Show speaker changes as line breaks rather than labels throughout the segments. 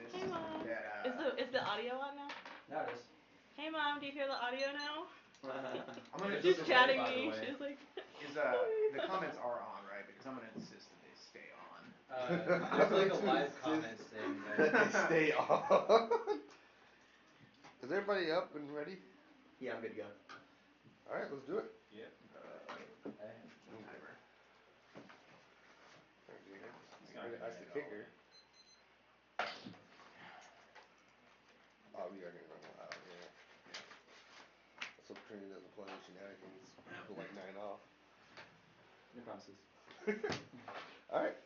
scientists.
Hey Mom.
That
Is the audio on now?
Now it is.
Hey Mom, do you hear the audio now?
I'm gonna
She's
This is
chatting
by the
me.
way.
She's like,
is the comments are on, right? Because I'm gonna insist that they stay on.
There's like a live comments thing.
That they stay on. Is everybody up and ready?
Yeah, I'm good to go.
All right, let's do it.
Yep.
Timer.
That's the kicker. Oh, we are gonna run loud, yeah. So Trinity doesn't play shenanigans. Put like 9 off.
No promises.
Alright.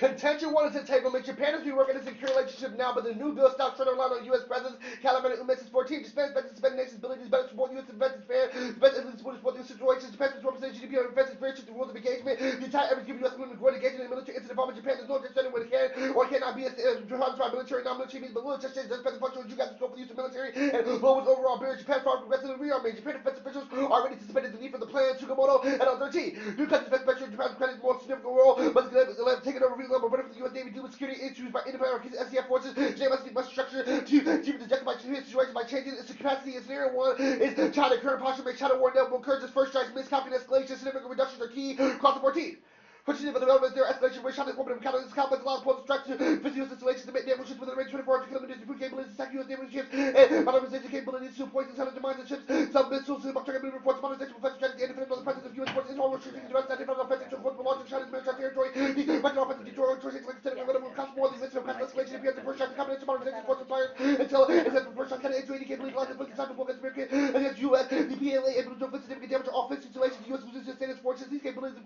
Contention one is entanglement. Japan is reworking a secure relationship now, but the new deal stops short of line on U.S. presence. Calibrated Message 14. Japan expects to spend the nation's ability to better support U.S. defense and fair. Defense and support the situation. Japan's representing GDP on defense is very strict rules of engagement. The entire effort to give U.S. women going engagement in the military incident involving Japan is no understanding what it can or cannot be military, non-military means, but little just change doesn't the functional you got to scope for the use of military and low was overall barrier. Japan far progressively rearming. Japan defense officials already anticipated the need for the plan. Tsukamoto and on 13. New countries defense pressure Japan's credit more significant role, but it's going to take it over level better for the U.S. Navy deal with security issues by independent SDF forces. Japan must structure to achieve the objective by situation by changing its capacity. In scenario one is China current posture makes China war inevitable. Encourages first strikes, miscalculated escalation, significant reductions are key. Across the 14. Pushing for the development of their escalation where China's woman of counter this complex allows opposing strikes to physical installations to make naval ships within a range of 2400 kilometers, improve capabilities to attack U.S. naval ships, and modernization capabilities to poison intelligent mines and ships, some missiles, target reports, modernization, offensive strategy, and defense of the presence of U.S. forces, internal restricting the direct identified offensive to enforce belongs to China's maritime territory, the regular offensive Detroit, choices like considering the will cost more than this, cost escalation appears the first strike, the combination modernization force suppliers, until except for first strike, China entry capabilities, allows the cycle focus against U.S. The PLA able to inflict significant damage to all offensive installations, U.S. loses sustained forces, these capabilities,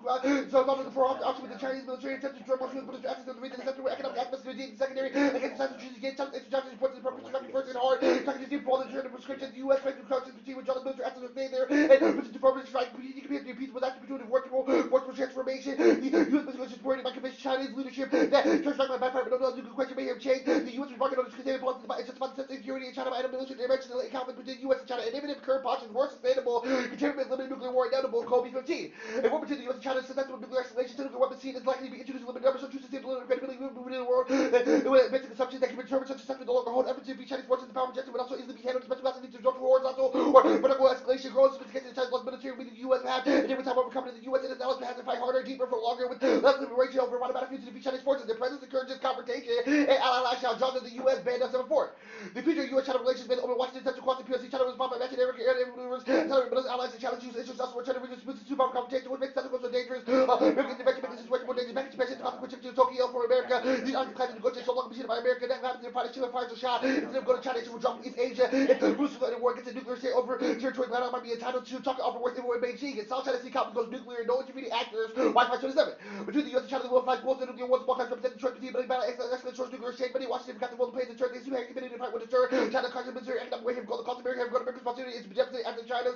so it's also for option with the Chinese military attempts to draw more military access to the region, except for economic aspects of the secondary, against the strategies, against introductions, reports, and purpose, striking first and hard, striking to for all the German prescriptions, the U.S. strength to crouch and with John military access to stay there, and which is to formally strike, compared to peace with active between the forceful transformation, the U.S. military is supported by convinced Chinese leadership that first strike by backfire, but no nuclear question may have changed. The U.S. was marking on its containment policies by justifying the security in China by military dimensions and conflict between the U.S. and China, and even if current postures more sustainable, containment limited nuclear war inevitable, Kobe 15. A war between the U.S. and China is susceptible to nuclear escalation, nuclear weapons seen is likely to be introduced in limited numbers, so true sustainable credibility moving in the world. Basic assumptions that can be determined such as such with the longer hold efforts to defeat Chinese forces in the power objective would also easily be handled, especially without the need to resort to horizontal or vertical escalation, growing sophistication in China's lost military with the U.S. have, and every time overcoming the U.S. and its allies has to fight harder, deeper, for longer, with less liberation over what about a future to defeat Chinese forces. Their presence encourages confrontation and ally lash out. Johnson, the U.S. banned us 7-4. The future U.S.-China relations based on Washington attempts to cross the PLC. China was involved by matching air maneuvers, telling rebels allies and challenge use issues elsewhere. China regions smooth to power confrontation, which makes technical so dangerous. American intervention makes the situation more dangerous. Back expansion to consequence to Tokyo for America. These arms claims to negotiate so long machine by America. That happens to fight a Chile fires a shot. Instead of going to China, it will drop East Asia. If Bruce in war gets a nuclear state over territory, Guyana might be entitled to talk offer wars everywhere in Beijing. And South China Sea conflict goes nuclear. No intermediate actors. Wi-Fi 27. Between the U.S. and China, the world fight both the nuclear wars. Balkans represent Detroit, but battle excellent short nuclear state. Many Washington got the world to play the turn. They soon have committed to fight with the turn. China countries military economic way have gone. The cost of America have gone. America's possibility is devastating after China's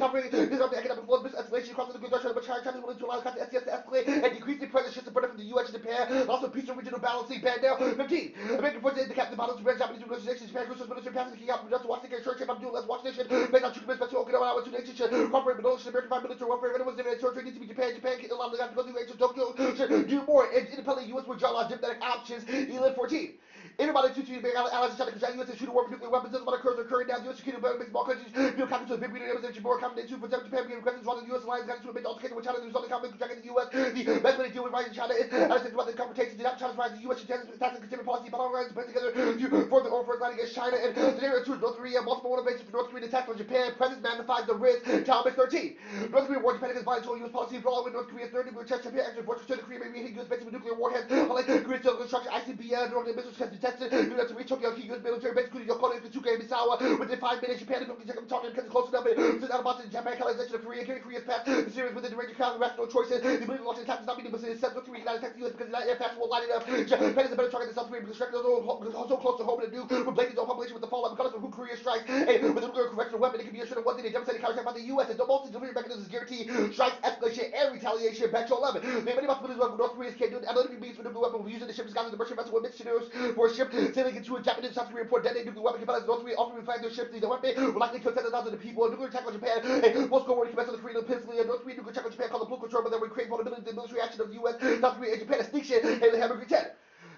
covering this up the economic flow, this escalation across the nuclear direction. But China is willing to allow the country SCS to escalate and decrease the presence shifts supported from the U.S. and Japan. And also peace and regional balancing banned down. 15. American forces the captain battles Japan, Japanese negotiations. Japan, Russia's military passing the key out from just Washington, short shape. I'm doing less Washington based on true commitments to Okinawa. Two nations should cooperate with Ocean American find military warfare. If anyone's in a territory needs to be Japan. Japan can allow the guys to go through Tokyo. Should do more. And independently, U.S. would draw a lot of diplomatic options. Elite 14. Everybody to American allies and China control U.S. shoot a war with nuclear weapons. Doesn't matter occurs occurring now. The U.S. security makes small countries feel confident to a big region of more confident too. For example, Japan being aggressive on the U.S. alliance got into a big altercation with China. The resulting conflict dragging the U.S. The best way to deal with rising China is as about the confrontation. Did not China's rise. The U.S. should tax and containment policy, but all lines put together to form the first line against China. And scenario 2 North Korea. Multiple motivations for North Korean attack on Japan. Presence magnifies the risk. Challenge 13. North Korea war Japan against violence on U.S. policy for all with North Korea's third nuclear test. Japan actually fortress to Korea may be hitting U.S. base with nuclear warheads. Unlike Korea's still construction ICBM, North Korean missiles has been tested. You have to reach Tokyo, U.S. military base, including Yokota, Katsuka, and Misawa. Within 5 minutes, Japan is looking to check talking because it's close enough. Since out of Japan colonization of Korea, carrying Korea's past the series within the range of counter rational choices. The ability to launch an attack does not mean the Pacific North Korea cannot attack the U.S. because it's not air fast will line it up. Japan is a better target than South Korea because Korea is so close to home and a nuke. We're blaming the whole population with the fallout because of who Korea strikes. And with a nuclear conventional weapon, it can be assured of one thing: a devastating counterattack by the U.S. And the multi-delivery mechanisms guarantee strikes, escalation, and retaliation. Back to 11. There are many possibilities what North Korea can do. Analytic means for nuclear weapon will be using the ship disguised as a merchant vessel with scenarios for a ship sailing into a Japanese South Korean port. Detonate nuclear weapon can balance North Korea often refine their ships. The weapon will likely kill tens of thousands of people. A nuclear attack on Japan. Most Cold War commenced on the Korean Peninsula. North Korean nuclear attack on Japan called the Blue Control, but then we create vulnerability to the military action of the U.S., South Korea, and Japan. Extinction and the Hammer 10.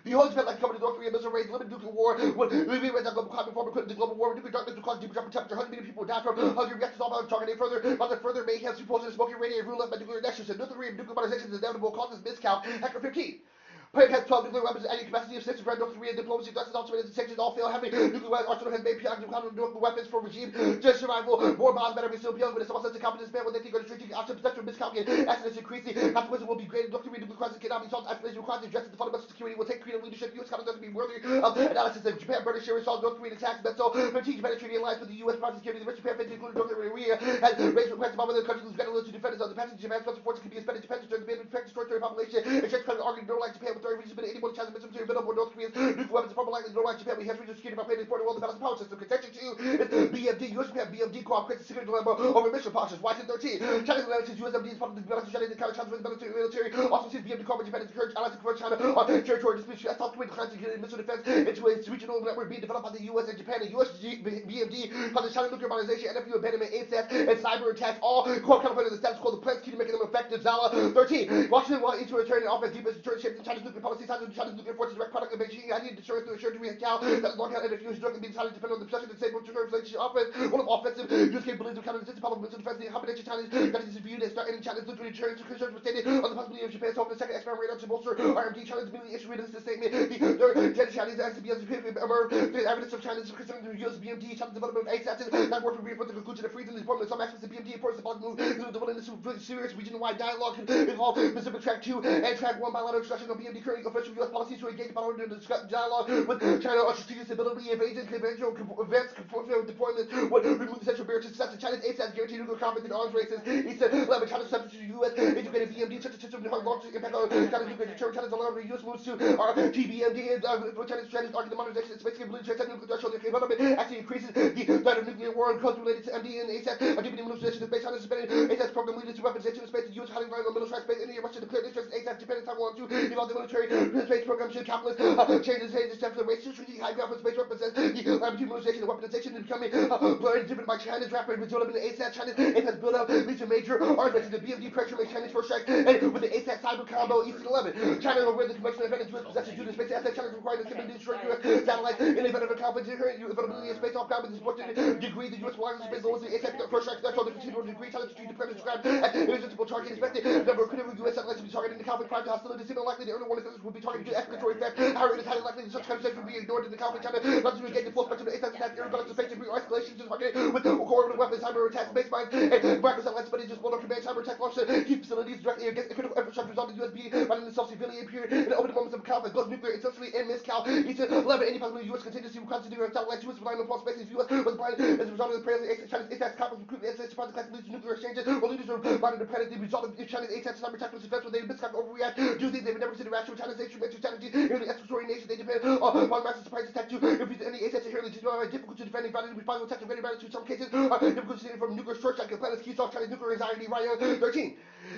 The whole Japan like covered the North Korea Korea missile race, limited nuclear war, would alleviate global climate form, equivalent to global warming, nuclear darkness would cause deep drop in temperature, 100 million people would die from hunger, reactors all about targeting further mayhem, supposed smoking radiated rule left by nuclear nexus, and nuclear modernization is inevitable, causes miscount, Hacker 15. Prague has 12 nuclear weapons, any capacity of 6 to prevent North Korea diplomacy, threats, ultimatums, and sanctions all fail. Having nuclear arsenal has made preoccupied counter nuclear weapons for regime, just survival, more bombs, better be still appeals, but it's all sense of competence, man, when they think are strategic options, potential miscalculation, accidents increasing, consequences will be greater. North Korea nuclear crisis cannot be solved, isolation requires the address the fundamental security, will take Korean leadership, U.S. conduct to be worthy of analysis of Japan, British, Syria, solve North Korean attacks, Metso, 13 Japan treaty alliance with the U.S. private security, the rich Japan, including North Korea, has raised requests about whether the country lose better to defend its own capacity. Japan's special forces can be expended to defend the protect destroy population, and check the argument no like Japan with 30 regions, but anyone chance of missile material more North Korea's nuclear weapons are like no like Japan. We have regional security by planning for the world, the balance of power system. Contention 2 is BMD, US Japan, BMD co-op creates a security dilemma over mission postures. Washington 13. China's alliances, USMD is part of the balance of China, the counter China's military. Also sees BMD co-op Japan is encourage allies to convert China on territory disputes. U.S. South Korean declines to missile defense into a regional network being developed by the U.S. and Japan. And U.S. BMD causes China nuclear modernization, NFU abandonment, ASAS, and cyber attacks. All core counterparts of the status quo. The plans key to making them effective. Zala 13. Washington wants to return an offense deepest deterrent shaped in China's nuclear policy. China's nuclear forces direct product of Beijing. I need deterrence to ensure to be a cow that long out NFU is directly being decided to depend on the possession of the same inflation offense. One of offensive U.S. capabilities of counter-resistance power missile defense. The combination China's countries is viewed as threatening China's nuclear deterrence. Concerns were stated on the possibility of Japan's hope for the second experimental radar to bolster RMD. China's immediately issued this statement. The third Chinese ICBMs emerged. The evidence of China's concern to U.S. BMD. China's development of ASATs that work to reinforce the conclusion of freezing the deployment of some aspects of BMD. Importance of move the willingness to serious region-wide dialogue can involve Pacific Track 2 and Track 1 bilateral discussion on BMD current official U.S. policies to engage bilateral dialogue with China on strategic stability, evasion, conventional events, conformity deployment would remove the central barrier to success. China's ASATs guarantee nuclear confidence in arms races. He said, 11 China's substitute to U.S. integrated BMD such a system to have long-term impact on China's nuclear deterrent. China's allowed the U.S. moves to our TBMD and China's strategies argue the modernization and space capability to nuclear threshold development actually increases the threat of nuclear war and codes related to MD and ASAT. Activity militarization of space. China's suspended ASAT's program leading to weaponization of space. The U.S. highly reliant on military space. India, Russia declared interest in ASAT. Japan and Taiwan to evolve the military space program should capitalist changes steps to the race to strategic high ground for space represents the line between militarization and weaponization and becoming blurred and driven by China's rapid development of ASAT. China's ASAT build up leads to major arms races. The BMD pressure makes Chinese first strike and with the ASAT cyber combo East 11. China will wear the conventional advantage U.S. possession due to space assets. China's requiring the capability to destroy U.S. satellites in the event of a conflict. Availability of space off ground with the important degree the U.S. reliance on space lowers the ASAT first strike threshold to continue to degree China's strategic plan described as irresistible target expected. Number of critical U.S. satellites to be targeted in the conflict prior to hostility. Seeming likely the early warning systems will be targeted to escalatory effect. However, it is highly likely that such kind of will be ignored in the conflict. China not to engage the full spectrum of ASAT attacks, irregardless of space debris or escalation to target with coordinated weapons, cyber attacks, space mines, and micro satellites, but it just blown up command cyber attack launch key facilities directly against critical infrastructure resolved in USB, running themselves civilian period in open moments of conflict, both nuclear intensely and miscal. Each 11 any possible U.S. contingency requires to do satellites. U.S. relying on false space. The U.S. was blind as a result of the prayers of China's ASAT conflict recruitment and surprise class leads to nuclear exchanges. While leaders are minded to panic, the result of China's ASAT cyber attack was defense when they miscalculate overreact. Do things they would never consider rational. China's instrumental strategy in the escalatory nation they depend on massive surprise attack to refuse any ASAT inherently difficult to defend and valid responsible attack to ready to in some cases difficult to see from nuclear short like planets keys off China's nuclear anxiety. Ryan 13.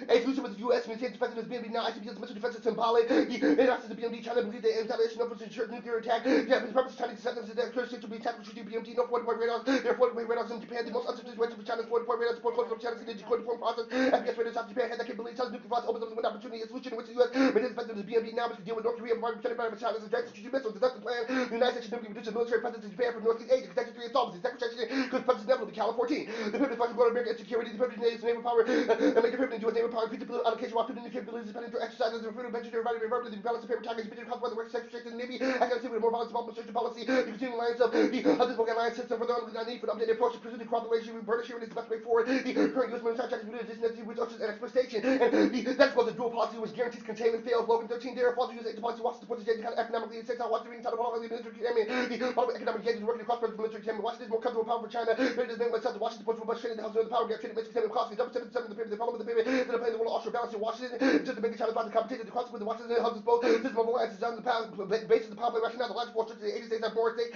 A solution with the U.S. maintains defensiveness BMD now ICBM's missile defense is symbolic. The analysis of BMD China believe the installation of ensure nuclear attack. Japanese purpose Chinese systems that occurs to be tactical shooting BMD no forward point radars. There are forward point radars in Japan. The most unsuccessful way for China's forward point radars support close from China's in the decoded form process. FPS radars out Japan had that capability. China's nuclear force opens up an opportunity. A solution in which the U.S. maintains defensiveness BMD now must deal with North Korea provided by China's advanced strategic missiles. That's the plan. The United States nuclear reduce military presence in Japan from Northeast Asia. Contention 3 insolvency. Secretary because presence inevitable. Cal 14. The pivot function global American security. The pivot native naval power. And make a pivot into U.S. naval power. Increase the political allocation while pivoting the capabilities depending on exercises. The freedom of venture divided by the balance of paper targets. Between caused by the work secretary and the Navy. Activity with more violence involvement search policy. The continuing alliance of the Hudson alliance system for the need for an updated approach to presenting cooperation. British sharing is the best way forward. The current U.S. military strategy with additional resources and exploitation. And that's what the dual policy which guarantees containment fails. Logan 13 there falls to use the policy watches supports the economically and sets out watching the military the economic gains working across the military containment. Washington is more comfortable power for China. It does make itself the Washington supports robust training the house of the power gap training makes containment costs. Double 77 the paper, the parliament, the paper, that are playing the role of offshore balance in Washington. Just to make China fight the competition, the consequence of Washington houses both system of alliances on the power basis of the power play rationale. The logical force of the 80 states have more stake.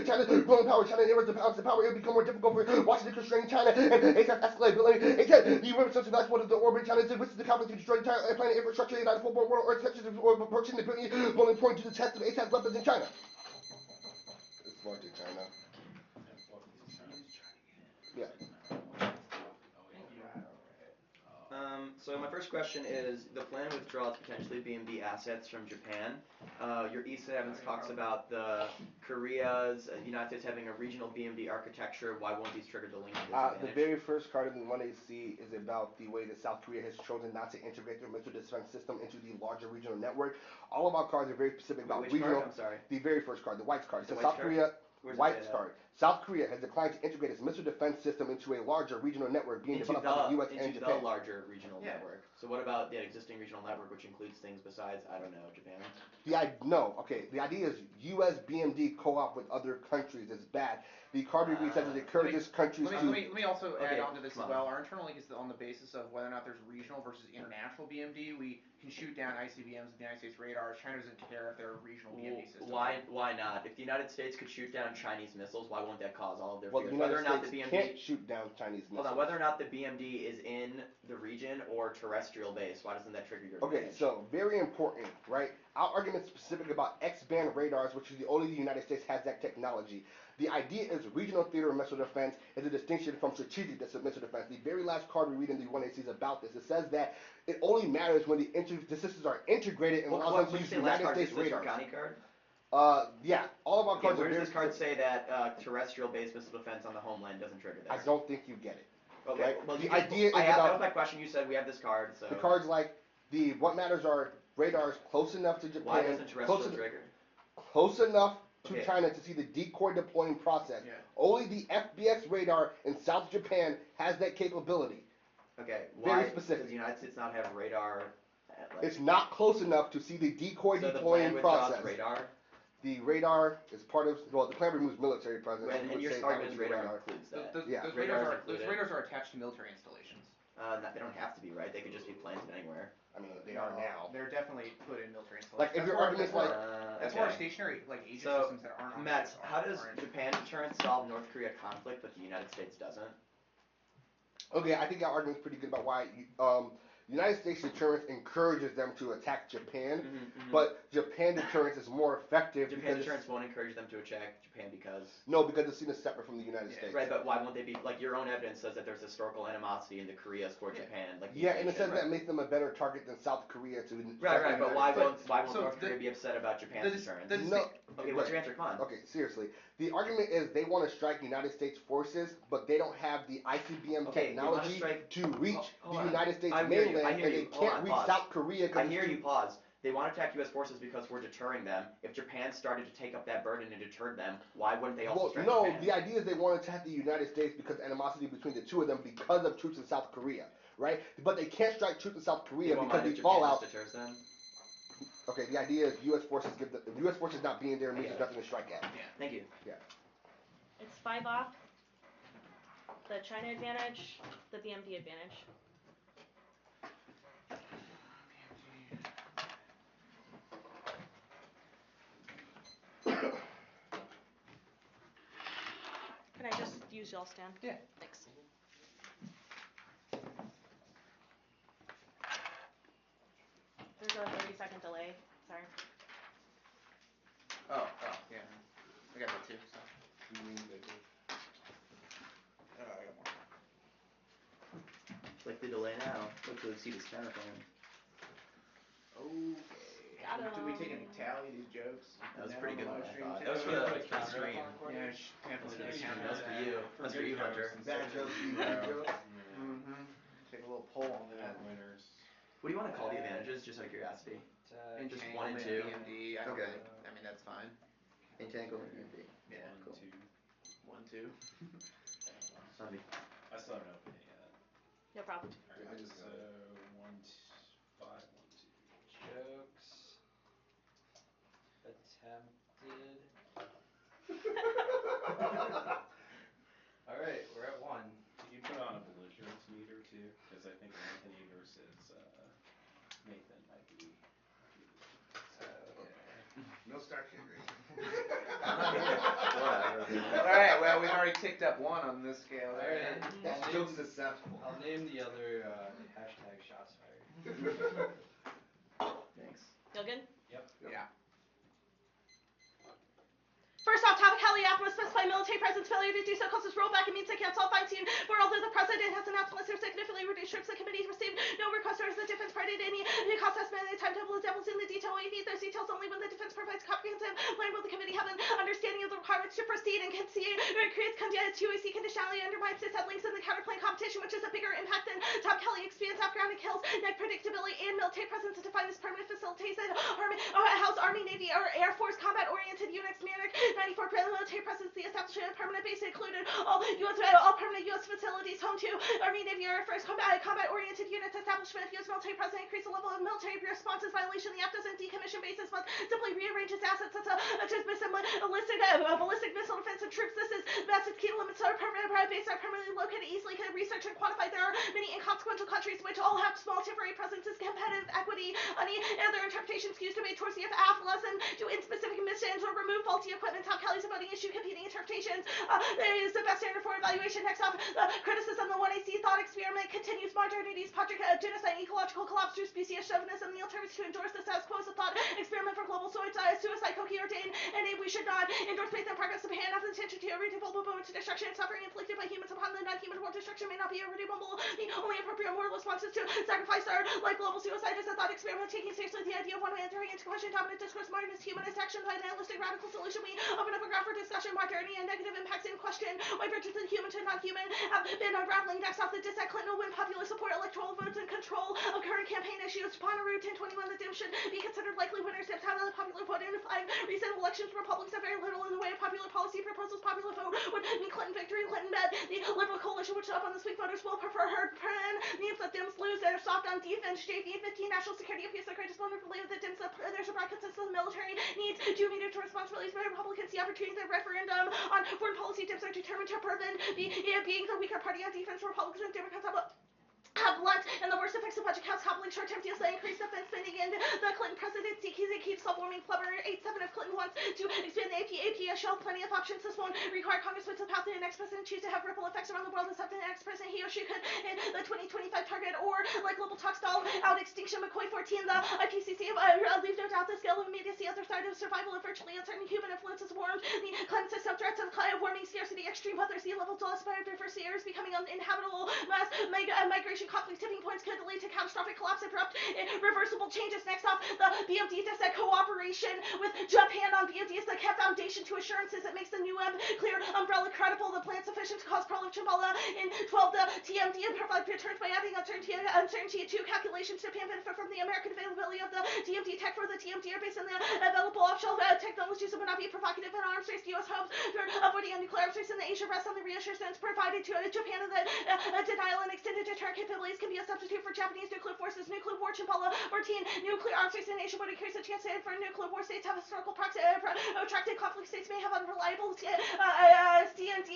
China's growing power. China inherits the balance of power. It will become more difficult for Washington to constrain China and ASAP escalability. Again, the European system that's one of the orbit China is the conflict to destroy the entire planet infrastructure in the full-born world or sections or approaching the brilliant point to the test of ASAP weapons in China. It's smart to China. Yeah.
So my first question is, the planned withdrawal is potentially BMD assets from Japan. Your E7 talks about the Koreas, United States having a regional BMD architecture. Why won't these trigger the link to disadvantage?
The very first card in the 1AC is about the way that South Korea has chosen not to integrate their missile defense system into the larger regional network. All of our cards are very specific about
Which
regional.
card? I'm sorry.
The very first card, the White's card.
The
So
White's
South
card?
Korea.
Where's it
White's
say that?
card. South Korea has declined to integrate its missile defense system into a larger regional network being developed by the U.S. and Japan.
The larger regional network. So what about the existing regional network, which includes things besides, I don't know, Japan?
The idea is U.S. BMD co-op with other countries is bad. The card review says it encourages countries to.
Let me also add
Okay,
on to this
come
as
on.
well. Our internal link is on the basis of whether or not there's regional versus international BMD. We can shoot down ICBMs with the United States radars. China doesn't care if they're regional BMD systems.
Why not? If the United States could shoot down Chinese missiles, why won't that cause all of their
Well,
fears?
the United
Whether or not the
States
BMD
can't shoot down Chinese missiles.
Hold on, whether or not the BMD is in the region or terrestrial base, why doesn't that trigger your
Okay,
advantage?
so very important, right? Our argument is specific about X-band radars, which is only the United States has that technology. The idea is regional theater of missile defense is a distinction from strategic missile defense. The very last card we read in the 1AC is about this. It says that it only matters when the systems are integrated and allows them to use United States radars.
Card?
Yeah, all of our cards
where
are
does
very
this card
specific.
say that terrestrial-based missile defense on the homeland doesn't trigger this?
I don't think you get it.
Okay,
Right?
well,
The idea is
that
about
was my question. You said we have this card, so
the cards like what matters are radars close enough to Japan,
why doesn't terrestrial trigger?
close enough to
Okay.
China to see the decoy deploying process.
Yeah.
Only the FBX radar in South Japan has that capability.
Okay,
Very
why
specific.
does the United States not have radar?
It's not close enough to see the decoy
so the
deploying
plan withdraws
process.
radar?
The radar is part of the plan removes military presence.
And
You would
your
say that
argument
would
is
be
radar includes that.
Those
Yeah.
Radars
radars are attached to military installations.
They don't have to be, right? They could just be planted anywhere.
I mean, they are now.
They're definitely put in military installations.
Like, if your argument's like-
that's where our stationary Aegis
So,
systems that aren't on
Matt,
ships
how does
are in.
Japan deterrence solve North Korea conflict, but the United States doesn't?
Okay, I think our argument's pretty good about why United States deterrence encourages them to attack Japan, but Japan deterrence is more effective
Japan
because
deterrence won't encourage them to attack Japan because...
because it's seen as separate from the United States.
Right, but why won't they be... Like, your own evidence says that there's historical animosity in the Koreas for Japan. Like,
Yeah, in a sense
right?
that makes them a better target than South Korea to
Right, but why won't
So
North Korea
the-
be upset about Japan's deterrence?
No.
Okay, what's your answer? Come on.
Okay, seriously. The argument is they want to strike United States forces, but they don't have the ICBM
Okay, they wanna
technology
strike-
to reach
Hold
the
on.
United States
I hear you,
mainland,
I hear
and
you.
they
Hold
can't
on,
reach
pause.
South Korea.
I hear you, pause. They want to attack U.S. forces because we're deterring them. If Japan started to take up that burden and deterred them, why wouldn't they also strike
no,
Japan?
the idea is they want to attack the United States because animosity between the two of them because of troops in South Korea, right? But they can't strike troops in South Korea
You won't
because
mind
the
if Japan
fallout.
just deters them?
Okay, the idea is U.S. forces U.S. forces not being there means
Yeah.
there's nothing to strike at.
Yeah.
Thank you.
It's 5 off. The China advantage, the BMD advantage. Can I just use y'all stand?
Yeah.
Thanks. There's a 30-second delay. Sorry.
Oh, yeah. I got that too. So. I got more.
Like the delay now. Hopefully see this camera phone.
Okay.
Got
Did we take any
'em.
tally of these jokes?
That was
Now
pretty good
on
one,
the
I
live stream
thought.
too?
That was for the stream.
Yeah,
That's
the
for the stream.
camera.
That's for you. That's for you, Hunter.
Bad jokes, good jokes.
Mm-hmm. Take a little poll on that.
Winners.
What do you want to call the advantages, just out of curiosity? Just 1 and 2.
BMD, I don't
Okay.
really, I mean, that's fine.
Entangle and BMD.
Yeah,
cool.
1, 2.
Sunday.
I still haven't opened it yet.
No problem.
Alright,
I just
so
got it.
1, 5, 1, 2.
Jokes. Attempted. Alright, we're at 1.
Could you put on a belligerence meter too? Because I think Anthony versus Nathan might be.
Okay.
No start here,
Alright, well, we've already ticked up 1 on this scale.
Alright.
That's jokes acceptable.
I'll name the other hashtag shots fired. Thanks.
Y'all good?
Yeah.
First off, Topicality Optimus specify military presence. Failure to do so causes rollback and means they can't solve fine-tune. Where although the president has announced unless they're significantly reduced troops, the committee received no request examples in the detail. We need those details only when the defense provides comprehensive plan. Will the committee have an understanding of the requirements to proceed and concede or creates QAC conditionality undermines this links in the counterplane competition, which is a bigger impact than Topicality expands off ground and kills net predictability and military presence to define this permanent facilitates house Army, Navy, or Air Force combat-oriented units, manner 94 military presence, the establishment of permanent base included all permanent U.S. facilities home to Army, Navy, or Air Force combat-oriented units, establishment of U.S. military presence, increase the level of military responses, violation. The act doesn't decommission bases, but simply rearrange its assets such as ballistic missile defense and troops. This is massive key limits to our permanent base are permanently located, easily can research and quantify. There are many inconsequential countries which all have small temporary presences, competitive equity, any other interpretations used to be towards the FAF allows them to in specific missions or remove faulty equipment. Topicality's a voting issue, competing interpretations. Is the best standard for evaluation. Next up, the criticism, the 1AC thought experiment continues modernity's project genocide, ecological collapse through specious chauvinism. The alternatives to endorse the status quo is a thought experiment for global suicide, Koki ordained, and we should not endorse faith and progress of hand of attention to irredeemable moment to destruction and suffering inflicted by humans upon the non-human world. Destruction may not be irredeemable. The only appropriate moral response is to sacrifice our like global suicide is a thought experiment, taking seriously the idea of one way entering into question dominant discourse, modernist humanist action by nihilistic radical solution. We open up a ground for discussion, modernity and negative impacts in question. Why bridges the human to non-human have been unraveling. Next off, the dissent Clinton will win popular support, electoral votes, and control of current campaign issues. Ponnaru 1021, the Dems should be considered likely winners. Tips how the popular vote in 5 recent elections. Republicans have very little in the way of popular policy proposals. Popular vote would mean Clinton victory. Clinton bet the Liberal coalition, which up on the swing voters will prefer her plan. Means that Dems lose. They're soft on defense. JV 15 national security abuse. The greatest one would believe that Dems there's a broad consensus of the military needs to meet its responsibilities. But Republicans see opportunities. The referendum on foreign policy. Dems are determined to prevent being the weaker party on defense. Republicans and Democrats have blunt and the worst effects of budget cuts, coupling short-term deals that increase defense spending and the Clinton presidency keeps self-warming flubber. 8-7 if Clinton wants to expand the AP shell, plenty of options. This won't require Congress to pass the next president choose to have ripple effects around the world as up to the next president he or she could hit the 2025 target or like global talk stall out extinction. McCoy 14 the IPCC leave no doubt the scale of immediacy other side of survival of virtually uncertain human influence is warmed. The climate system threats of climate warming, scarcity, extreme weather, sea level loss, biodiversity areas becoming uninhabitable, mass migration conflict, tipping points could lead to catastrophic collapse, abrupt irreversible changes. Next off, the BMD said cooperation with Japan on BMD is the foundation to assurances. It makes the new clear umbrella credible. The plan sufficient to cause proliferation in 12. The TMD and provide returns by adding uncertainty to calculations. Japan benefit from the American availability of the TMD tech for the TMD are based on the available offshore technologies that would not be provocative in arms race. U.S. hopes for avoiding a nuclear arms race in the Asia rests on the reassurance provided to Japan and the denial and extended deterrent capabilities can be a substitute for Japanese nuclear forces. Nuclear war, Chimpala 14. Nuclear arms race in Asia would increase the chance for nuclear war. States have historical protracted conflict. States may have unreliable CNC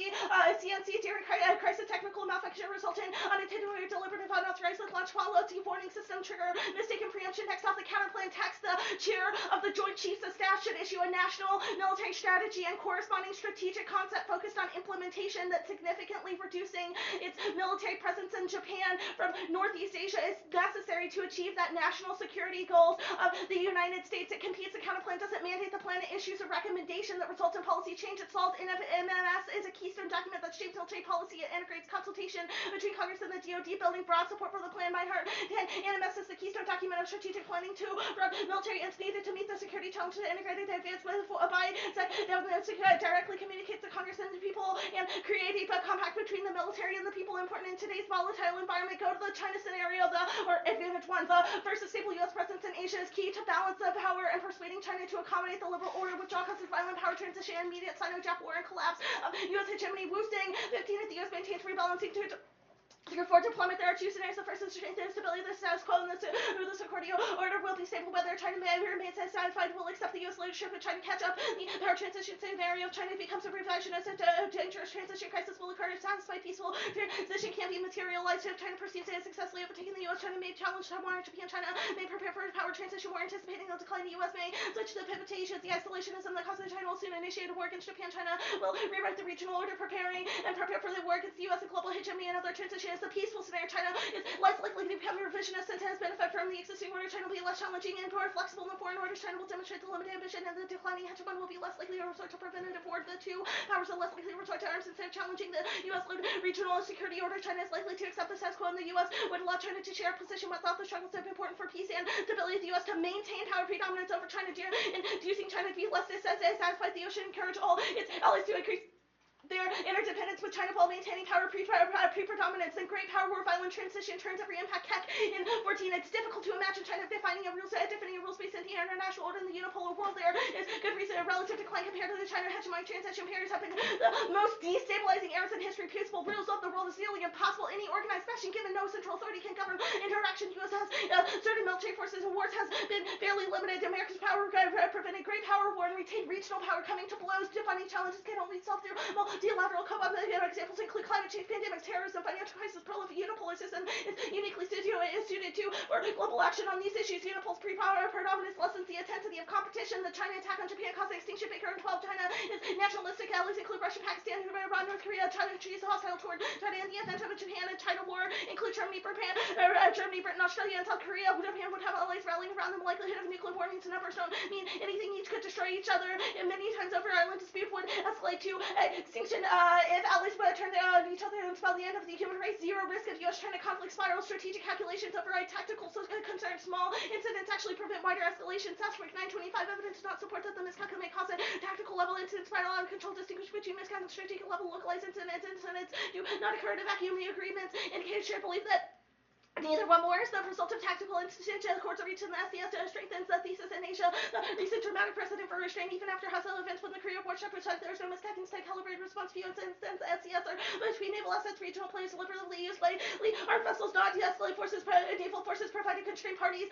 during crisis technical malfunction resulting unintended or deliberative unauthorized launch while warning system trigger mistaken preemption. Next off, the counterplan text. The chair of the Joint Chiefs of Staff should issue a national military strategy and corresponding strategic concept focused on implementation that significantly reducing its military presence in Japan from Northeast Asia is necessary to achieve that national security goals of the United States. It competes. The counterplan doesn't mandate the plan. It issues a recommendation that results in policy change. It solves MMS is a keystone document that shapes military policy. It integrates consultation between Congress and the DoD, building broad support for the plan. Meinhardt 10. NMS is the keystone document of strategic planning to run military ends needed to meet the security challenge. The integrated advance directly communicates to Congress and the people and create a compact between the military and the people. Important in today's volatile environment. Go to the China scenario. Or advantage 1. The first, a stable U.S. presence in Asia is key to balance the power and persuading China to accommodate the liberal order. Withdrawal causes violent power transition and immediate Sino-Jap war and collapse of U.S. hegemony. Wu Sting 15. If the U.S. maintains rebalancing to for deployment, there are 2 scenarios. The first is to strengthen stability of the status quo, and the Accordion order will be stable. Whether China may remain satisfied will accept the U.S. leadership and China catch up. The power transition scenario of China becomes a revisionist. A dangerous transition crisis will occur to satisfy peaceful transition can be materialized. If China perceives it as successfully overtaking the U.S., China may challenge Taiwan. Japan, China may prepare for a power transition war, anticipating the decline. The U.S. may switch to the pivotation. The isolationism that causes China will soon initiate a war against Japan. China will rewrite the regional order, prepare for the war against the U.S. and global hegemony and other transition. The peaceful scenario, China is less likely to become revisionist and has benefit from the existing order. China will be less challenging and more flexible than foreign orders. China will demonstrate the limited ambition, and the declining hegemon will be less likely to resort to preventative war. The two powers are less likely to resort to arms instead of challenging the U.S.-led regional security order. China is likely to accept the status quo, and the U.S. would allow China to share a position without the struggles that are important for peace and stability of the U.S. to maintain power predominance over China, inducing China to be less dissatisfied. The ocean encourage all its allies to increase their interdependence with China while maintaining power predominance. And great power war violent transition turns every impact heck in 14. It's difficult to imagine China defining a rules based in the international order in the unipolar world. There is good reason a relative decline compared to the China hegemony transition periods have been the most destabilizing eras in history. Peaceful rules of the world is nearly impossible. Any organized fashion given no central authority can govern interaction. U.S. has certain military forces and wars has been fairly limited. America's power prevented great power war and retained regional power. Coming to blows, defining challenges can only solve through multilateral examples include climate change, pandemics, terrorism, financial crisis. Unipolar system is uniquely suited to for global action on these issues. Unipol's pre-power predominance lessens the intensity of competition. The China attack on Japan caused the extinction of Baker in 12. China is nationalistic. Allies include Russia, Pakistan, Iran, North Korea. China is hostile toward China in the event of a Japan and China war. Include Germany, Britain, Australia, and South Korea. Japan would have allies rallying around them. The likelihood of nuclear war means the numbers don't mean anything. Each could destroy each other. And many times over, island dispute would escalate to extinction if allies would turn on each other and spell the end of the human race. Zero risk of U.S.-China conflict spiral. Strategic calculations override tactical concerns. Small incidents actually prevent wider escalation. Southwick 925 evidence does not support that the miscalculation may cause a tactical level incident spiral. Out of control distinguish between miscalculation and strategic level localized incidents. Incidents do not occur in a vacuum. The agreements indicate shared belief that neither one war is the result of tactical incidents. The courts are reached in the SCS strengthens the thesis in Asia. The recent dramatic precedent for restraint, even after hostile events when the Korea War Shepherd said there is no miscalculation, state calibrated response view incidents. SCS are between naval assets, regional players deliberately used by armed vessels, not de-escalate forces, naval forces provided constrained parties.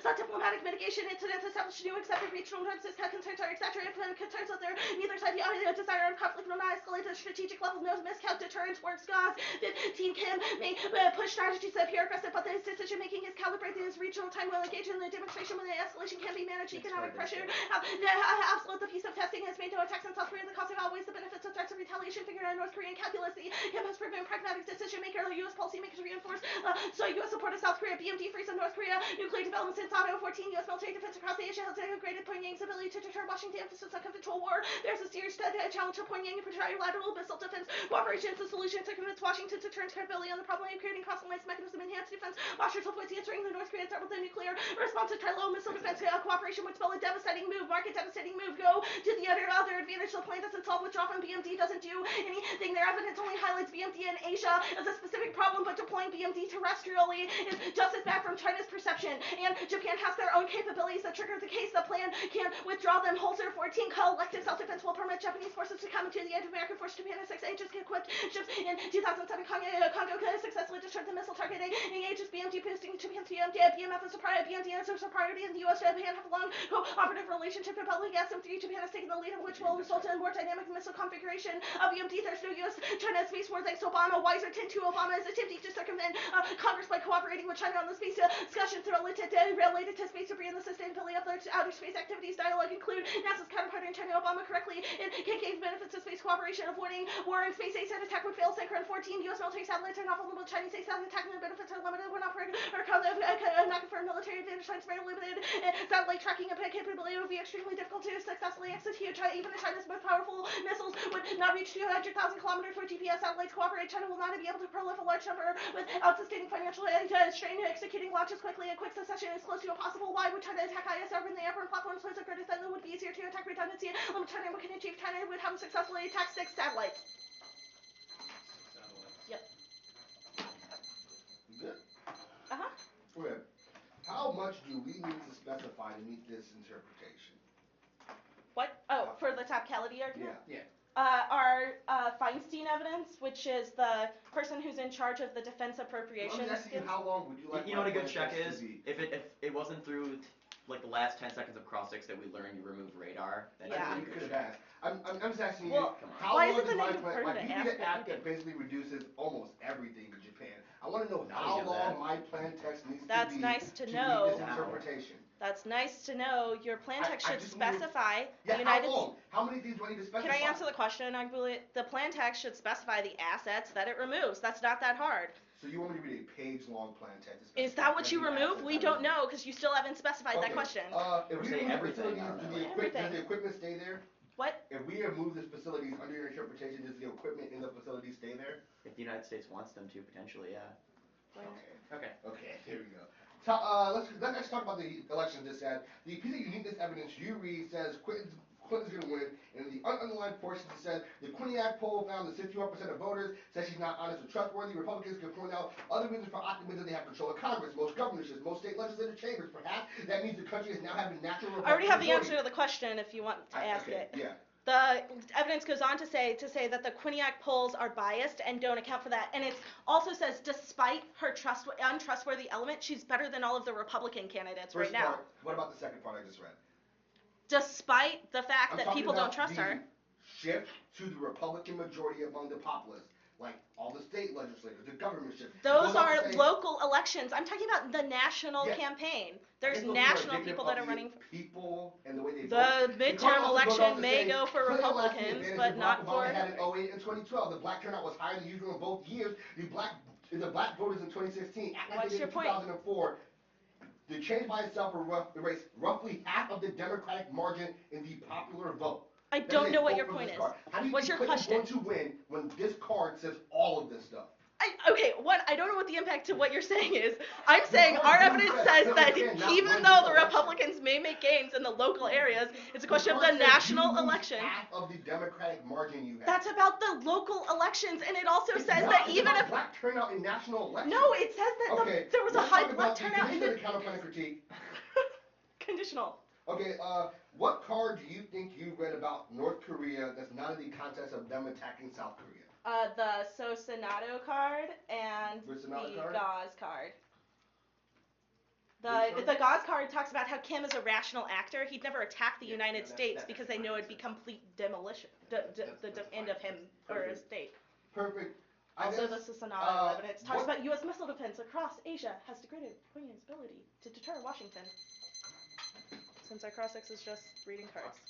Sought diplomatic mitigation incidents, established new accepted regional norms. Concerns are exaggerated. Concerns that there neither side desire armed conflict will not escalate at a strategic level. No miscalc deterrence works. Gauze 15 Kim may push strategies that appear aggressive, but his decision-making is calibrated. His regional time will engage in the demonstration when the escalation can be managed. Economic pressure, absolute the piece of testing has made no attacks on South Korea. The cost of outweighs the benefits of threats of retaliation. Figure out North Korean calculus. The Kim has proven pragmatic decision-maker. The U.S. policymakers reinforce. So U.S. support of South Korea. BMD frees of North Korea. Nuclear development since Auto 14. U.S. military defense across Asia has integrated Pyongyang's ability to deter Washington. Emphasis on control war. There's a serious challenge to Pyongyang and trilateral missile defense cooperation. It's a solution to convince Washington to turn credibility on the problem of creating cross-alliance mechanism, enhanced defense. Washington points answering the North Koreans start with the nuclear response to trilateral missile defense cooperation would spell a devastating move, mark a devastating move, go to the other advantage. The plan doesn't solve withdraw from BMD, doesn't do anything. Their evidence only highlights BMD in Asia as a specific problem, but deploying BMD terrestrially is just as bad from China's perception. And Japan has their own capabilities that trigger the case. The plan can withdraw them. Holzer 14 collective self-defense will permit Japanese forces to come into the edge of American force. Japan has 6 equipped ships in 2007. Congo successfully destroyed the missile target. Engages BMD boosting Japan's BMF as a priority. BMD as a priority in the U.S. Japan have a long cooperative relationship. Republic SM-3 Japan has taken the lead, of which will result in a more dynamic missile configuration of BMD. There's no U.S.-China space war thanks to Obama. Wiser 10-2 Obama is attempting to circumvent Congress by cooperating with China on the space discussions related to space debris and the sustainability of their outer space activities. Dialogue include NASA's counterpart in China. Obama correctly can gain benefits of space cooperation, avoiding war in space. ASAT attack would fail. Synchron 14 U.S. military satellites are not vulnerable. Chinese ASAT attacking the benefits are limited when operated or not confirmed. Military advantage times very limited. Satellite tracking capability would be extremely difficult to successfully execute. Even China's most powerful missiles would not reach 200,000 kilometers where GPS satellites cooperate. China will not be able to proliferate a large number without sustaining financial strain. Executing launches quickly in quick succession is close to impossible. Why would China attack ISR when the airborne platforms place a greater threat? It would be easier to attack redundancy. China can achieve. China would have successfully attacked 6 satellites. Yep.
Good?
Uh-huh.
Okay. How much do we need to specify to meet this interpretation?
What? Oh, for the Topicality argument?
Yeah.
Our Feinstein evidence, which is the person who's in charge of the defense appropriations.
I'm asking you, how long would you like?
You know what a good check is? If it wasn't through like the last 10 seconds of cross-sticks that we learned you removed radar. Then
Yeah.
you
You could have asked. I'm just asking
Well,
you, how
why
long
isn't
is
it
my
even
plan?
further
Like,
to
you
ask
need an
what
act
you
that basically reduces almost everything in Japan. I want to know
Now
how
you know
long
that.
my plan text needs
That's
to be
nice to
meet
know.
this interpretation.
That's nice to know. Your plan text
I
should
just need-
specify
Yeah,
the United
how long? How many things do I need to specify?
Can I answer the question, Agbuli? The plan text should specify the assets that it removes. That's not that hard.
So you want me to read a page-long plan text?
Is that what you remove? We don't know because you still haven't specified that question.
If we
Say
remove
everything,
facilities, does the equipment stay there?
What?
If we remove the facilities under your interpretation, does the equipment in the facility stay there?
If the United States wants them to, potentially, yeah.
Okay.
Okay, here we go. Let's talk about the election just had. The piece of uniqueness evidence you read says Clinton's going to win, and the underlined portion says the Quinnipiac poll found that 61% of voters said she's not honest or trustworthy. Republicans can point out other reasons for optimism. They have control of Congress, most governorships, most state legislative chambers. Perhaps that means the country is now having natural Republican
I already have the
majority.
answer to the question if you want to ask it.
Yeah.
The evidence goes on to say that the Quinnipiac polls are biased and don't account for that. And it also says despite her untrustworthy element, she's better than all of the Republican candidates
First
right now.
part, what about the second part I just read?
Despite the fact that people don't trust her.
Shift to the Republican majority among the populace, like all the state legislators, the government shift.
Those are local elections. I'm talking about the national
Yes.
campaign. There's national people that are running.
People and the way they
The
vote.
midterm election may
say,
go for
Clinton lost the
Republicans,
advantage
but
that
not
Barack Obama
for.
had in 08 and 2012. The black turnout was higher than usual in both years. The black voters in 2016, act like
What's
they did
your
in
point?
2004. The change by itself will erase roughly half of the Democratic margin in the popular vote.
I don't know what your point is.
How do you
What's
think
your
Clinton's
question?
going to win when this card says all of this stuff?
I don't know what the impact to what you're saying is. I'm saying our evidence says that even though the Republicans may make gains in the local areas, it's a question of the national election.
Half of the Democratic margin you have.
That's about the local elections, and it also says that even if
black turnout in national elections.
no, it says that there was a high black turnout in the
counterpoint critique.
conditional.
Okay, what card do you think you read about North Korea that's not in the context of them attacking South Korea?
The Sosinado card and
The
the
Sosinado card?
Gauze card.
Which
The Gauze card talks about how Kim is a rational actor. He'd never attack the United States because they know it'd be complete demolition, the end of him or his state.
Perfect.
Also, the Sosinado evidence talks about U.S. missile defense across Asia has degraded Pyongyang's ability to deter Washington. Since our cross-ex is just reading cards.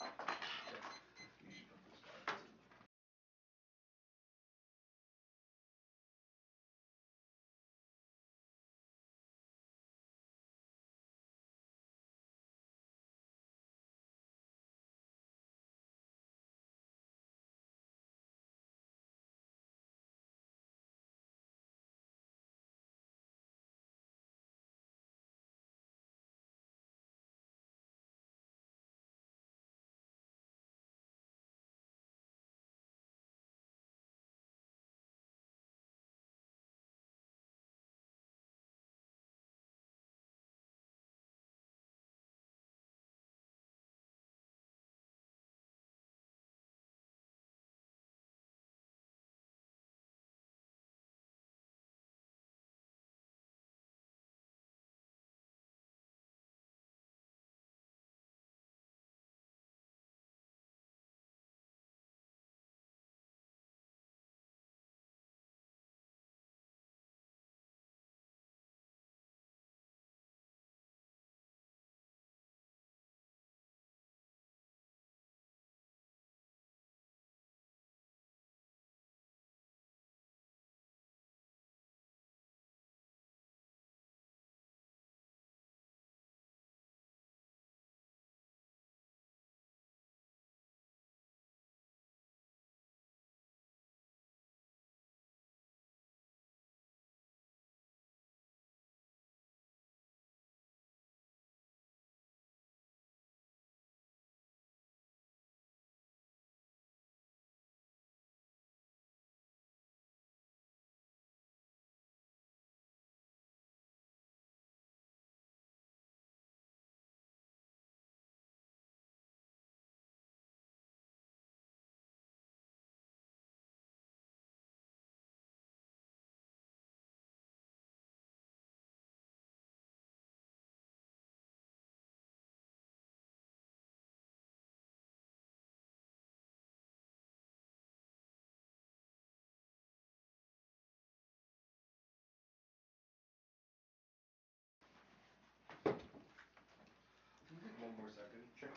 One more second. Sure.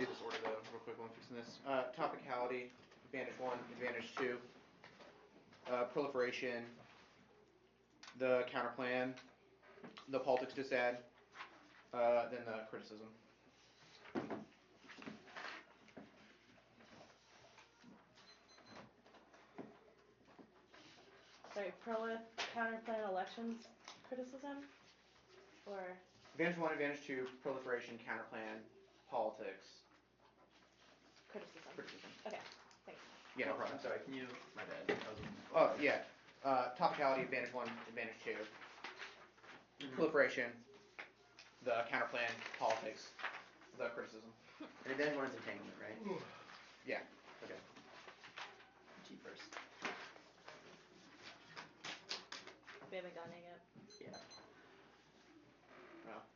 do this order though, real quick while I'm fixing this. Topicality, advantage 1, advantage 2. Proliferation, the counterplan, the politics dissad, then the criticism.
Sorry, prolif, counterplan, elections, criticism? Or?
Advantage 1, advantage 2, proliferation, counterplan, politics,
Criticism.
criticism.
Okay, thanks.
Yeah, no problem.
I'm sorry, can you, my bad.
Oh, yeah. Topicality, advantage 1, advantage 2. Proliferation, the counterplan, politics, the criticism.
And advantage 1 is entanglement, right?
Yeah.
Okay. G first.
We haven't gotten it yet.
Yeah.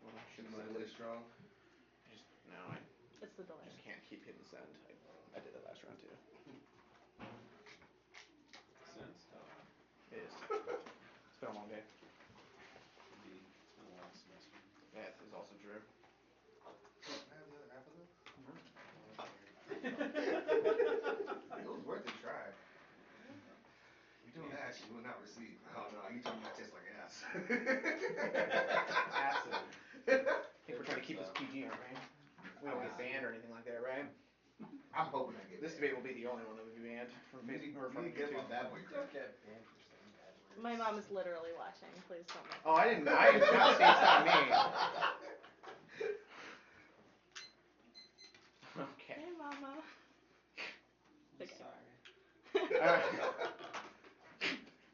Well, I should
Is
have
it really strong?
I
It's the delay.
just can't keep hitting send. I did that last round too.
Sense? Oh,
It is. It's been a long day.
indeed. It's been a long semester.
That is also true.
Can I have the other half of this? It was worth a try. You don't ask, you will not receive. Oh no, you told me that tastes like ass.
Acid.
I think we're trying to keep this PG, aren't we? We don't get banned or anything like that, right?
I'm hoping I get
This debate will be the only one that will be banned from Facebook or from
get
YouTube.
my bad boy
Don't
credit.
get banned for saying bad words.
My mom is literally watching. Please don't make
Oh, I did not say it's not me. Okay.
Hey, mama.
I'm
Okay.
sorry.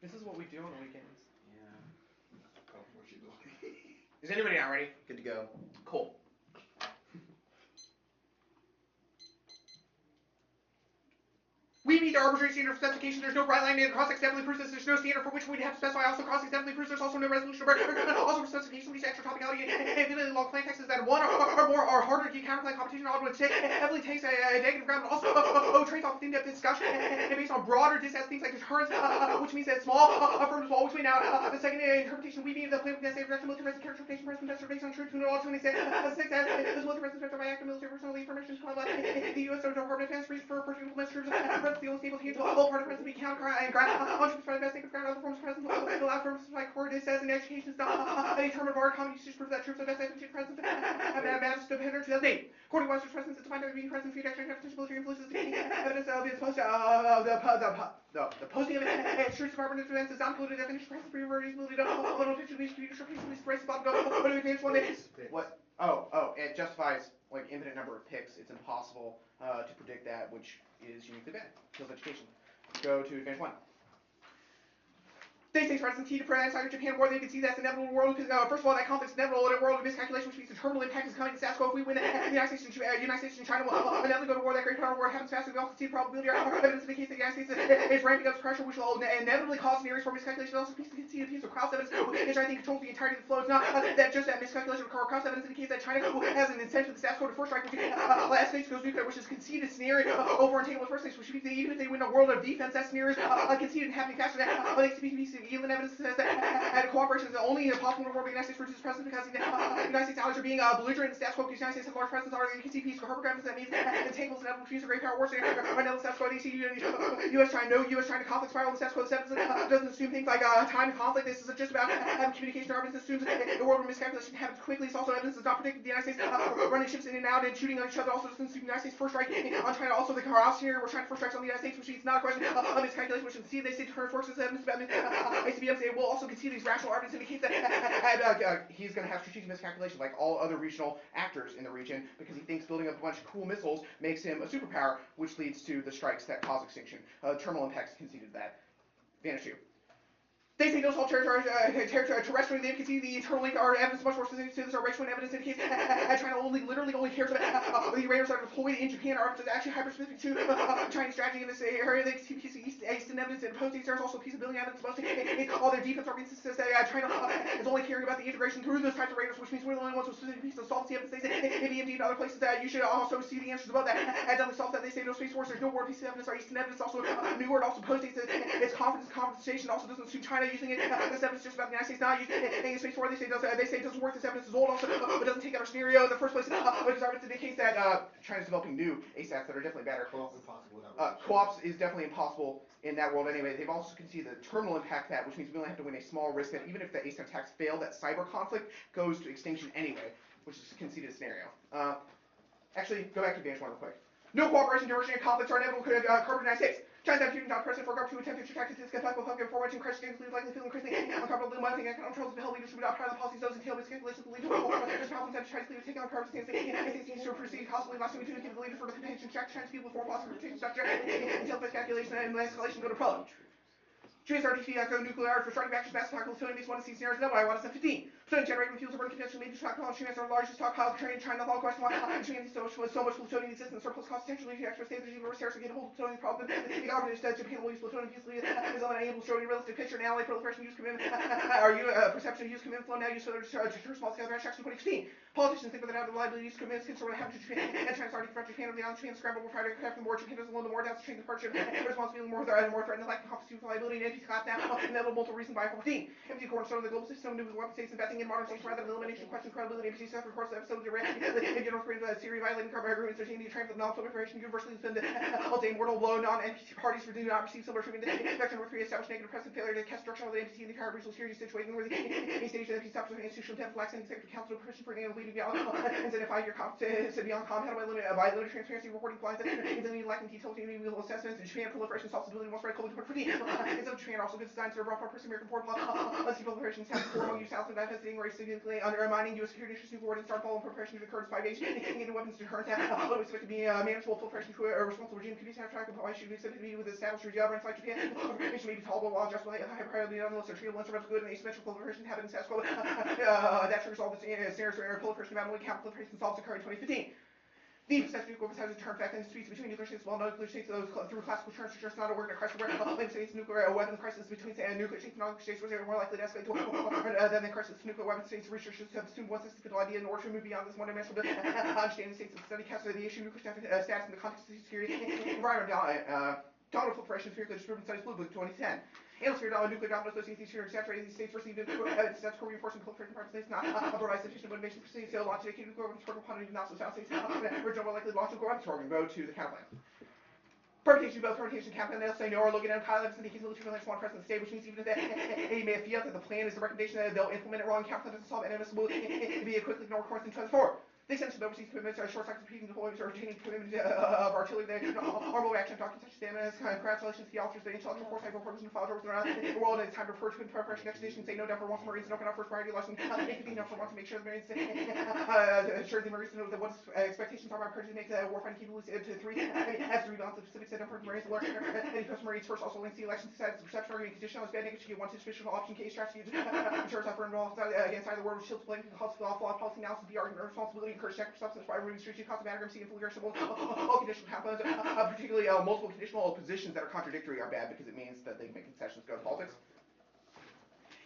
This is what we do on the weekends.
Yeah.
Unfortunately.
Is anybody not ready?
Good to go.
Cool. We meet the arbitrary standard for specification. There's no bright line in cross-extensively proves this. There's no standard for which we'd have to specify. Also, cross-extensively proves there's also no resolution. Also, for specification, we say extra topicality and long plain text is that one or more are harder to get counterplan competition on would heavily takes a negative ground, but also trades off in-depth discussion and based on broader dissets, things like deterrence, which means that small firms will always win out. The second interpretation we mean the play with necessary production military presence characterization presence industrial based on truth to all to an extent. Six as this military presence by active military personnel information the U.S. Department of Defense for personal troops. The only stable team, all part of presence be counter and ground. Troops by the best ground, other forms of presence, allow firms like core dissets and education stuff. Determined bar common usage prove that troops are best efficient presence. Matters to Depender 2008. According to Western's presence, it's defined by being present, feed action, potential military influences, evidence of its post, the posting of it, troops Department of Defense is not included definition, presence, priorities, ability to little picture, leadership, race, bottom, go to advance one day. What? Oh, it justifies like infinite number of picks. It's impossible to predict that, which is uniquely bad. Kills education. Go to advantage 1. They say presence key to prevent outside of Japan war. They can see that's inevitable world because first of all, that conflict's inevitable in a world of miscalculation, which means the terminal impact is coming to status quo. If we win, the United States and China will inevitably go to war. That great power war happens faster. We also see the probability or evidence in the case that the United States is ramping up pressure, which will inevitably cause scenarios for miscalculation. Also, see a piece of cross evidence, which I think controls the entirety of the flow. It's not that just that miscalculation or cross evidence indicates that China has an incentive to the status quo to first strike, which escalates goes nuclear, which is conceded scenario over untakeable first place, which means that even if they win a world of defense, that scenario is conceded and happening faster. Even evidence says that cooperation is only possible in a world where the United States reduces presence because the United States allies are being belligerent in the status quo because the United States has large presence already. You can see peace for hypergrams. That means the tables and evidence use a great power war scenario. Right now, the status quo, they see U.S. China conflict spiral. The status quo doesn't assume things like time to conflict. This isn't just about having communication. Our business assumes a world where miscalculation happens quickly. It's also evidence does not predict the United States running ships in and out and shooting on each other. Also doesn't assume the United States first strike on China. Also, the Karaos scenario where China first strikes on the United States, which means not a question of miscalculation, which see they say deterrence works as evidence about ICBMs. They will also concede these rational evidence indicates that he's going to have strategic miscalculation like all other regional actors in the region because he thinks building up a bunch of cool missiles makes him a superpower, which leads to the strikes that cause extinction. Terminal impacts conceded that. Advantage 2. They say those all terrestrially they can see the internal link are evidence much more specific to this or racial evidence indicates China literally only cares about the radars that are deployed in Japan are actually hyper-specific to Chinese strategy in this area. They can see piece of Eastern evidence and post there's also a piece of building evidence mostly all their defense arguments says that China is only caring about the integration through those types of radars, which means we're the only ones with specific pieces of solvency evidence. They say maybe indeed in other places that you should also see the answers above that. Definitely solve that. They say no space wars, there's no war pieces of evidence or Eastern evidence. Also new word also post it's confidence compensation also doesn't assume China China using it. This evidence is just about the United States not using it in space war. They say it doesn't work. This evidence is old also, but doesn't take out our scenario in the first place. Because evidence indicates that China's developing new ASATs that are definitely better.
Co-op's impossible without
Co-ops is definitely impossible in that world anyway. They've also conceded the terminal impact that, which means we only have to win a small risk that even if the ASAT attacks fail, that cyber conflict goes to extinction anyway, which is a conceded scenario. Actually, go back to Advantage 1 real quick. No cooperation, diversion, and conflicts are inevitable carbon 96. China's attitude not present for government to attempt to attract its effective public forward and crisis games likely feeling increasingly uncomfortable with one thing economic controls of hell leaders to adopt higher policies those entail miscalculations lead to there's problems that Chinese leaders take on carbon stance and things to proceed possibly last week to give the leaders for the contention check Chinese people before possible protection structure until miscalculation and escalation go to prologue. Trees are defeated after nuclear arms for starting back to mass attack with filling these one of these scenarios no I want us at 15. Plutonium generating fuels are burning conventional major stock college trees are the largest stockpile of trade in China. The whole question why trees so much plutonium exists and surplus cost potentially to extra state regime resources get a hold of plutonium problem. The government instead Japan will use plutonium peacefully is unable to show any realistic picture and ally proliferation use commitment. Are you perception of use commitment flow now used for small scale crash action 2015. Politicians think without the reliability use commitments concern what happened to Japan and China's already confronted Japan over the island. Japan scrambled more fighter craft and more Japan doesn't loan the more down to change the partnership and responsibility more threatened lack of competency with reliability and NPC class now and multiple reasons by 14. MD cornerstone of the global system new weapon states investing in modernization rather than elimination question credibility MPC suffered of course the episode of the North Korean Syria violating carbon agreements are the triumph of non-proliferation universally defend all day mortal blow non-NPC parties for do not receive similar treatment. Veteran North Korea established negative precedent failure to cast structure of the NPC in the entire regional security situation where the stage of the NPC stops with institutional depth lacks any executive council permission for any leading beyond and identify your competence beyond comment by limited transparency reporting compliance and then lacking detailed individual assessments and Japan proliferation self-stability most right cold for the is of Japan also good design serve off our American foreign policy proliferation has four among you south and benefiting race significantly undermining U.S. security interests forward and start following proliferation to occur despite getting weapons deterrence although we expect to be manageable proliferation to a responsible regime could be soundtrack why should be accepted to be with established regime like Japan proliferation may be tolerable while just high priority unless a treatable instrument good and asymmetrical proliferation habit and status quo that triggers all the scenarios where proliferation about only count proliferation solves occur in 2015. The perception of has a turn fact in disputes between nuclear states, while nuclear states through classical terms are just not a word in a crisis where states nuclear weapons crisis between nuclear states and non-nuclear states was more likely to escalate to than the crisis nuclear weapons states. Researchers have assumed one statistical idea in order to move beyond this one-dimensional understanding states of study cast the issue nuclear status in the context of security environment. Donald proliferation theory disturbance studies Blue Book 2010. Nuclear dominance associated with saturated these states received statistical reinforcement proliferation part of states not provide sufficient motivation for states to launch a nuclear weapons program upon not so sound states original more likely to launch a nuclear weapons program go to the counterplan. Permutation, both permutation and campaign, they'll say no or look at Kyle Evans indicates military violence one president of the state, which means even if they may feel that the plan is the recommendation that they'll implement it wrong, campaign doesn't solve enemies will be a quickly ignored course in 2004. The extension of overseas commitments are short cycles repeating deployments or retaining commitment of artillery. They armable reaction documents such as stamina, congratulations to the officers, the intellectual foresight reporters and followers around the world. And it's time to refer to preparation expedition. Say no doubt for once Marines and open up first priority lesson. Make enough for once to make sure the Marines sure the Marines know that what expectations are by purchase to make the warfighting capabilities to three as the rebalance of specific set for the Marines to learn. Any first Marines first also links the election decides the perception argument condition on bad negative. You get one suspicion option case strategy ensures upper involved against either word with shields blame the cost of the flawed policy analysis the argument responsibility encourage check for substance by removing strategic cost of anagram and fully reversible all conditional components particularly multiple conditional positions that are contradictory are bad because it means that they can make concessions go to politics.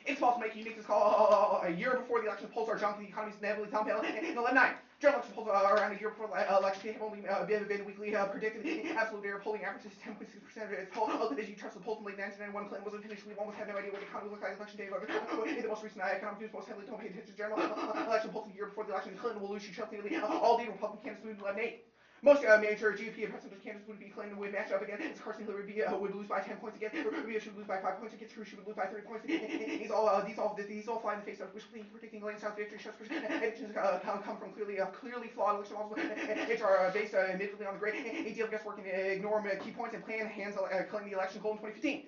It's possible to make a unique call a year before the election polls are junk and the economy is inevitably downhill in 11-9. General election polls around a year before the election have only been weekly predicted the absolute error polling average is 10.6% of its poll. The you trust the polls in late 1991 Clinton wasn't finished. We almost had no idea what the economy looked like election day. The most recent economic news most heavily don't pay attention to general election polls a year before the election. Clinton will lose. She trust nearly all leading Republican candidates moved to 11-8. Most major GOP and presidential candidates would be Clinton would match up against Carson Hillary would lose by 10 points again. Rubio should lose by 5 points against Cruz. She would lose by 30 points. These all fly in the face of wishfully predicting lane south victory. Shows predictions come from clearly flawed election models, which are based admittedly on the great deal of guesswork and ignore key points and plan hands Clinton the election goal in 2015.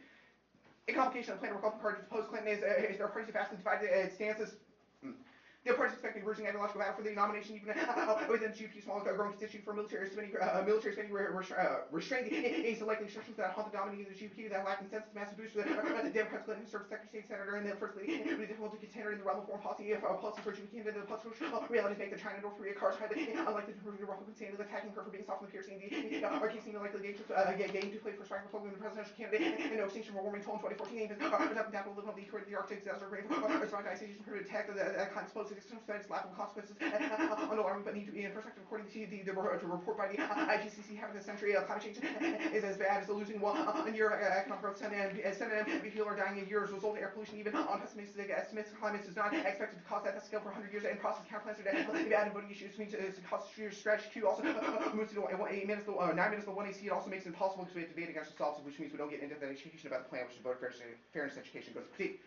A complication of the plan of Republican Party to oppose Clinton is their parties have vastly divided its stances. The party is expecting emerging ideological battle for the nomination, even within GOP, small growing constituency for military spending restrained the likely restrictions that haunt the dominating of the GOP that lack consensus, massive boost for the Democrats, Clinton, who served Secretary of State, Senator, and the first lady. It would be difficult to contender in the realm of foreign policy if policy for GOP candidate, the political realities make the China and North Korea cards highly unlikely to prove the Republican standard attacking her for being soft and piercing the RK seeming likely game to play for strike Republican presidential candidate and no extinction for warming toll in 2014. Even adopting capital living on the Arctic disaster rate for organization for attack that kind of its external lateral consequences unalarming but need to be in perspective according to the report by the IPCC half of the century. Climate change is as bad as the losing 1 year of economic growth. 7 million people are dying a year as a result of air pollution. Even on pessimistic estimates, climate is not expected to cause that scale for 100 years. And process counterplans are added voting issues means cost strategy Q also moves to 8 minutes, 9 minutes to 1 AC. It also makes it impossible because we have to debate against ourselves, which means we don't get into the education about the plan, which is voter fairness education goes to critique.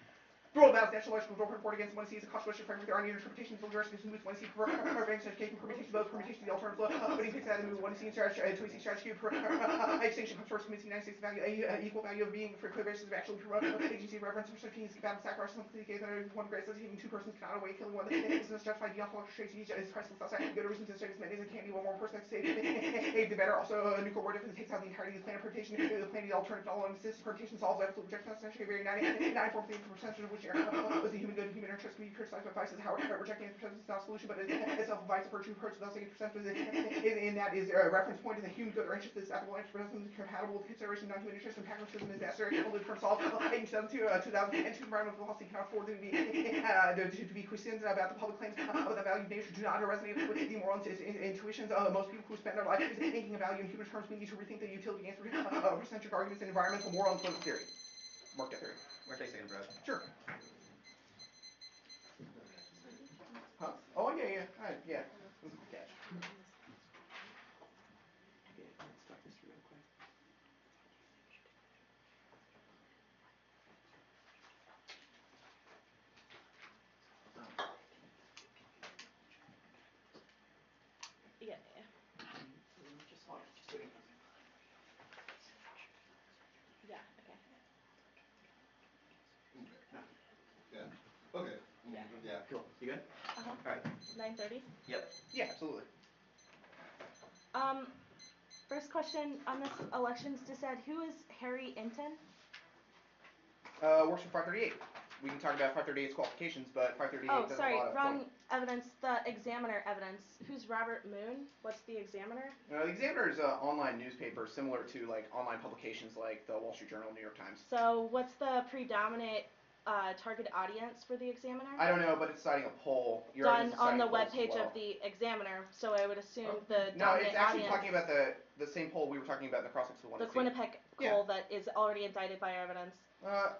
The role of national electrical report against 1C is a controversial framework. There are new interpretations of the diversity moves 1C for advanced education, permutation both, permutation the alternative flow, voting picks that and move 1C and strategy, 2AC strategy, extinction comes first, community United States value, equal value of being for equilibrium of actually agency reference, for certain battle sacrifice, something together, one great says even 2 persons cannot away killing one. This is justified the awful trace each is priceless outside. Good reasons to say this man isn't candy, one more person that save the better. Also, nuclear war defense takes out the entirety of the plan of permutation, the plan of the alternative all insist permutation solves absolute rejection, essentially very 99.4% of which was the human good, human interest can be criticized by vices. However, rejecting it is not a solution, but it's a vice virtue approach without taking percent. In that is a reference point to the human good or interest is applicable interest compatible with consideration of non-human interest and pragmatism is necessary. Only term solved. 2002 environmental policy cannot afford to be questioned about the public claims of the value of nature do not resonate with the moral intuitions of most people who spend their lives thinking of value in human terms. We need to rethink the utility answer centric arguments in environmental, moral, and political theory. Mark that theory.
Mark, take a second, bro.
Sure. Huh? Oh, yeah. Yeah. It was a good catch.
Okay, let's talk this through real quick.
Yeah. Yeah, okay.
Yeah. Okay. Yeah.
Cool. You good?
Uh-huh.
Alright.
9:30.
Yep.
Yeah, absolutely.
First question on this elections dissent, who is Harry Inton?
Works for 538. We can talk about 538's qualifications, but 538
Oh,
does
sorry,
a lot of
wrong evidence, the Examiner evidence. Who's Robert Moon? What's the Examiner?
The Examiner is an online newspaper similar to like online publications like the Wall Street Journal, New York Times.
So what's the predominant target audience for the Examiner?
I don't know, but it's citing a poll.
Done on the webpage of the Examiner, so I would assume the
No, it's
dominant
actually
audience,
talking about the same poll we were talking about in the cross-section of
the Quinnipiac poll that is already indicted by our evidence.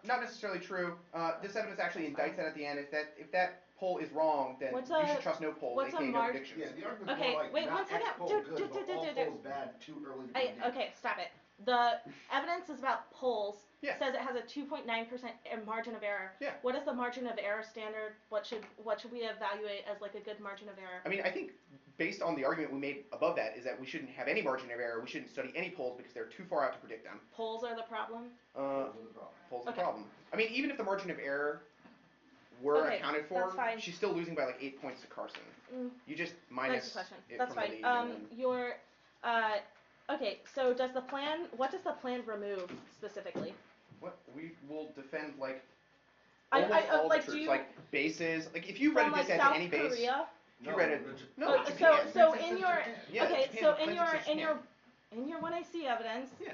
Not necessarily true. This evidence actually indicts that at the end. If that poll is wrong, then
What's
you
a-
should trust no poll.
what's
They
a
can't
mar-
no predictions.
Yeah, the argument's
Okay,
more like
wait,
not
one second.
X poll
Do-
good,
do-
but
do-
all
do- do.
polls bad too early to begin.
Okay, stop it. The evidence is about polls.
Yeah.
Says it has a 2.9% margin of error.
Yeah.
What is the margin of error standard? What should we evaluate as like a good margin of error?
I mean, I think based on the argument we made above that is that we shouldn't have any margin of error. We shouldn't study any polls because they're too far out to predict them.
Polls are the problem?
Polls are the problem.
Polls are the
Okay.
problem. I mean, even if the margin of error were
Okay,
accounted for,
that's fine.
she's still losing by like 8 points to Carson. You just minus
Next question.
it
That's
from
fine.
the lead. and then-
Okay, so what does the plan remove specifically?
What we will defend like
I-
almost all
like,
the
do
troops,
you-
like bases. Like if you read
From
a
like
dissent
South
to any base,
Korea?
if you read it, no,
Oh,
Japan.
so in your
Yeah,
okay,
Japan,
so
the
in your
plaintiffs
in
of
your
Japan.
in your 1AC evidence,
Yeah.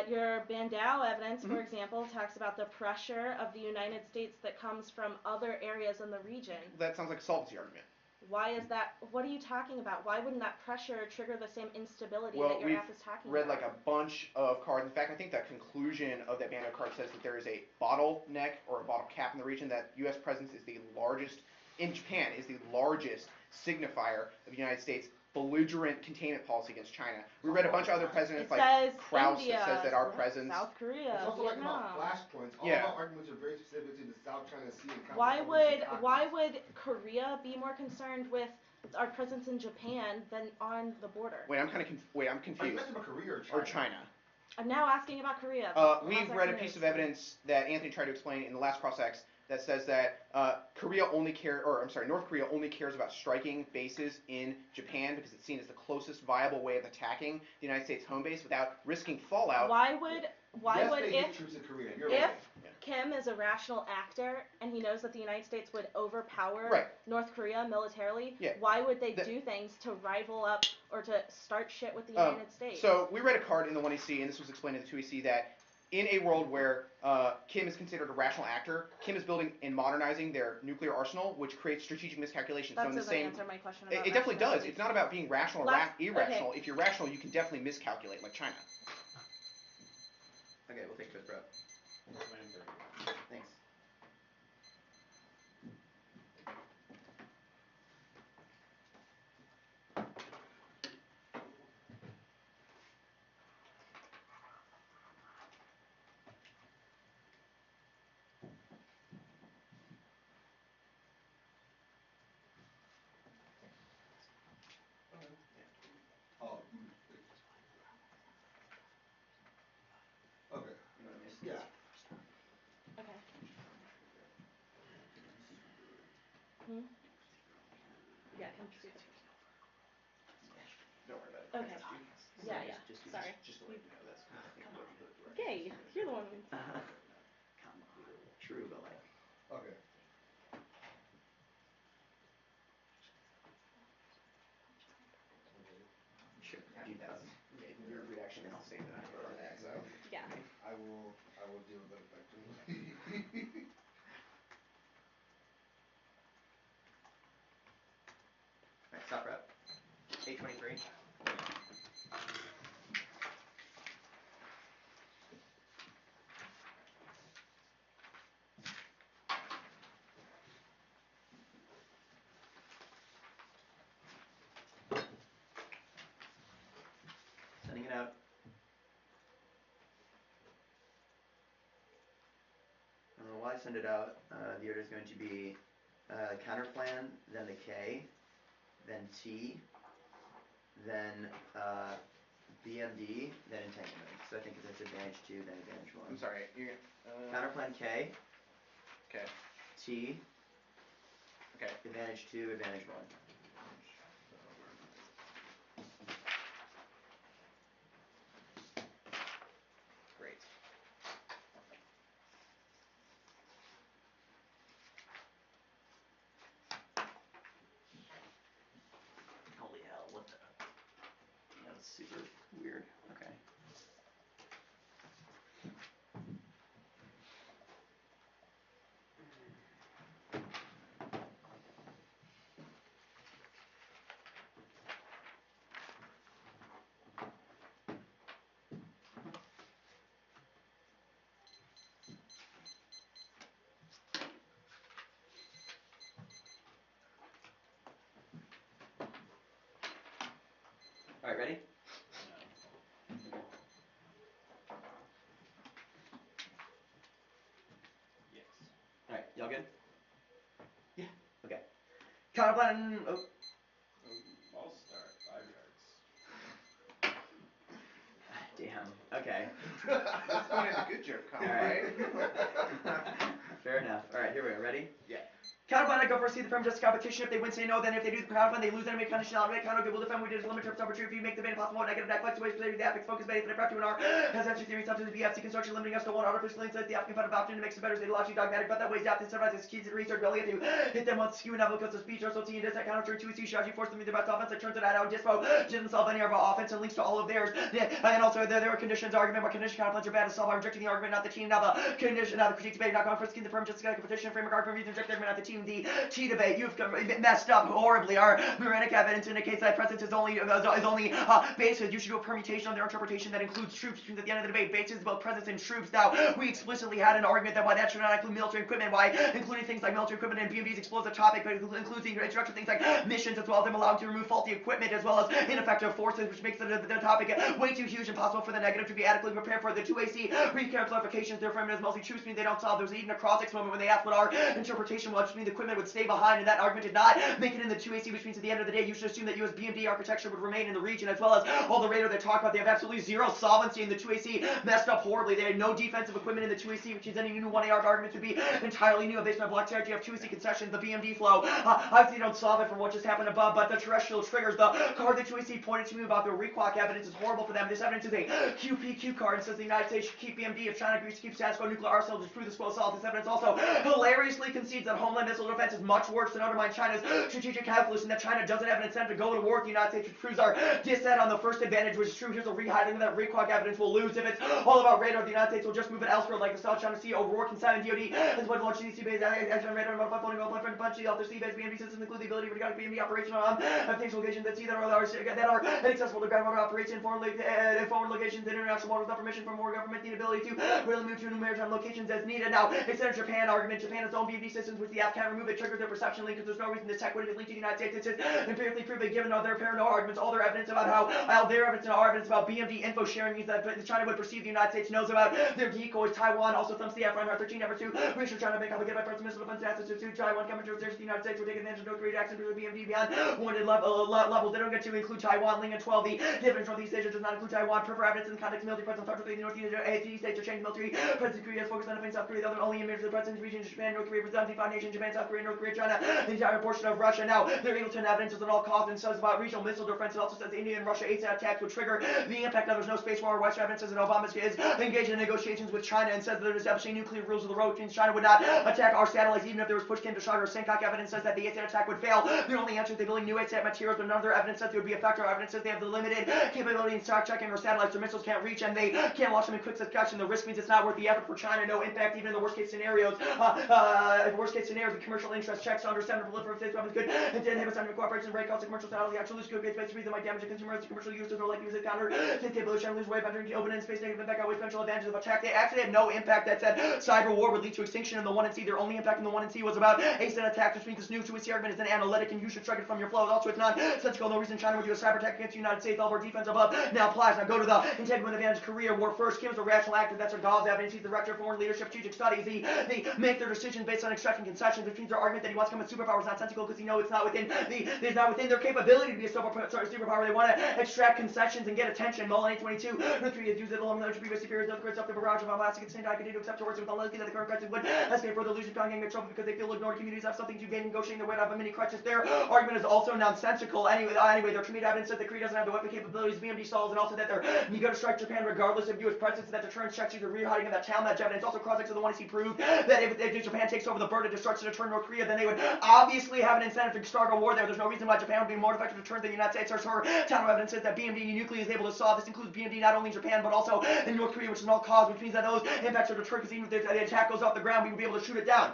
Your Bandau evidence, for
Mhm.
example, talks about the pressure of the United States that comes from other areas in the region.
That sounds like a solvency argument.
Why is that? What are you talking about? Why wouldn't that pressure trigger the same instability
Well,
that your
we've
app is talking
read
about?
like a bunch of cards. In fact, I think the conclusion of that Bandau card says that there is a bottleneck or a bottle cap in the region. That U.S. presence is the largest in Japan is the largest signifier of the United States belligerent containment policy against China. We read a bunch of other presidents
It
like
says
Krauss
India,
that says that our presence.
South Korea,
It's also like about
Vietnam.
flashpoints. All
Yeah.
of our arguments are very specific to the South China Sea and
Why
Continental
would Korea be more concerned with our presence in Japan than on the border?
Wait, I'm
Are you
confused.
asking about Korea or China?
Or China.
I'm now asking about Korea.
We've
How's that
read a
news?
piece of evidence that Anthony tried to explain in the last cross-ex that says that North Korea only cares about striking bases in Japan because it's seen as the closest viable way of attacking the United States home base without risking fallout.
Why would
Yes, they hit
if
troops in Korea. You're
if
right.
Kim is a rational actor and he knows that the United States would overpower
Right.
North Korea militarily,
Yeah.
why would they do things to rival up or to start shit with the United States?
So we read a card in the 1EC, and this was explained in the 2EC, that in a world where Kim is considered a rational actor, Kim is building and modernizing their nuclear arsenal, which creates strategic miscalculation.
That
so in the
doesn't
same,
answer my question about
it definitely does.
rationality.
It's not about being rational or irrational.
Okay.
If you're rational, you can definitely miscalculate, like China.
Okay, we'll take a quick breath. Thanks.
Oh. Okay. Yeah.
Okay. Hmm? Yeah, come do the first.
Don't worry about it.
Okay. Yeah, yeah. Sorry.
Just to let you know, that's I think what the direction
Yay,
is.
you're the one.
Come on. True, but like.
Okay.
Sure.
Your reaction is the same that I heard. So
Yeah.
I will deal with it effectively.
Alright, stop rep. 823. Sending it out. While I send it out, the order is going to be counterplan, then the K, then T, then BMD, then entanglement. So I think it's advantage 2, then advantage 1.
I'm sorry.
Counterplan K,
Okay.
T,
Okay.
advantage 2, advantage 1.
Great.
Holy hell, what the? That was super weird. Okay. Alright, ready?
Yes.
Alright, y'all good? Yeah. Okay. Counterplan. Oh.
I'll start 5 yards.
Damn. Okay.
That's the point of the good joke, Kyle,
Alright.
right?
Fair enough. Alright, here we go. Ready?
Yeah.
Counterplan, I go first, see the firm just competition. If they win, say no. Then if they do the counterplan, they lose enemy conditionality. Counter good will defend. We did limit terms of truth. You make the main possible negative deck flexibility for the epic focus base. But if to an R has entry theory sometimes the BFC construction limiting us to one artificial insight. The African fund of option makes it better. They logically dogmatic, but that weighs out. This survives as keys and research. Really get to hit them once skew and level because of speech or so T and this counter turn 2 strategy force them to the best offense. It turns it out dispo. Didn't solve any of our offense and links to all of theirs. Yeah, and also there were conditions argument. What condition counterplans are bad to solve. I'm rejecting the argument, not the team. Now the condition, now the critiques debate. Not going for skin the firm. Just like a petition framework argument. Reject the argument, not the team. The T debate. You've messed up horribly. Our Muranic evidence indicates that presence is only basis. You should do a permutation of their interpretation that includes troops. Because at the end of the debate, basis is both presence and troops. Now we explicitly had an argument that why that should not include military equipment. Why including things like military equipment and BMD's explosive topic, but includes the introduction of things like missions as well as them allowing to remove faulty equipment as well as ineffective forces, which makes the topic way too huge and possible for the negative to be adequately prepared for. The 2AC recount clarifications. Their frame is mostly troops mean they don't solve. There was even a cross-ex moment when they asked what our interpretation was, which means the equipment would stay behind, and that argument did not make it in the 2AC, which means at the end of the day, you should assume that US BMD architecture would remain in the region, as well as all the radar they talk about. They have absolutely zero solvency in the 2AC, messed up horribly. They had no defensive equipment in the 2AC, which is any new 1AR argument would be entirely new. Based on block strategy of 2AC concessions, the BMD flow. Obviously, you don't solve it from what just happened above, but the terrestrial triggers, the card the 2AC pointed to me about the requack evidence is horrible for them. This evidence is a QPQ card and says the United States should keep BMD if China agrees to keep status quo nuclear arsenal to prove this will solve. This evidence also hilariously concedes that homeland missile defense is much worse than undermines China's strategic calculus, and that China doesn't have an incentive to go to war with the United States, which proves our dissent on the first advantage, which is true. Here's a re-highlighting that ReQuack evidence will lose if it's all about radar. The United States will just move it elsewhere, like the South China Sea, overworking Simon DoD, as well as launch CDC-based action radar, modified floating well plan punch the other sea-based BMD systems, include the ability to regard BMD operational things locations at sea that are inaccessible to groundwater operation, foreign locations, international waters without permission from more government, the ability to really move to new maritime locations as needed. Now, extended Japan argument, Japan has its own BMD systems, which the app can't remove. It triggers their perception link, because there's no reason this tech wouldn't be linked to the United States. It's just empirically proven, given all their paranoid arguments, all their evidence about how their evidence and our evidence about BMD info sharing means that China would perceive the United States knows about their decoys. Taiwan also thumps the F-1 13 efforts to reassure China make complicated by first missile defense assets to Taiwan counterterrorist. The United States will take advantage of North Korean action through the BMD beyond wanted levels. They don't get to include Taiwan. Ling and 12. The difference from Northeast Asia does not include Taiwan. Prefer evidence in the context of military presence. Targeting the Northeast States to change military presence in Korea is focused on defending South Korea. The other only images of the presence region Japan, North Korea, presenting 5 nations: Japan, South Korea, North Korea, China, the entire portion of Russia. Now, they're able to have evidence at all costs and says about regional missile defense. It also says India and Russia ASAT attacks would trigger the impact. Now, there's no space war. Western evidence says that Obama is engaged in negotiations with China and says that they're establishing nuclear rules of the road, means China would not attack our satellites even if there was push came to shot or Sankock. Evidence says that the ASAT attack would fail. The only answer is they building new ASAT materials, but none of their evidence says there would be a factor. Our evidence says they have the limited capability in stock checking, or satellites or missiles can't reach, and they can't launch them in quick succession. The risk means it's not worth the effort for China. No impact even in the worst case scenarios. The commercial interest checks under 7 proliferative states weapons could and did have a cooperation rate cost of commercial satellites. The actual loose code space that might damage the consumers. Commercial use is more likely to use it counter. Take the ability to lose wave entering open in space negative impact outweighs potential advantages of attack. They actually had no impact that said cyber war would lead to extinction in the 1 and C. Their only impact in the 1 and C was about ASAT attacks, which means this new 2C argument is an analytic and you should strike it from your flow. Also, it's nonsensical. No reason China would do a cyber attack against the United States. All of our defense above now applies. Now go to the integrity advantage Korea war first. Kim is a rational actor. That's our Gauss evidence. He's the director of foreign leadership strategic studies. They make their decisions based on extracting concessions, which means their argument that he wants to come with superpower is nonsensical because he knows it's not within their capability to be a superpower. They want to extract concessions and get attention. Mullen 822. North Korea has used it along with other previous superiors. North Korea up the barrage of elastic at the same time continue to accept towards with unlikely that the current crisis would escape for the illusion of getting in trouble because they feel ignored. Communities have something to gain negotiating their way out of a mini crisis. Their argument is also nonsensical. Anyway, their committed evidence says that Korea doesn't have the weapon capabilities BMD stalls, and also that they're eager to strike Japan regardless of U.S. presence, and that deterrence checks either re-hiding in that town. That evidence also cross-checks of the one to see prove that if Japan takes over the burden of destruction to turn North Korea, then they would obviously have an incentive to start a war there. There's no reason why Japan would be more effective to turn than the United States. There's her town evidence says that BMD nuclear is able to solve. This includes BMD not only in Japan but also in North Korea, which is an all-cause, which means that those impacts are deterred because even if the attack goes off the ground, we would be able to shoot it down.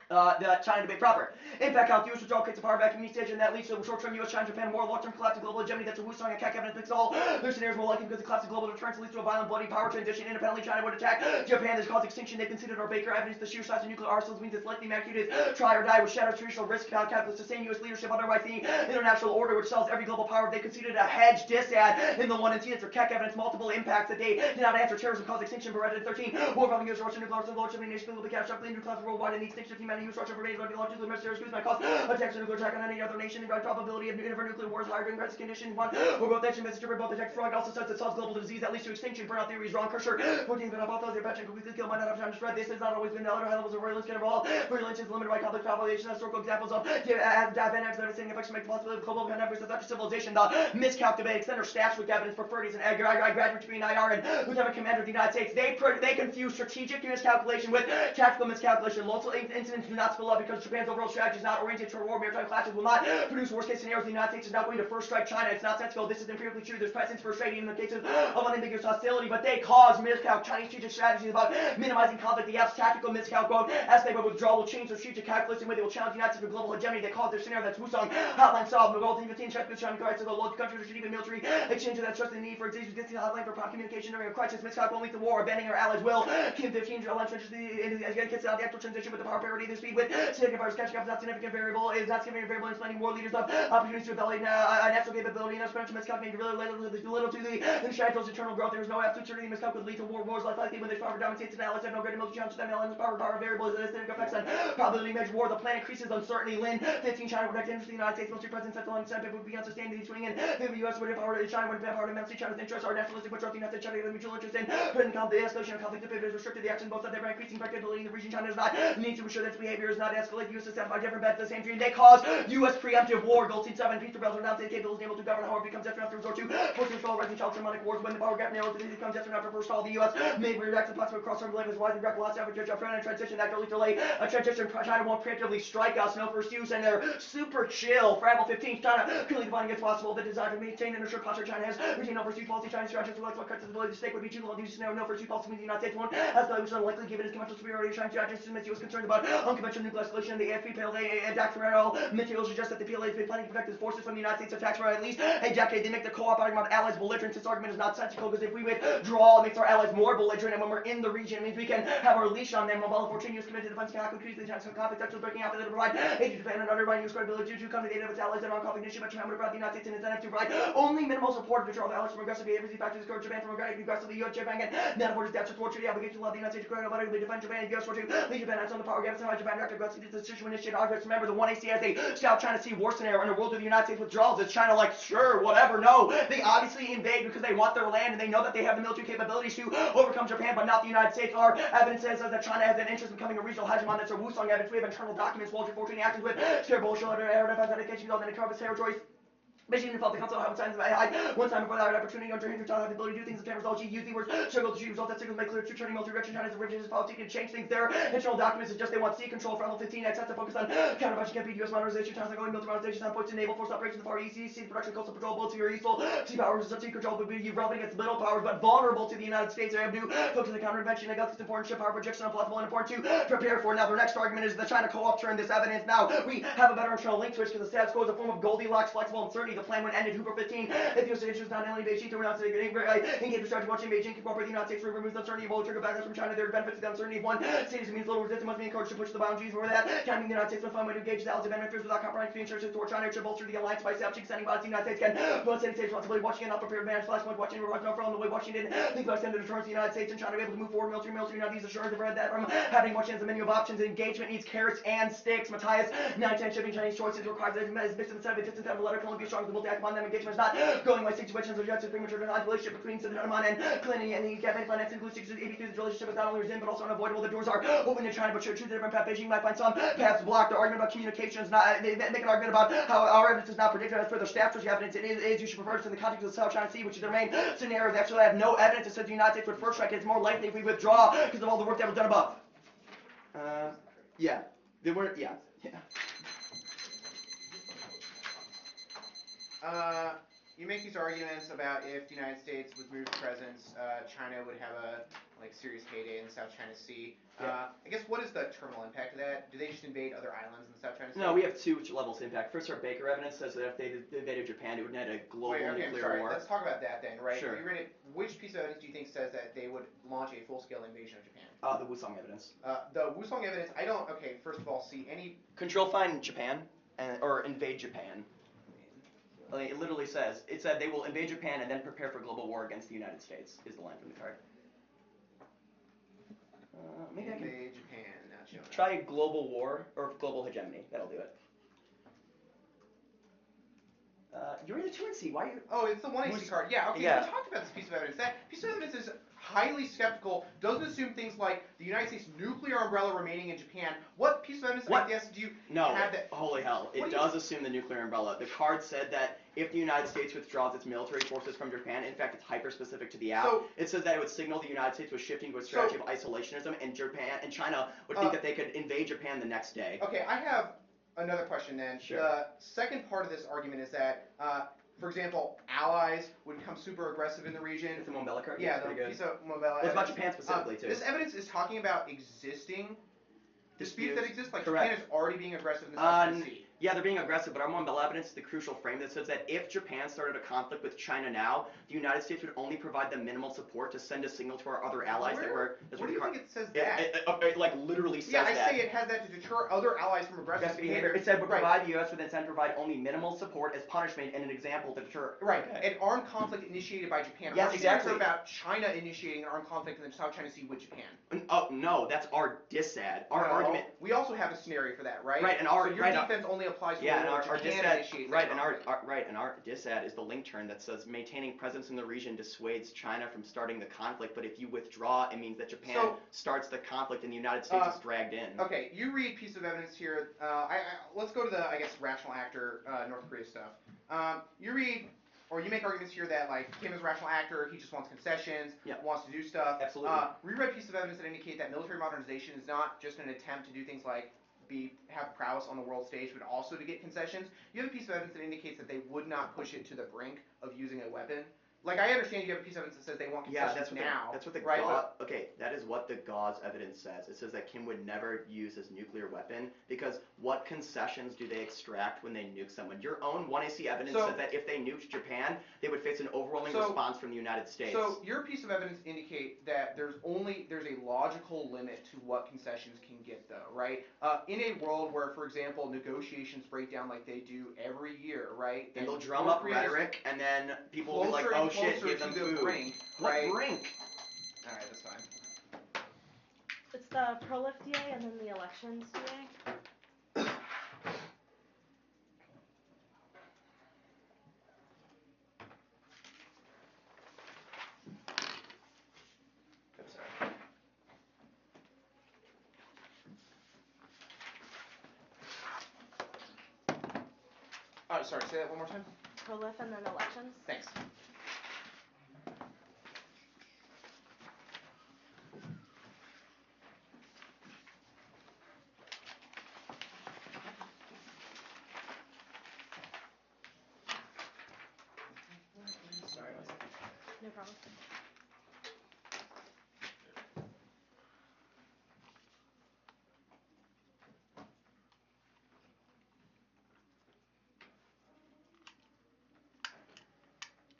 The China debate proper. Impact count. The U.S. withdrawal creates a power vacuum in East Asia, and that leads to short-term U.S. China Japan war, long-term collapse of global hegemony. That's a Wusong attack evidence makes all their scenarios more likely because the collapse of global deterrence leads to a violent, bloody power transition. Independently, China would attack Japan. This cause extinction. They considered our Baker evidence. The sheer size of nuclear arsenals means it's likely magnitude is try or die, which shatters traditional risk calculus. The same U.S. leadership otherwise the international order, which sells every global power. They considered a hedge disad in the 1 and 2. It's for Keck evidence. Multiple impacts that they did not answer. Terrorism cause extinction. Beretta 13. War from the U.S. Russian nuclear arsenal. Lordship of the nation will be catastrophically nuclear class worldwide, and the extinction of humanity. U.S. Russia remains one of the largest nuclear mercenaries. Might cause attacks or nuclear attack on any other nation. The probability of nuclear wars higher during crisis conditions. One or both action message or both attack fraud also says it solves global disease that leads to extinction. Burnout theory is wrong. Kersher 14 but both those are batching completely kill might not have time to spread. This has not always been the other high levels of virulence can evolve. Virulence is limited by complex population. Historical examples of advantages that are seeing effects make the possibility of global pandemics after civilization. The miscount debate extender stats with evidence for 30s and I graduate degree in IR and Lieutenant Commander of the United States. They confuse strategic miscalculation with tactical miscalculation. Local incidents do not spill up because Japan's overall strategy is not oriented toward war. Maritime clashes will not produce worst case scenarios. The United States is not going to first strike China. It's nonsensical. This is empirically true. There's precedence for straight in the cases of unambiguous hostility, but they cause miscalc. Chinese strategic strategies about minimizing conflict. The app's tactical miscalc quote as they withdrawal will change their strategic calculus in way they will challenge the United States with global hegemony. They cause their scenario that's Wusong hotline solved. Mongol 15 check China crisis. The local countries should even military exchange that stress the need for existing hotline for prompt communication during a crisis. Miscalc won't lead to war. Abandoning our allies will. Kim 15 align trenches gets out the actual transition with the power parity. The speed with significant virus catching up is not significant variable. Is not significant variable in explaining war leaders of opportunities to evaluate natural capability and exponential miscalc may be little to the instrumental's internal growth. There is no absolute certainty miscalc would lead to war. Wars likely when there's power dominates and allies have no greater military challenge than allies. Power variable is the effects on probability measure war. The plan increases uncertainty. Lin 15 China would protect interest in the United States military presence at the long time would be unsustained. The swing in the U.S. would have power. China would have power to immensely. China's interests are nationalistic, which are the United States. China has mutual interest in the escalation of conflict. The escalation of conflict is restricted. The actions both sides have increasing practicability in the region. China does not need to ensure that we behavior is not escalate the U.S. to satisfy different bets at the same time. They cause U.S. preemptive war. Gold Team 7, peace rebels are not capable able to govern, however, becomes desperate enough to resort to force control, rising child harmonic wars when the power gap narrows, it becomes desperate enough to forestall the U.S. May react to possible cross-term blame as widely rapid loss average of friend and transition that early delay a transition. China won't preemptively strike us, no first use, and they're super chill. For Apple 15, China clearly defining it's possible the desire to maintain an assured posture China has retained no first use policy. China's strategy to what cuts its ability to stake would be too long to use scenario. No first use policy means the United States won't escalate, which is unlikely given its conventional superiority. China's strategy submits U.S. concerns about unconventional nuclear escalation. The AFP PLA and doctrinal materials suggest that the PLA has been planning to protect its forces from the United States attacks for at least a decade. They make the co-op argument about allies belligerent. This argument is not sensical because if we withdraw, it makes our allies more belligerent, and when we're in the region, it means we can have our leash on them. While 14 years committed to defense cannot increase the chance of conflict, actually breaking out, they provide aid to Japan and undermining U.S. credibility to come to the aid of its allies and on-conflict issue, but Japan would have brought the United States an incentive to provide only minimal support to withdraw the allies from aggressive behaviors. These factors discourage Japan from aggressively U.S. Japan can not afford its debt support treaty obligation to allow the United States to automatically defend Japan and U.S. for to lead Japan on the power gaps and how Japan reacted aggressively to the decision when initiated arguments. Remember, the 1AC has a South China Sea war scenario in a world where the United States withdrawals. Is China like, sure, whatever? No, they obviously invade because they want their land and they know that they have the military capabilities to overcome Japan, but not the United States. Our evidence says that China has an interest in becoming a regional hegemon. That's our Wusong evidence. We have internal documents, Walter 14 actions with terrible shoulder air defense dedication on the Nicaragua territories. Beijing involved the Council of signs of AI. One time before that opportunity, under Hindu China had the ability to do things in Japan result. She used the words struggle to achieve results that signals make clear to turning military direction. China's revisionist policy can change things. Their internal documents suggest they want sea control for level 15. Access to focus on counter-budget campaign, U.S. modernization. China's ongoing military modernization on points to naval force operations in the Far East, sea production, coastal patrol boats, very useful. Sea powers, sea control would be relevant against little powers, but vulnerable to the United States. They have to focus on the counter-invention against important ship power projection, unplausible and important to prepare for. Now, their next argument is the China co-op turned this evidence. Now, we have a better internal link to it because the status quo is a form of Goldilocks, flexible uncertainty. The plan when ended, Hoover 15. If the US interest is not only Beijing to renounce engage the strategy watching Beijing incorporate the United States removes uncertainty and will trigger backlash from China. There are benefits to the uncertainty. If one state means little resistance must be encouraged to push the boundaries. For that, timing the United States must find a way to engage the allies of enemy affairs without compromising the interests toward China to bolster the alliance by establishing standing bodies. The United States can both state responsibility watching and not prepared manage flashpoint watching rewards not from the way Washington think about extended deterrence. The United States and China are able to move forward military. Now these assurances have read that from having Washington as a menu of options. Engagement needs carrots and sticks. Matthias 910 shipping Chinese choices requires that as mixed with 7 distance out of a letter can only be strong as the act upon them. Engagement is not going by situations of justice premature denied relationship between Saddam and Clinton and the campaign finance includes 683. The relationship is not only resumed but also unavoidable. The doors are open to China, but choose a different path. Beijing might find some paths blocked. The argument about communication is not. They make an argument about how our evidence is not predictive as per their staff treasury evidence. It is you should prefer it in the context of the South China Sea, which is their main scenario. They actually have no evidence that says the United States would first strike. It's more likely if we withdraw because of all the work that was done above. Yeah, they weren't. Yeah.
You make these arguments about if the United States would move presence, China would have a serious heyday in the South China Sea. I guess what is the terminal impact of that? Do they just invade other islands in the South China Sea?
No, we have two levels of impact. First, our Baker evidence says that if they invaded Japan, it would net a global nuclear war.
Let's talk about that then, right?
Sure.
Which piece of evidence do you think says that they would launch a full-scale invasion of Japan?
The Wusong evidence.
The Wusong evidence, I don't, first of all, see any...
Control find Japan, or invade Japan. It literally says, it said they will invade Japan and then prepare for global war against the United States, is the line from the card. Maybe I can
invade Japan, not China.
try global war, or global hegemony, that'll do it. You're in the 2NC, why are you...
Oh, it's the 1AC card. Yeah, okay,
Yeah.
we talked about this piece of evidence. That piece of evidence is highly skeptical, doesn't assume things like the United States nuclear umbrella remaining in Japan. What piece of evidence, I guess, do you have that...
Holy hell, it does assume the nuclear umbrella. The card said that if the United States withdraws its military forces from Japan, in fact, it's hyper-specific to the app, it says that it would signal the United States was shifting to a strategy of isolationism, and Japan and China would think that they could invade Japan the next day.
Okay, I have another question then.
Sure.
The second part of this argument is that, for example, allies would become super aggressive in the region.
It's the Mombella card?
Yeah,
That's
the
pretty good.
piece of Mombella.
Well, it's about Japan specifically, too.
This evidence is talking about existing disputes that exist, like
Correct.
Japan is already being aggressive in the South China Sea.
Yeah, they're being aggressive, but our Mombella evidence is the crucial frame that says that if Japan started a conflict with China now, the United States would only provide them minimal support to send a signal to our other allies that were...
Where do you think it says that?
It like literally says that.
Yeah, I say it has that to deter other allies from aggressive behavior.
It said would provide the U.S. with intent to provide only minimal support as punishment and an example to deter.
Right, an armed conflict initiated by Japan.
Yes, exactly.
About China initiating an armed conflict in the South China Sea with Japan.
Oh, no, that's our dissad. Our argument...
We also have a scenario for that, right?
Right, and
so your defense only applies to
Yeah,
a
and
world
our
where Japan
disad,
initiates
right,
that
and
conflict.
our disad is the link term that says maintaining presence in the region dissuades China from starting the conflict, but if you withdraw, it means that Japan starts the conflict and the United States is dragged in.
Okay, you read piece of evidence here. Let's go to the, I guess, rational actor North Korea stuff. You read, or you make arguments here that, like, Kim is a rational actor, he just wants concessions, wants to do stuff.
Absolutely.
Reread piece of evidence that indicate that military modernization is not just an attempt to do things like have prowess on the world stage, but also to get concessions. You have a piece of evidence that indicates that they would not push it to the brink of using a weapon. Like, I understand you have a piece of evidence that says they want concessions
that's what the
right?
okay, that is what the Gauze evidence says. It says that Kim would never use his nuclear weapon because what concessions do they extract when they nuke someone? Your own 1AC evidence says that if they nuked Japan, they would face an overwhelming response from the United States.
So your piece of evidence indicate that there's a logical limit to what concessions can get, though, right? In a world where, for example, negotiations break down like they do every year, right?
And they'll drum up rhetoric, and then people will be like, oh shit, give them food.
Brink,
right? What brink?
Alright, that's fine.
It's the Prolif DA and then the elections DA.
I'm sorry. Oh, sorry, say that one more time.
Prolif and then elections.
Thanks. Sorry, one second.
No problem.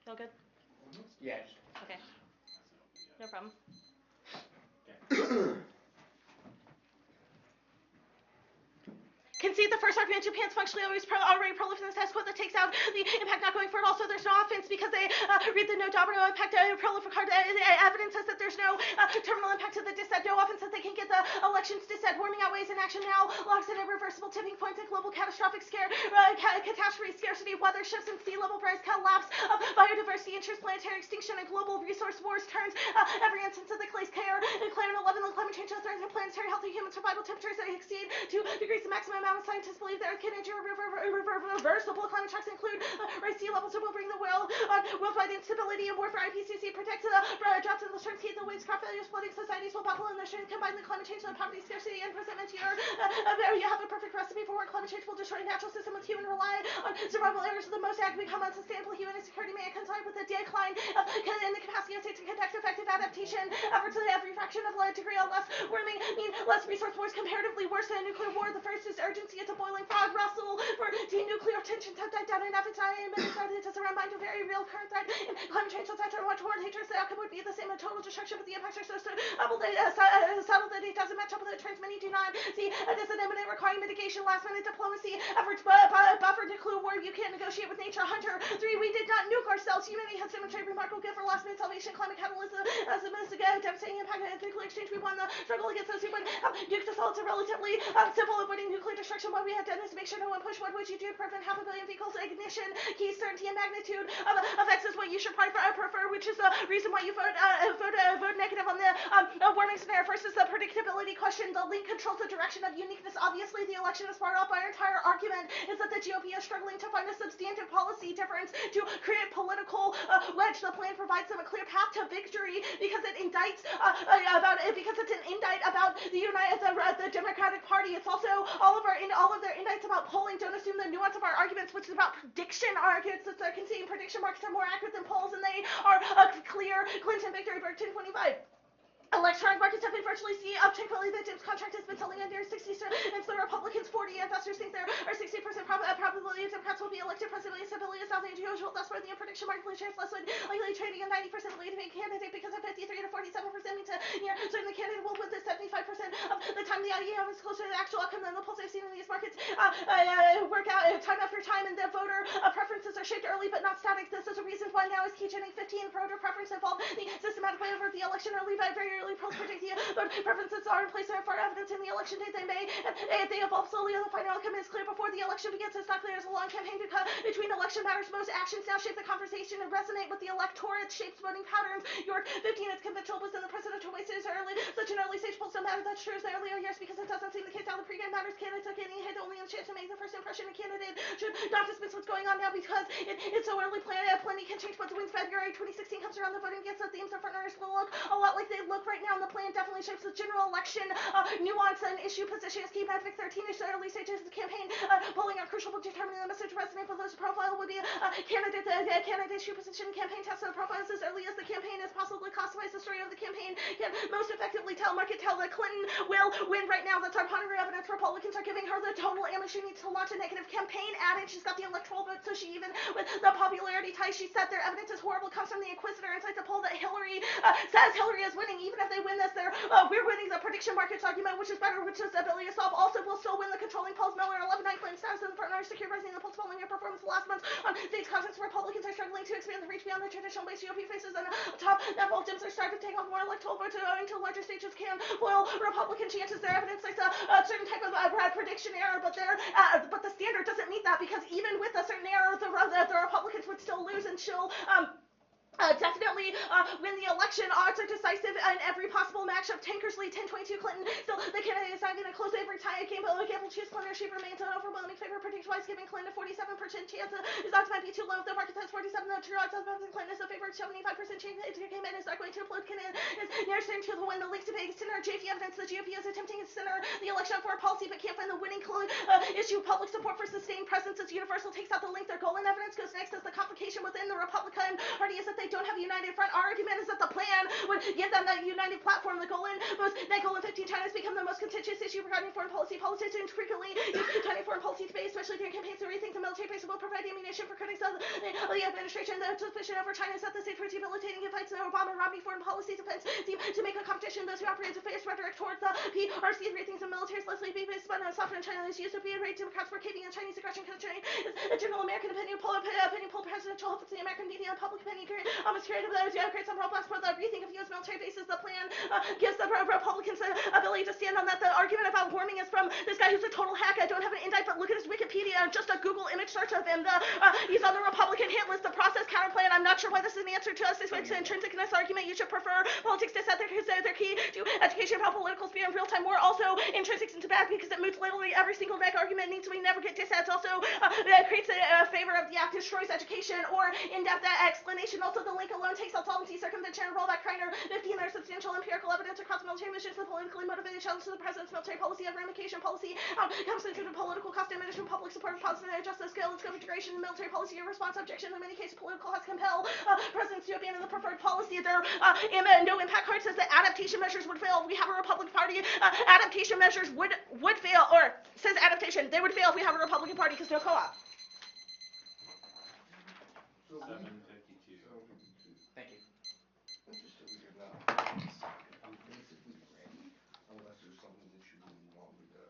Feel good?
Yeah.
Okay. No problem. Concede the first argument. Japan's functionally already prolific in the status quo that takes out the impact not going forward. Also, there's no offense because they read the no domino impact prolific card. Evidence says that there's no terminal impact to the dissent. No offense that they can get the elections dissent. Warming outweighs inaction now. Logs at irreversible tipping points and global catastrophic catastrophe, scarcity, weather shifts, and sea level rise collapse of biodiversity, ensures planetary extinction, and global resource wars turns every instance of the clays care. Declare an 11 climate change threatens planetary healthy human survival temperatures that exceed 2 degrees the maximum amount. Scientists believe that can ensure reversible climate shocks include rise sea levels that will bring the worldwide instability and war for IPCC protects the drops in the strength heat, the waves, crop failures, flooding, societies will buckle in their strength, combine the climate change, the poverty, scarcity, and presentment here. You have a perfect recipe for where climate change will destroy a natural system with human rely on survival areas of the most ag become unsustainable. Human insecurity may coincide with the decline in the capacity of states to conduct effective adaptation efforts to every fraction of a degree of less warming mean less resource wars comparatively worse than a nuclear war. The first is urgency. It's a boiling frog wrestle for denuclear tensions have died down enough. It's not it doesn't remind a very real current threat. And climate change will touch on much more dangerous. The outcome would be the same, a total destruction, but the impacts are so subtle that it doesn't match up with the trends. Many do not see this an imminent requiring mitigation. Last minute diplomacy efforts buffer nuclear war. You can't negotiate with nature. Hunter 3. We did not nuke ourselves. Humanity has demonstrated remarkable gift for last minute salvation. Climate catalysm as a devastating impact on nuclear exchange. We won the struggle against those who would nuke us all. It's a relatively simple avoiding nuclear destruction. What we have done is to make sure no one push. What would you do to prevent 500 million vehicles ignition? Key certainty and magnitude of effects is what you should probably prefer, which is the reason why you vote negative on the warming scenario. First is the predictability question. The link controls the direction of uniqueness. Obviously, the election is part of our entire argument is that the GOP is struggling to find a substantive policy difference to create political wedge. The plan provides them a clear path to victory because it indicts because it's an indict about the Democratic Party. It's also all of their indicts about polling. Don't assume the nuance of our arguments, which is about prediction arguments. That they're conceding prediction markets are more accurate than polls, and they are a clear Clinton victory. Berg 1025. Electronic markets have been virtually tranquilly. The James contract has been selling at near 60 cents. The Republicans 40. Investors think there are 60% probability Democrats will be elected. President stability is not unusual. That's where the prediction market shares less likely trading at 90% leading candidate because of 53 to 47% means certainly the candidate will win this 75% of the time. The idea is closer to the actual outcome than the polls I've seen in these markets work out time after time, and the voter preferences are shaped early but not static. This is a reason why now is key tuning 15 voter preference involved the systematic way over the election early by very clearly predict the vote preferences are in place for evidence in the election date they may, and they evolve slowly, and the final outcome is clear before the election begins. It's not clear as a long campaign between election matters. Most actions now shape the conversation and resonate with the electorate, shapes voting patterns. York 15 is conventional within the presidential race is early. Such an early stage polls don't matter. That's true as the earlier years because it doesn't seem the case now. The pregame matters. Candidates are getting ahead only in the chance to make the first impression. A candidate should not dismiss what's going on now because it's so early. Plenty can change, but when February 2016 comes around, the voting gets the themes of frontrunners will look a lot like they look right now. And the plan definitely shapes the general election nuance and issue positions. Key Patrick 13 is the early stages of the campaign. Polling are crucial for determining the message resonate with those profile would be candidate issue position campaign test of profiles as early as the campaign is possibly classifies the story of the campaign can most effectively tell that Clinton will win right now. That's our primary evidence. Republicans are giving her the total ammo she needs to launch a negative campaign ad, and she's got the electoral vote, so she even with the popularity ties she said their evidence is horrible comes from the Inquisitor inside the poll that Hillary says Hillary is winning. Even if they win this, we're winning the prediction markets argument, which is better, which is the ability to solve. Also, we'll still win the controlling polls. Miller 11-9 Clinton status in the front runner secure rising the polls following your performance last month on these contests. Republicans are struggling to expand the reach beyond the traditional base GOP faces, and top that both Dems are starting to take off more electoral votes owing to larger stages can foil Republican chances. Their evidence cites a certain type of prediction error, but the standard doesn't meet that because even with a certain error, the Republicans would still lose, and she'll definitely win the election. Odds are decisive in every possible matchup. Tankers lead 10-22 Clinton. Still, the candidate is not going to close every tie game, but Gamble choose Clinton. She remains an overwhelming favorite. Predict-wise, giving Clinton a 47% chance. His odds might be too low. If the market says 47, the true odds of Clinton is a favorite. 75% chance the campaign is not going to implode. Clinton is nearest to the win. The leaks to big center. JP evidence the GOP is attempting to center the election on foreign policy, but can't find the winning issue. Public support for sustained presence is universal. Takes out the link. Their goal in evidence goes next as the complication within the Republican Party is that they don't have a united front. Our argument is that the plan would give them that united platform. The goal in 15 China has become the most contentious issue regarding foreign policy. Politicians frequently use Chinese foreign policy debate, especially during campaigns, to rethink the military base will provide ammunition for critics of the administration. The suspicion over China is that the state for debilitating it fights no Obama Romney foreign policy defense seem to make a competition. Those who operate to face rhetoric towards the PRC rethinks the military is less be based on software in China. This use of being rate Democrats for caving in Chinese aggression concerning is a general American opinion poll presidential hope. It's the American media and public opinion almost creative those create some roadblocks for the rethink of U.S. military bases. The plan gives the Republicans the ability to stand on that. The argument about warming is from this guy who's a total hack. I don't have an indictment, but look at his Wikipedia and just a Google image search of him. He's on the Republican hit list. The process counter plan. I'm not sure why this is an answer to us. This makes an intrinsicness argument. You should prefer politics to set their key to education about political sphere in real time. We're also intrinsics into back because it moots literally every single neg argument means we never get disads. Also, creates a favor of the act, destroys education or in-depth explanation. Also, the link alone takes out solvency, circumvention, and rollback. Kreiner 15. There's substantial empirical evidence across military missions. The politically motivated challenge to the president's military policy of ramification policy comes into the political cost diminishment, public support, positive justice, scale, and scope integration, military policy, and response objection. In many cases, political has compelled presidents to abandon the preferred policy. There no impact card says that adaptation measures would fail if we have a Republican Party. Adaptation measures would fail, or says adaptation, they would fail if we have a Republican Party because no co-op.
752.
Thank you.
Interesting, you're not basically ready, unless there's something that you really want me to.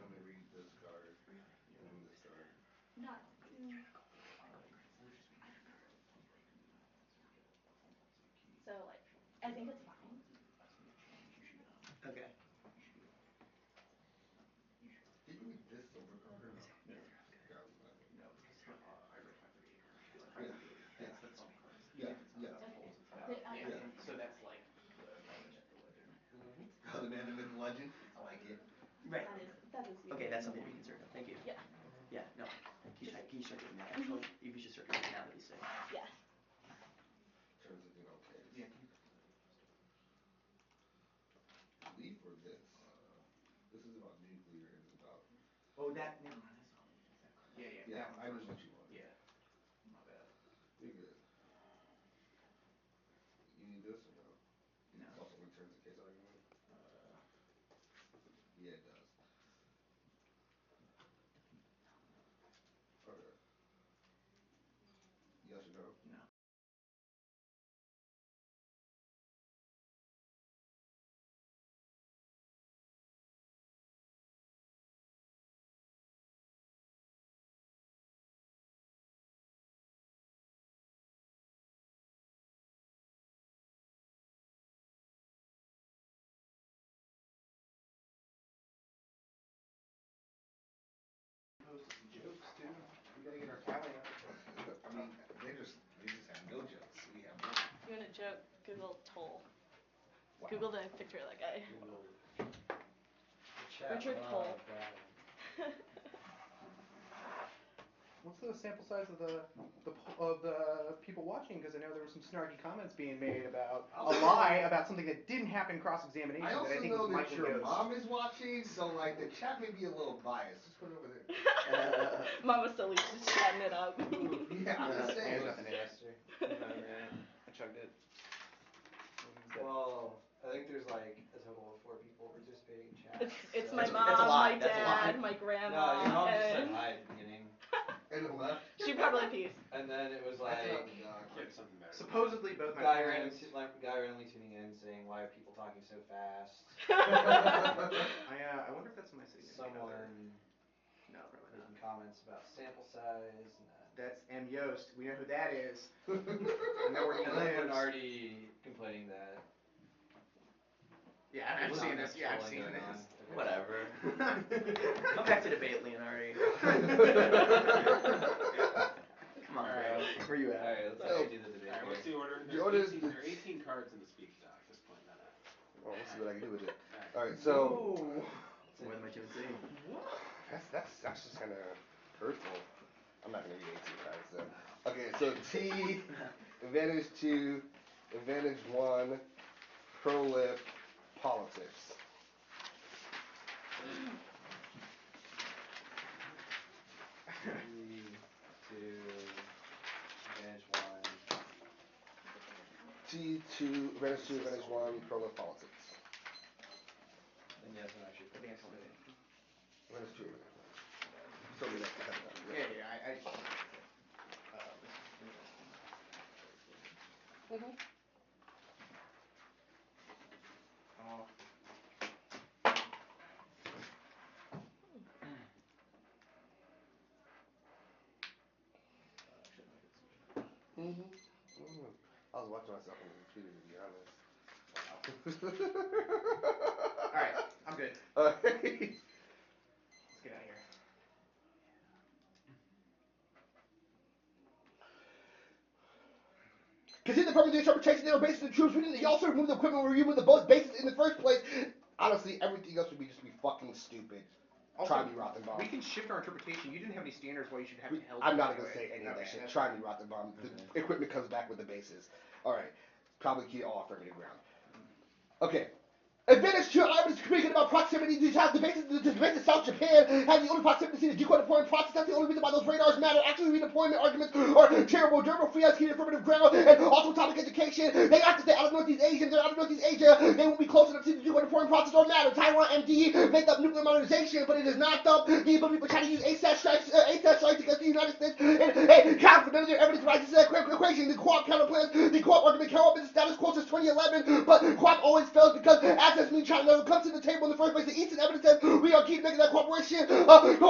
Let me read this card, and then this card.
Not. So, like, I think it's fine.
Okay.
Did you read this over card or not?
No.
Yeah.
So that's like
The man who made the legend. I like it.
Right.
That is.
Okay, that's something to be concerned of. Thank you.
Yeah.
Yeah, no. Can you start doing that actually? You should start doing it now that he's saying.
Yeah.
Terms of, okay.
Yeah.
Leave for this. This is about nuclear and it's about.
Oh, that. Never mind. That's not. Yeah, yeah.
Yeah,
that
I
one's
know
first.
what you want.
Yeah. My bad.
You're good. You need this or no?
No.
Also returns the case argument. Yeah, it does. Okay. Yes or no? they just have no jokes. We have one.
If you want a joke, Google Toll.
Wow.
Google the picture of that guy.
Chat
Richard
log,
Toll.
What's the sample size of the people watching? Because I know there were some snarky comments being made about a lie about something that didn't happen in cross-examination.
I also
that I think
know
was
that
Michael
your
Yost.
mom is watching, so like the chat may be a little biased. Just put it over there.
Mama still just chatting it up.
Yeah, I'm just saying.
There's nothing in it.
I chugged it.
Well, I think there's like a total of 4 people participating in chat.
It's
so-
my
It's a
mom,
lot.
my
That's a lot.
dad, my
No,
grandma,
your mom just said
and
hi at the beginning,
And the left.
she probably pees.
and then it was
That's not
like
the dog.
Give something better.
Supposedly both my
guy
parents.
randomly tuning in saying, "Why are people talking so fast?"
I wonder if that's my city.
Someone
No, probably not.
making comments about sample size.
That's M. Yost. We know who that is. I
I
know where he
And then
lives.
Bernardi complaining that.
Yeah, I'm
there's
seeing
not
this.
much
Yeah, I'm
trolling
seeing
going
this.
on.
Whatever. Come back to debate, Leonardi. Come on, bro. Where you at?
Alright, let's actually do the debate.
Alright, what's the order?
The order is
There are 18 cards in the speech doc at this point.
Well, let's see what I can do with it.
Alright.
Alright, so
Ooh.
More than my two and C.
that's just kind of hurtful. I'm not gonna read 18 cards. So. Okay, so T, advantage 2, advantage 1, prolif, politics.
3, 2, advantage 1.
T2, advantage 2, advantage 1, prolif, politics.
And yes, I'm actually putting
Advantage one.
Advantage 2. So we like to have that.
Yeah. Oh.
I was watching myself on the computer, to be honest.
Alright, I'm good.
Alright.
Let's get out of here.
Consider the purpose of the interpretation they were based on the truths written. They also removed the equipment were removed the both bases in the first place. Honestly, everything else would be just be fucking stupid.
Also,
Try me, Rothenbaum.
we can shift our interpretation. You didn't have any standards why you should have to help.
I'm not
anyway.
gonna say any of that
Okay,
shit.
that's
Try
fine.
me, Rothenbaum. The equipment comes back with the bases. Alright. Probably key all affirmative ground. Okay. Advantage 2, I was speaking about proximity. The bases of South Japan have the only proximity to the decoy deployment process. That's the only reason why those radars matter. Actually, redeployment arguments are terrible. Durable, free, key affirmative ground, and also topic education. They have to stay out of Northeast Asia. They're out of Northeast Asia. They will be close enough to the decoy deployment process or matter. Taiwan MD make up nuclear modernization, but it is not the ability for China to use ASAT strikes against the United States. And counter for their evidence rises equation. The co-op counter plans. The co-op argument co-op is the status quo since 2011, but co-op always fails because access means China never comes to the table in the first place. The Eastern evidence says we are keep making that cooperation effective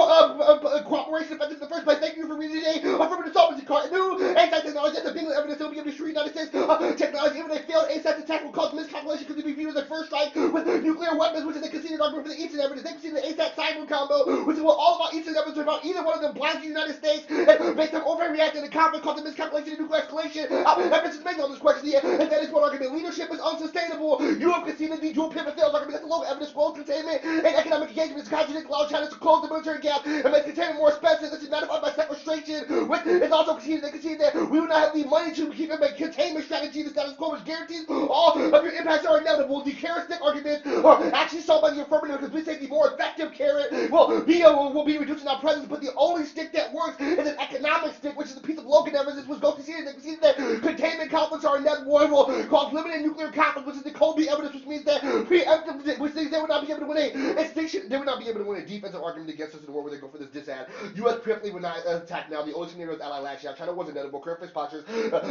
in the first place. Thank you for reading today. Affirmative solvency card. New anti-technology that's a bingo evidence that will be able to destroy the United States technology. Even a failed ASAT attack will cause miscalculation because it be viewed as a first strike with nuclear weapons, which is a conceded argument for the Eastern evidence. They conceded the ASAT cyber combo, which is what all about Eastern evidence about either one of them blinds the United States and makes them overreact in the conflict, causing miscalculation and nuclear escalation. Evidence is made on this question here, and that is one argument. Leadership is unsustainable. You have conceded the dual pivot fails argument. That's a low evidence, world containment, and economic engagement is contradict allow China to close the military gap and make containment more expensive. This is modified by sequestration, which is also conceded. They conceded that we do not have the money to keep a containment strategy. The status quo which guarantees all of your impacts are inevitable. The carrot stick arguments are actually solved by the affirmative because we say the more effective carrot will be reducing our presence, but the only stick that works is an economic stick, which is a piece of LoOg evidence which goes conceded. They conceded that containment conflicts are inevitable and will cause limited nuclear conflict, which is the Colby evidence, which means that preemptive, which means they would not be able to win a extinction. They would not be able to win a defensive argument against us in a war where they go for this disad. U.S. preemptively would not attack now. The only scenario is ally last year. China was inevitable. Current fixed postures,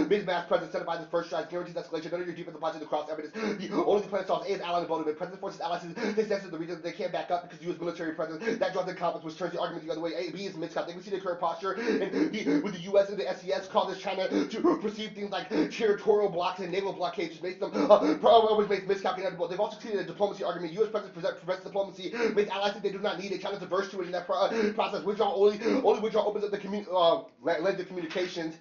Big mass presence, incentivizes first strikes, guarantees escalation. None of your defensive postures across evidence. The only plan solves A is ally development. President forces allies to sense the reason they can't back up because U.S. military presence that draws in conflict, which turns the argument the other way. A, B is miscount. They can see the current posture and with the U.S. and the SES causes China to perceive things like territorial blocks and naval blockades, which makes them always makes miscalculable. They've also conceded a diplomacy argument. U.S. president prevents diplomacy, makes allies think they do not need it. China's averse to it in that process. Withdrawal only withdrawal opens up the led to communications.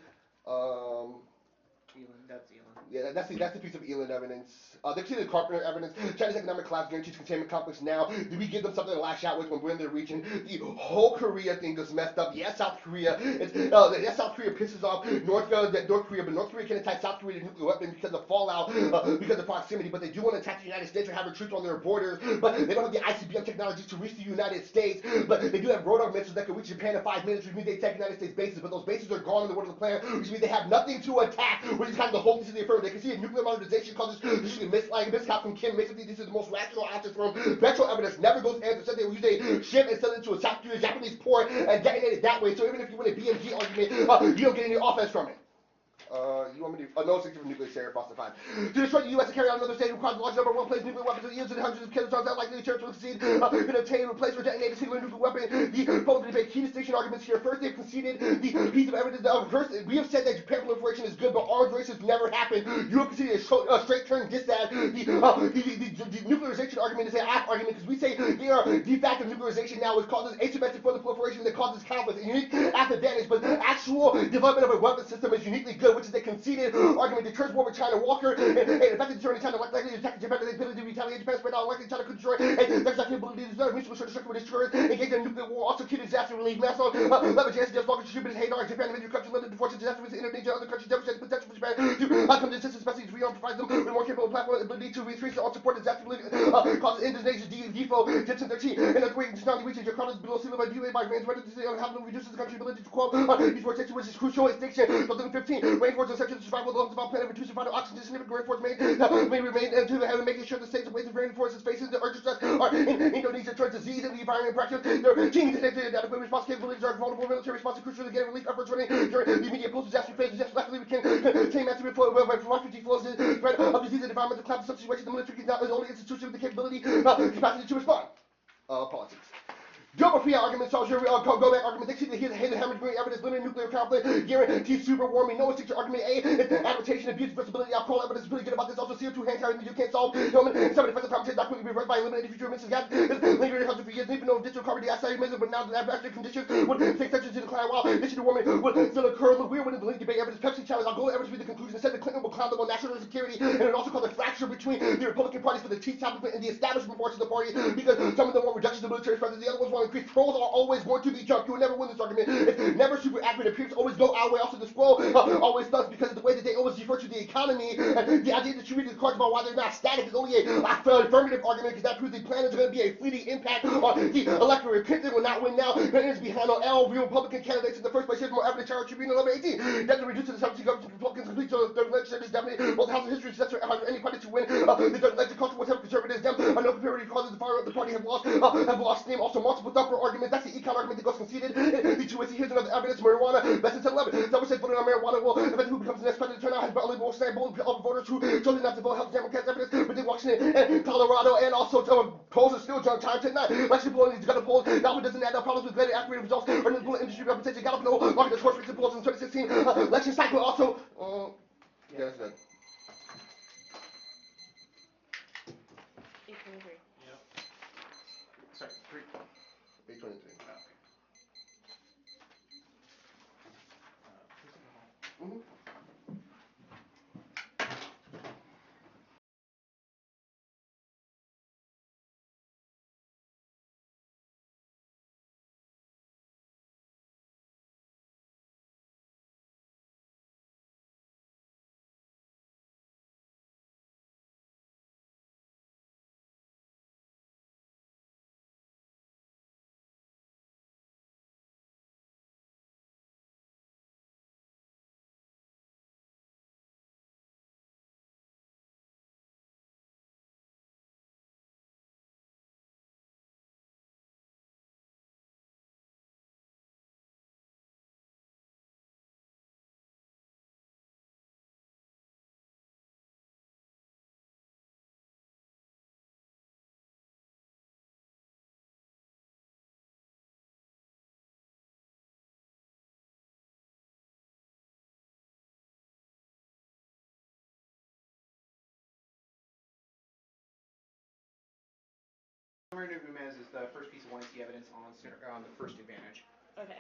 That's Elon.
Yeah, that's the piece of Elon evidence. They see the Carpenter evidence. China's economic collapse guarantees containment complex now. Do we give them something to lash out with when we're in their region? The whole Korea thing is messed up. Yes, South Korea. Yes, South Korea pisses off North Korea, but North Korea can attack South Korea with nuclear weapons because of fallout, because of proximity. But they do want to attack the United States or have a troops on their borders. But they don't have the ICBM technology to reach the United States. But they do have radar missiles that can reach Japan in 5 minutes, which means they attack United States bases. But those bases are gone in the world of the planet, which means they have nothing to attack, which is kind of the whole thing to the affirmative. They can see a nuclear modernization causes mishap from Kim makes this is the most rational answer from petrol evidence never goes answer. Said they will use a ship and send it to a South Korean Japanese port and detonate it that way. So even if you win a BMG argument, you don't get any offense from it. You want me to? No section from nuclear share foster 5. To destroy the U.S. and carry out another state requires a large number of well-placed nuclear weapons and used in hundreds of kilotons that likely deterrence will succeed in obtaining, replace, or detonate a single nuclear weapon. The Republicans make key distinction arguments here. First, they've conceded the piece of evidence. First, we have said that Japan proliferation is good, but arms races never happen. You have conceded a straight turn diss that. The nuclearization argument is an app argument because we say they are de facto nuclearization now, which causes asymmetric further proliferation that causes conflict. A unique app advantage, but the actual development of a weapon system is uniquely good, which is a conceded argument. Deters war with China. Walker and effectively deterring China likely to attack Japan, the ability to retaliate Japan spread out likely China could destroy, and there's not the ability to destroy mutual destruction with destroyers, engage in nuclear war, also key disaster relief, massive leverage just longer distributed Hadar, Japan, major countries limited to force disaster with Indonesia, other countries demonstrate the potential for Japan to come to assistance, especially to rearm, provides them with more capable platform ability to increase all support disaster relief, causes Indonesia's default, dips in their chi, and the great tsunami reaches your countries below sea level by delay by rains, whether to say uninhabitable reduces the country's ability to quote deforestation, which is crucial extinction. 2015, rainforest essential to survival of the lungs of our planet, reducing vital oxygen, significant rainforest may remain into the heaven, making sure the states of waste of rainforests faces the urgent stress are in Indonesia towards disease and the environment practice. Their teams and adequate response capabilities are vulnerable military response crucial to get relief efforts running during the immediate post-disaster phase. Just luckily we can contain massive flow by refugee flows and spread of disease and environmental climate situation. The military is not the only institution with the capability, capacity to respond. Politics. Geography argument solves your go back argument. They see the hidden hemorrhage evidence, limited nuclear conflict, guaranteed super warming. No extinction argument A. Adaptation, abuse, versatility. Alcohol evidence is really good about this. Also, CO2 hand carrying you can't solve. Human, some defensive competition not quickly reversed by eliminating future emissions gas. Lingering hundreds of years, even though digital carbon dioxide emissions, but now the atmospheric conditions would take centuries to decline. While digital warming would still occur. Look, we're winning the link debate evidence. Pepsi challenge. I'll go evidence with the conclusion. It said the Clinton will clown them on national security, and it also called the fracture between the Republican parties for the tea establishment and the establishment portion of the party, because some of them want reductions of military presence, the other ones want to increase trolls are always going to be junk. You will never win this argument. It's never super accurate. It appears to always go our way. Also, the scroll always does because of the way that they always refer to the economy. And the idea that you read the cards about why they're not static is only an affirmative argument because that proves the plan is going to be a fleeting impact on the electorate. Clinton will not win now. Clinton is behind on all real Republican candidates in the first place. Here's more evidence. Charles Tribune 1118. Doesn't reduce the subsidy government Republicans complete so the legislature is definitely both House of History sets any party to win. The legislature whatever conservatives them. No comparity causes the fire of the party have lost steam. Also multiple thumper arguments. That's the econ argument that goes conceded. The 2AC, here's another evidence. Marijuana, less than 10-11. Some say voting on marijuana will eventually who becomes the next president turn out has probably more say bold voters who chose not to vote help Democrats evidence within Washington and Colorado and also polls are still junk time tonight. Election polling is gonna poll. Now doesn't add up problems with greater accurate results or the industry representation. Got up no longer the course recent polls in 2016 election cycle also. Yeah, that's good.
823.
Yep. Sorry,
823. Mm-hmm.
Permutation and Kritisik is the first piece of 1AC evidence on the first advantage.
Okay.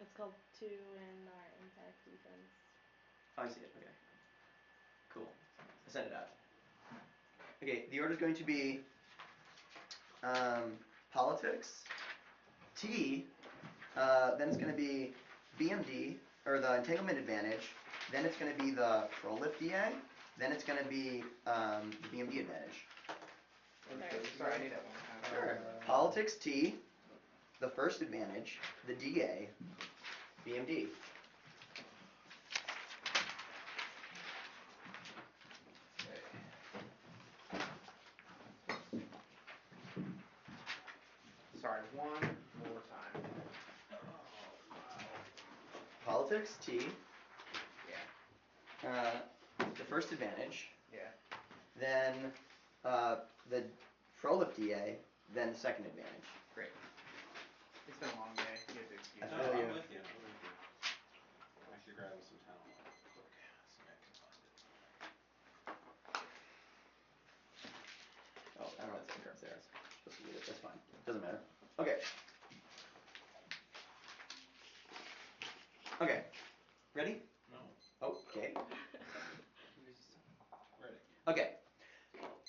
It's called 2 in our impact defense.
Oh, I see it. Okay. Cool. I sent it out. Okay, the order is going to be politics, T, then it's going to be BMD, or the entanglement advantage, then it's going to be the prolif DA, then it's going to be the BMD advantage.
Sorry, I need that one.
Sure. Politics, T, the first advantage, the DA, BMD.
Sorry, one more time.
Politics, T,
Yeah.
the first advantage,
Yeah.
then the prolif DA, then the second advantage.
Great. It's been a long day. You have to excuse
I
me.
No,
feel
I'm
you.
with you. I'm with you. I'm actually grabbing some talent quick. See if I can find it.
Oh, I don't know if it's there. It's supposed to be it. That's fine. Doesn't matter. Okay. Okay. Ready?
No.
Okay.
Ready.
Okay.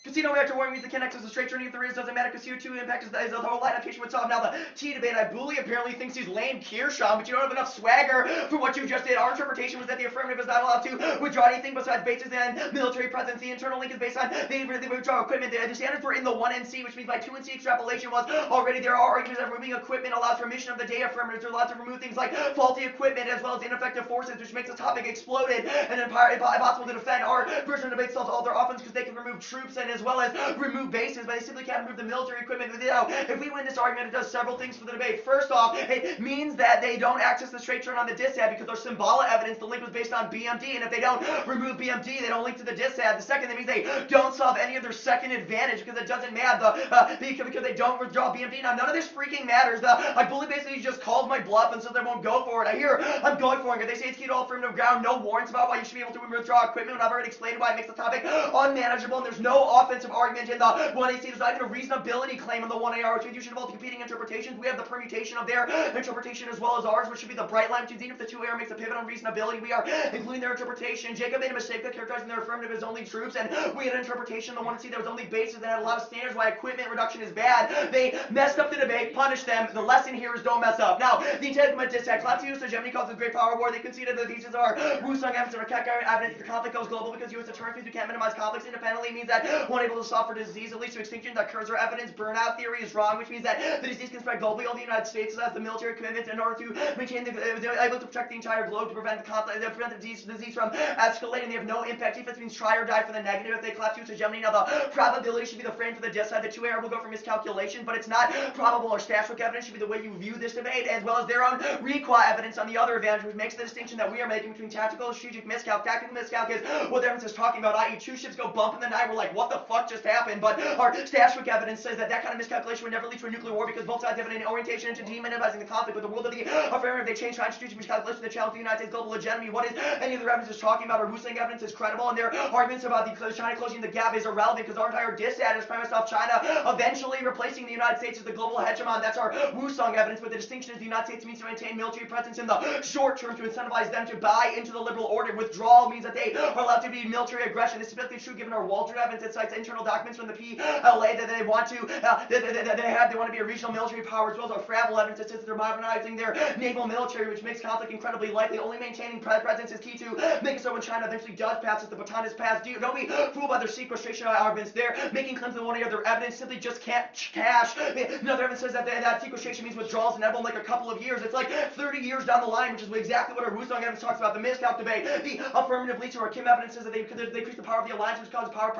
Casino reactor warming means the kinetics is a straight journey if there is, doesn't matter, because CO2 impact is the whole line application would solve. Now the T debate, I bully apparently thinks he's lame Kirschbaum, but you don't have enough swagger for what you just did. Our interpretation was that the affirmative is not allowed to withdraw anything besides bases and military presence. The internal link is based on they withdraw equipment. The standards were in the 1NC, which means by 2NC extrapolation was already there are arguments that removing equipment allows remission of the day affirmatives. They're allowed to remove things like faulty equipment as well as ineffective forces, which makes the topic exploded and impossible to defend. Our version of the debate solves all their offense because they can remove troops and as well as remove bases, but they simply can't remove the military equipment. Now, if we win this argument, it does several things for the debate. First off, it means that they don't access the straight turn on the dissad because there's symbolic evidence the link was based on BMD, and if they don't remove BMD, they don't link to the dissad. The second, that means they don't solve any of their second advantage because it doesn't matter because they don't withdraw BMD. Now, none of this freaking matters. I bully basically just calls my bluff and says they won't go for it. I hear I'm going for it. If they say it's key to all affirmative ground, no warrants about why you should be able to withdraw equipment. I've already explained why it makes the topic unmanageable, and there's no offensive argument in the 1AC. There's not even a reasonability claim in the 1AR, which means you should involve competing interpretations. We have the permutation of their interpretation as well as ours, which should be the bright line between if the 2AR makes a pivot on reasonability. We are including their interpretation. Jacob made a mistake by characterizing their affirmative as only troops, and we had an interpretation in the 1C that was only bases that had a lot of standards why equipment reduction is bad. They messed up the debate, punished them. The lesson here is don't mess up. Now, the entanglement dissect. Class use hegemony causes great power war. They conceded the theses are Wusong evidence and Rakeka evidence. The conflict goes global because U.S. deterrence means we can't minimize conflicts independently. It means that one able to solve for disease that leads to extinction that cursor evidence burnout theory is wrong, which means that the disease can spread globally. All the United States has the military commitment in order to maintain they're able to protect the entire globe to prevent the conflict, prevent the disease from escalating. They have no impact. Defense means try or die for the negative. If they collapse use hegemony, now the probability should be the frame for the disside. The 2AR will go for miscalculation, but it's not probable or statistical evidence. Should be the way you view this debate, as well as their own requa evidence on the other advantage, which makes the distinction that we are making between tactical and strategic miscalc. Tactical miscalc is what the evidence is talking about, i.e. two ships go bump in the night. We're like, what the fuck just happened? But our statistical evidence says that kind of miscalculation would never lead to a nuclear war because both sides have an orientation into deminimizing the conflict. But the world of the affirmative, they change strategic miscalculation to challenge the United States global hegemony. What is any of the evidence is talking about? Or who's saying evidence is credible? And their arguments about the China closing the gap is irrelevant because our entire dissad is premised off China eventually replacing the United States as the global hegemon. That's our Wusong evidence. But the distinction is the United States means to maintain military presence in the short term to incentivize them to buy into the liberal order. Withdrawal means that they are allowed to be military aggression. This is especially true given our Waldron evidence that cites internal documents from the PLA that they want to they want to be a regional military power, as well as our Fravel evidence that says that they're modernizing their naval military, which makes conflict incredibly likely. Only maintaining presence is key to making so when China eventually does pass it, the baton is passed. Don't be fooled by their sequestration arguments. They're making claims that one of their evidence simply just can't cash. Another evidence says that sequestration means withdrawal is inevitable in like a couple of years. It's like 30 years down the line, which is exactly what our Wusong evidence talks about. The miscalc debate. The affirmative leads to our Kim evidence says that they increase the power of the alliance, which causes power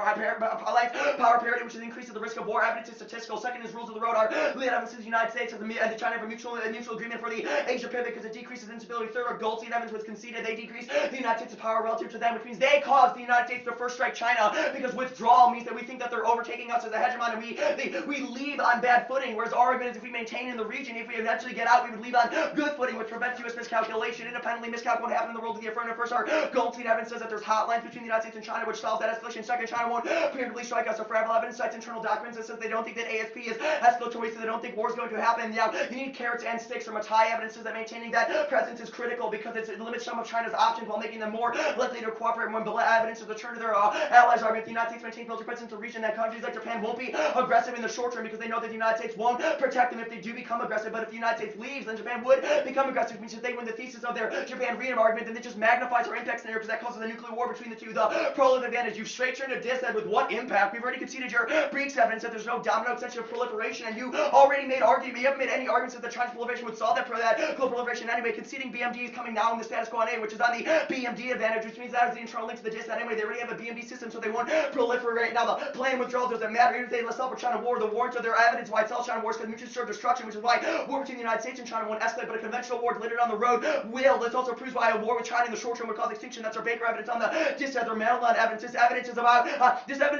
parity, which increases the risk of war. Evidence is statistical. Second is rules of the road. Our lead evidence is the United States and China have a mutual agreement for the Asia pivot because it decreases instability. Third, our Goldstein evidence was conceded. They decrease the United States' power relative to them, which means they caused the United States to first strike China because withdrawal means that we think that they're overtaking us as a hegemon and we leave on bad footing. Whereas our argument is if we maintain in the region, if we eventually get out, we would
leave on good footing, which prevents U.S. miscalculation. Independently miscalculate what happened in the world of the affirmative. First, our Goldstein evidence says that there's hotlines between the United States and China, which solves that escalation. Second, China won't preemptively strike us. So Fragile evidence cites internal documents that says they don't think that ASP is escalatory, so they don't think war is going to happen. Now, you need carrots and sticks. From much high evidence says that maintaining that presence is critical because it limits some of China's options while making them more likely to cooperate. When evidence is returned to their allies argument, the United States maintains military presence in the region, that countries like Japan won't be aggressive in the short term because they know that the United States won't protect them if they do become aggressive. But if the United States leaves, then Japan would become aggressive, which means if they win the thesis of their Japan-Freedom argument, then it just magnifies our impact scenario because that causes a nuclear war between the two. The prolific advantage. You've straight turned a dishead with what impact? We've already conceded your Breeks evidence that there's no domino extension of proliferation, and you already made argument. You haven't made any arguments that the Chinese proliferation would solve that global proliferation anyway. Conceding BMD is coming now in the status quo on A, which is on the BMD advantage, which means that is the internal link to the dishead anyway. They already have a BMD system, so they won't proliferate. Now the plan withdrawal doesn't matter. Even if they let's for China war, the warrants are their evidence why it's all China wars because mutually assured destruction, which is why war between the United States and China won't escalate, but a conventional war later down the road will. This also proves why a war with China in the short term would cause extinction. That's our Baker evidence on the dishead. Their Madelon evidence. This evidence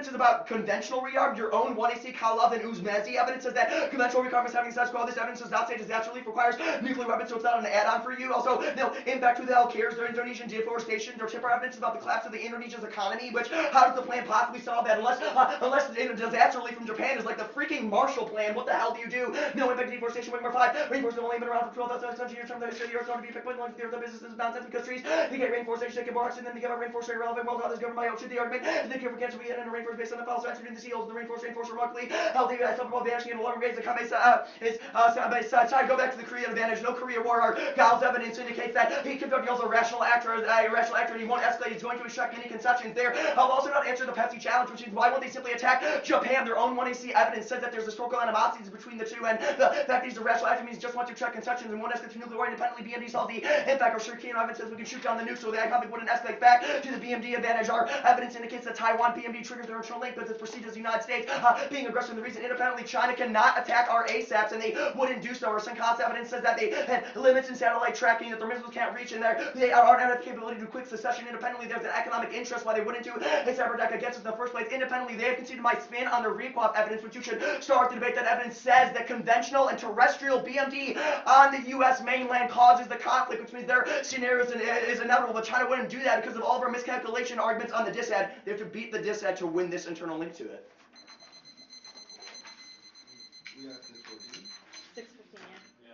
is about conventional rearm. Your own 1AC Kalav and Uzmezi evidence says that conventional rearm is having status quo. This evidence does not say disaster relief requires nuclear weapons, so it's not an add-on for you. Also, no impact who the hell cares. Their Indonesian deforestation. Their chipper evidence is about the collapse of the Indonesia's economy. Which how does the plan possibly solve that unless disaster relief from Japan is like the freaking Marshall Plan? What the hell do you do? No impact deforestation. Wing number 5. Reinforcement only been around for 12,000 years from the history of the Earth. Going to be picked point the Earth. The business is nonsense because trees they get rainforestation, they get more oxygen, then they get more rainforest irrelevant. Well, others governed by ocean. The argument the cure for cancer we had in a rainforest based on the fossil transfer in the seals. The rainforest remarkably healthy. Some people vanishing in alarming rates. The comment is side. Go back to the Korean advantage. No Korea war. Our Gao's evidence indicates that he Kim Jong-il's a rational actor, and he won't escalate. He's going to extract any concessions there. I'll also not answer the Pepsi challenge, which is why won't they simply attack Japan? Their own 1AC evidence says that there's historical animosities between the two, and the fact that he's a rational actor means he just wants to extract concessions and won't escalate to nuclear war independently. BMD solves the impact. Our Shirley evidence says we can shoot down the nuke, so the economic wouldn't escalate back to the BMD advantage. Our evidence indicates that Taiwan BMD triggers their internal link, but it's perceived as the United States being aggressive in the region. Independently, China cannot attack our ASAPs, and they wouldn't do so. Our Senka's evidence says that they had limits in satellite tracking, that their missiles can't reach, and they aren't have the capability to do quick secession. Independently, there's an economic interest why they wouldn't do a cyber attack against us in the first place. Independently, they have conceded my spin on their Requap evidence, which you should start the debate. That evidence says that conventional and terrestrial BMD on the U.S. mainland causes the conflict, which means their scenario is inevitable, but China wouldn't do that because of all of our miscalculation arguments on the dishead. They have to beat the dishead to win this internal link to it.
We have to 14.
6:15, yeah.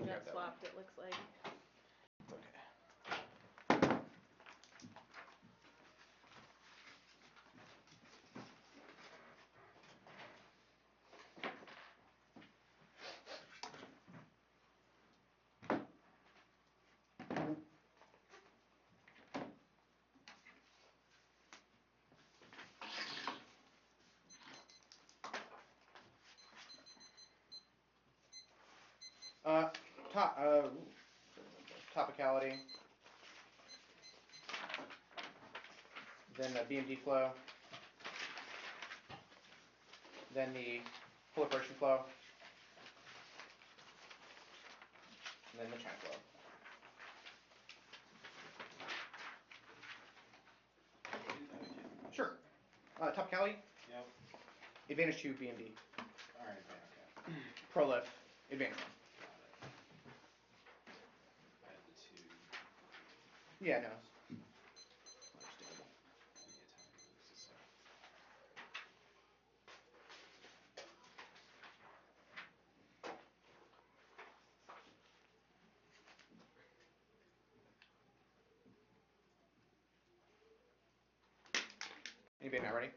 Something
grab
got
that one.
swapped, it looks like.
Topicality. Then the BMD flow. Then the proliferation flow. And then the China flow. Sure. Topicality.
Yep.
Advantage 2 BMD.
Alright, okay.
Prolif. Advantage 1.
Got it. I had the 2.
Yeah, no.
I
Understandable.
need a time to lose this up.
Anybody not ready?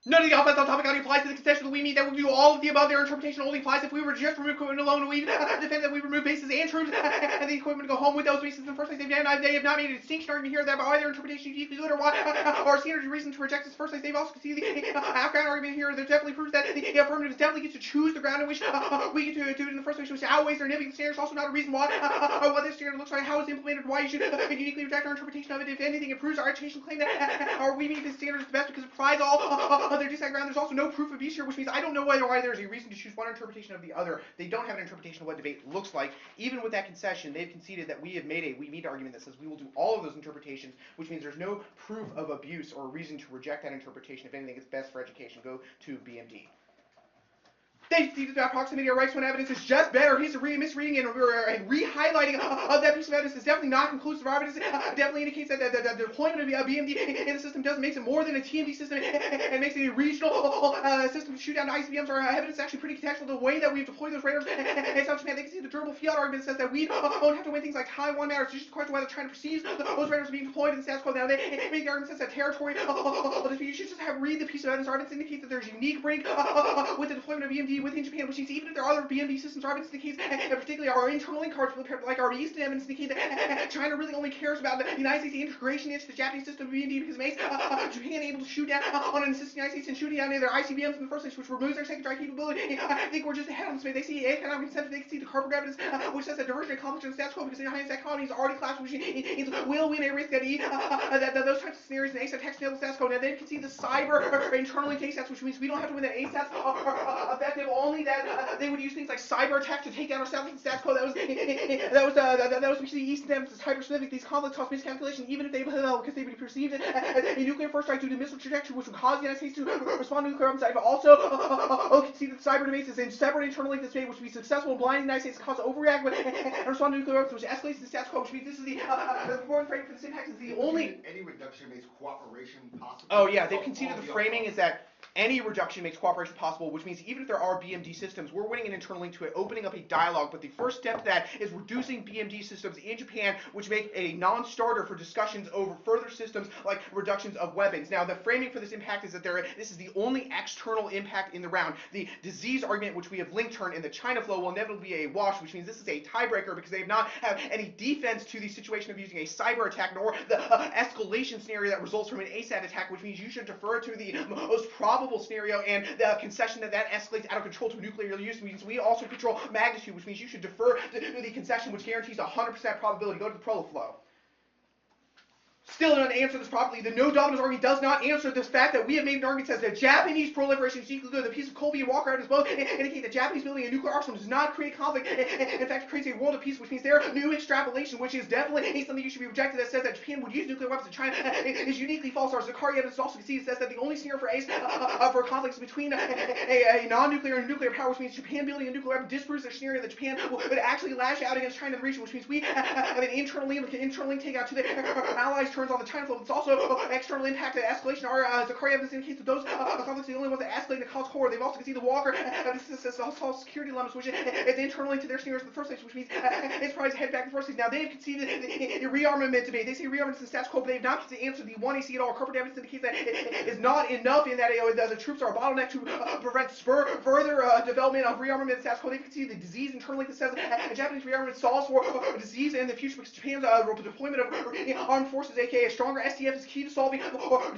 None of the offense on Topicality applies to the concession that we meet. That would do all of the above. Their interpretation only applies if we were just remove equipment alone. We defend that we remove bases and troops and the equipment to go home with those bases in the first place. They have not made a distinction argument here that by either interpretation uniquely good or why or standard reason to reject this first place. They've also conceded the Afghan argument here that definitely proves that the affirmative definitely gets to choose the ground in which we get to do it in the first place, which outweighs their nibby. The standard is also not a reason why what this standard looks like, how it's implemented, why you should uniquely reject our interpretation of it. If anything, it proves our education claim that or we meet this standard is the best because it provides all other decide ground. There's also no proof of abuse here, which means I don't know why there's a reason to choose one interpretation of the other. They don't have an interpretation of what debate looks like. Even with that concession, they've conceded that we meet argument that says we will do all of those interpretations, which means there's no proof of abuse or reason to reject that interpretation. If anything, it's best for education. Go to BMD. They conceded that proximity or rights when evidence is just better. He's misreading and re-highlighting of that piece of evidence is definitely not conclusive evidence. Definitely indicates that the deployment of BMD in the system doesn't make it more than a TMD system and makes it a regional system to shoot down to ICBMs. Our evidence is actually pretty contextual. The way that we've deployed those radars and such, man, they can see the durable field argument says that we don't have to win things like Taiwan matters. It's just a question of whether China perceives those radars being deployed in the status quo. Now, they make the argument says that territory, you should just read the piece of evidence. Evidence indicates that there's a unique break with the deployment of BMD within Japan, which means even if there are other BMD systems, our evidence indicates, and particularly our internal link cards, like our Eastern evidence indicate that China really only cares about the United States integration into the Japanese system of BMD because it makes Japan able to shoot down on an assistant United States and shooting down their ICBMs in the first place, which removes their secondary capability. I think we're just ahead of them. So they see economic incentive, they can see the carbon evidence, which says that diversion accomplished in the status quo because the United States economy is already collapsed, which means will win a risk that those types of scenarios in ASAT text enable status quo. Now they can see the cyber internal link ASATs, which means we don't have to win that ASATs are effective, only that they would use things like cyber attack to take down our satellites and status quo. That was which the Eastern evidence is hyper-specific. These conflicts cause miscalculation, even if they because they would be perceived as a nuclear first strike due to missile trajectory, which would cause the United States to respond to nuclear weapons. I've also conceded that cyber debates is a separate internal link this debate, which would be successful in blinding the United States, cause overreact and respond to nuclear weapons, which escalates the status quo, which means this is the important frame for this impact is the only.
Any reduction makes cooperation possible.
Oh yeah, they've conceded the framing is that any reduction makes cooperation possible, which means even if there are BMD systems, we're winning an internal link to it, opening up a dialogue. But the first step to that is reducing BMD systems in Japan, which make a non-starter for discussions over further systems like reductions of weapons. Now, the framing for this impact is that this is the only external impact in the round. The disease argument, which we have link turned in the China flow, will inevitably be a wash, which means this is a tiebreaker because they have not had any defense to the situation of using a cyber attack, nor the escalation scenario that results from an ASAT attack, which means you should defer to the most probable scenario and the concession that escalates out of control to nuclear use means we also control magnitude, which means you should defer to the concession, which guarantees 100% probability. Go to the Proliferation flow. Still doesn't answer this properly. The no dominance argument does not answer this fact that we have made an argument that says that Japanese proliferation is equal to the piece of Colby and Walker evidence both indicate that Japanese building a nuclear arsenal does not create conflict. In fact, it creates a world of peace, which means their new extrapolation, which is definitely something you should be rejected, that says that Japan would use nuclear weapons in China is uniquely false. Our Zakari evidence also concedes says that the only scenario for conflicts between a non-nuclear and nuclear power, which means Japan building a nuclear weapon, disproves their scenario that Japan would actually lash out against China in the region, which means we have an internal link take out to the allies turns on the China flow. It's also external impact and escalation. Our Zakaria evidence indicates that those conflicts are the only ones that escalate in the cause core. They've also conceded the Walker evidence solve security dilemmas, which is internally to their scenarios in the first place, which means it's probably head back in the first place. Now they've conceded the rearmament debate. They say rearmament is the status quo, but they've not answered the 1AC at all. Corporate evidence indicates that it is not enough in that the troops are a bottleneck to prevent further development of rearmament and status quo. They've conceded the disease internally that says Japanese rearmament solves for disease in the future because Japan's deployment of armed forces, aka a stronger SDF, is key to solving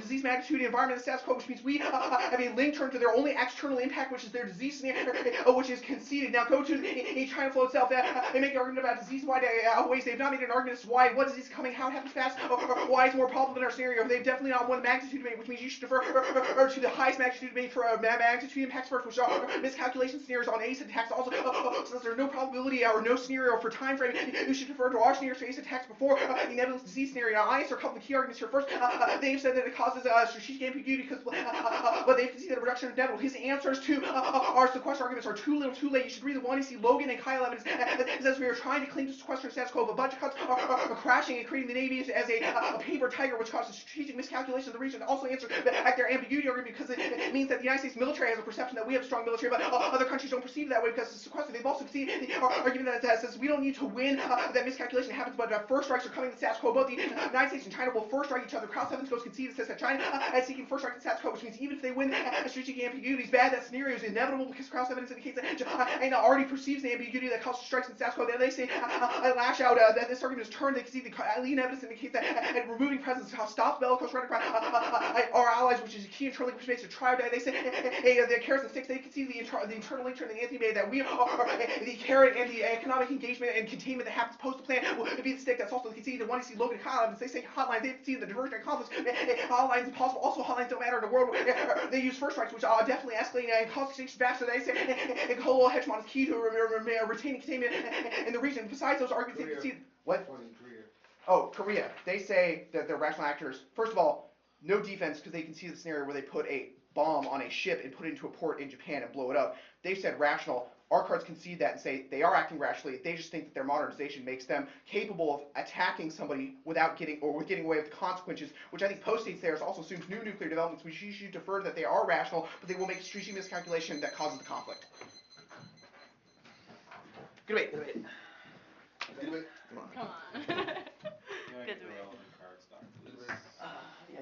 disease magnitude and environment and status quo, which means we have a link turn to their only external impact, which is their disease scenario, which is conceded. Now go to the China flow itself. They make an argument about disease-wide ways. They've not made an argument as to why, what disease is coming, how it happens fast, or why it's more probable than our scenario. They've definitely not won the magnitude debate, which means you should defer to the highest magnitude debate for magnitude impacts first, which are miscalculation scenarios on ACE attacks. Also, since there's no probability or no scenario for time frame, you should defer to our scenarios for ACE attacks before the nebulous disease scenario. Now, I answer a couple of key arguments here. First, they've said that it causes strategic ambiguity because, but they've conceded a reduction of nebulous. His answers to our sequester arguments are too little, too late. You should read the one you see Logan and Kyle evidence. It says we are trying to cling to sequester status quo, but budget cuts are crashing and creating the Navy as a paper tiger, which causes strategic miscalculation of the region. Also answer back their ambiguity argument because it means that the United States military has a perception that we have a strong military, but other countries don't perceive it that way because it's sequestered. They've also seen the argument that says we don't need to win that miscalculation happens, but first strikes are coming to the status quo. Both the United States and China will first strike each other. Kraus Evans goes conceded says that China is seeking first strike to the status quo, which means even if they win strategic ambiguity is bad, that scenario is inevitable because Kraus Evans indicates that China already perceives the ambiguity that causes strikes in the status quo. Then they say lash out that this argument is turned. They concede the lean evidence indicates that removing presence stops bellicose rhetoric by our allies, which is a key internally which makes a triad. They say the carrots and sticks. They concede the internal link turn in the Anthony made that we are the carrot and the economic engagement and containment that happens post the plan will be the stick. That's also conceded the one you see Logan hotlines. They say hotlines. They concede the diversion and conflicts. Hotlines is possible. Also hotlines don't matter in a world where they use first strikes, which are definitely escalating and cause extinction faster. They say Ecology hegemony is key to retaining containment in the region. Besides those arguments, they concede what? Oh, Korea. They say that they're rational actors. First of all, no defense because they can see the scenario where they put a bomb on a ship and put it into a port in Japan and blow it up. They've said rational. Our cards concede that and say they are acting rationally. They just think that their modernization makes them capable of attacking somebody without getting away with the consequences, which I think post-states theirs also assumes new nuclear developments, which you should defer that they are rational, but they will make a strategic miscalculation that causes the conflict. Good debate.
Good debate.
Come on.
Yeah,
Good
the
debate.
relevant card stock, please.
Yeah.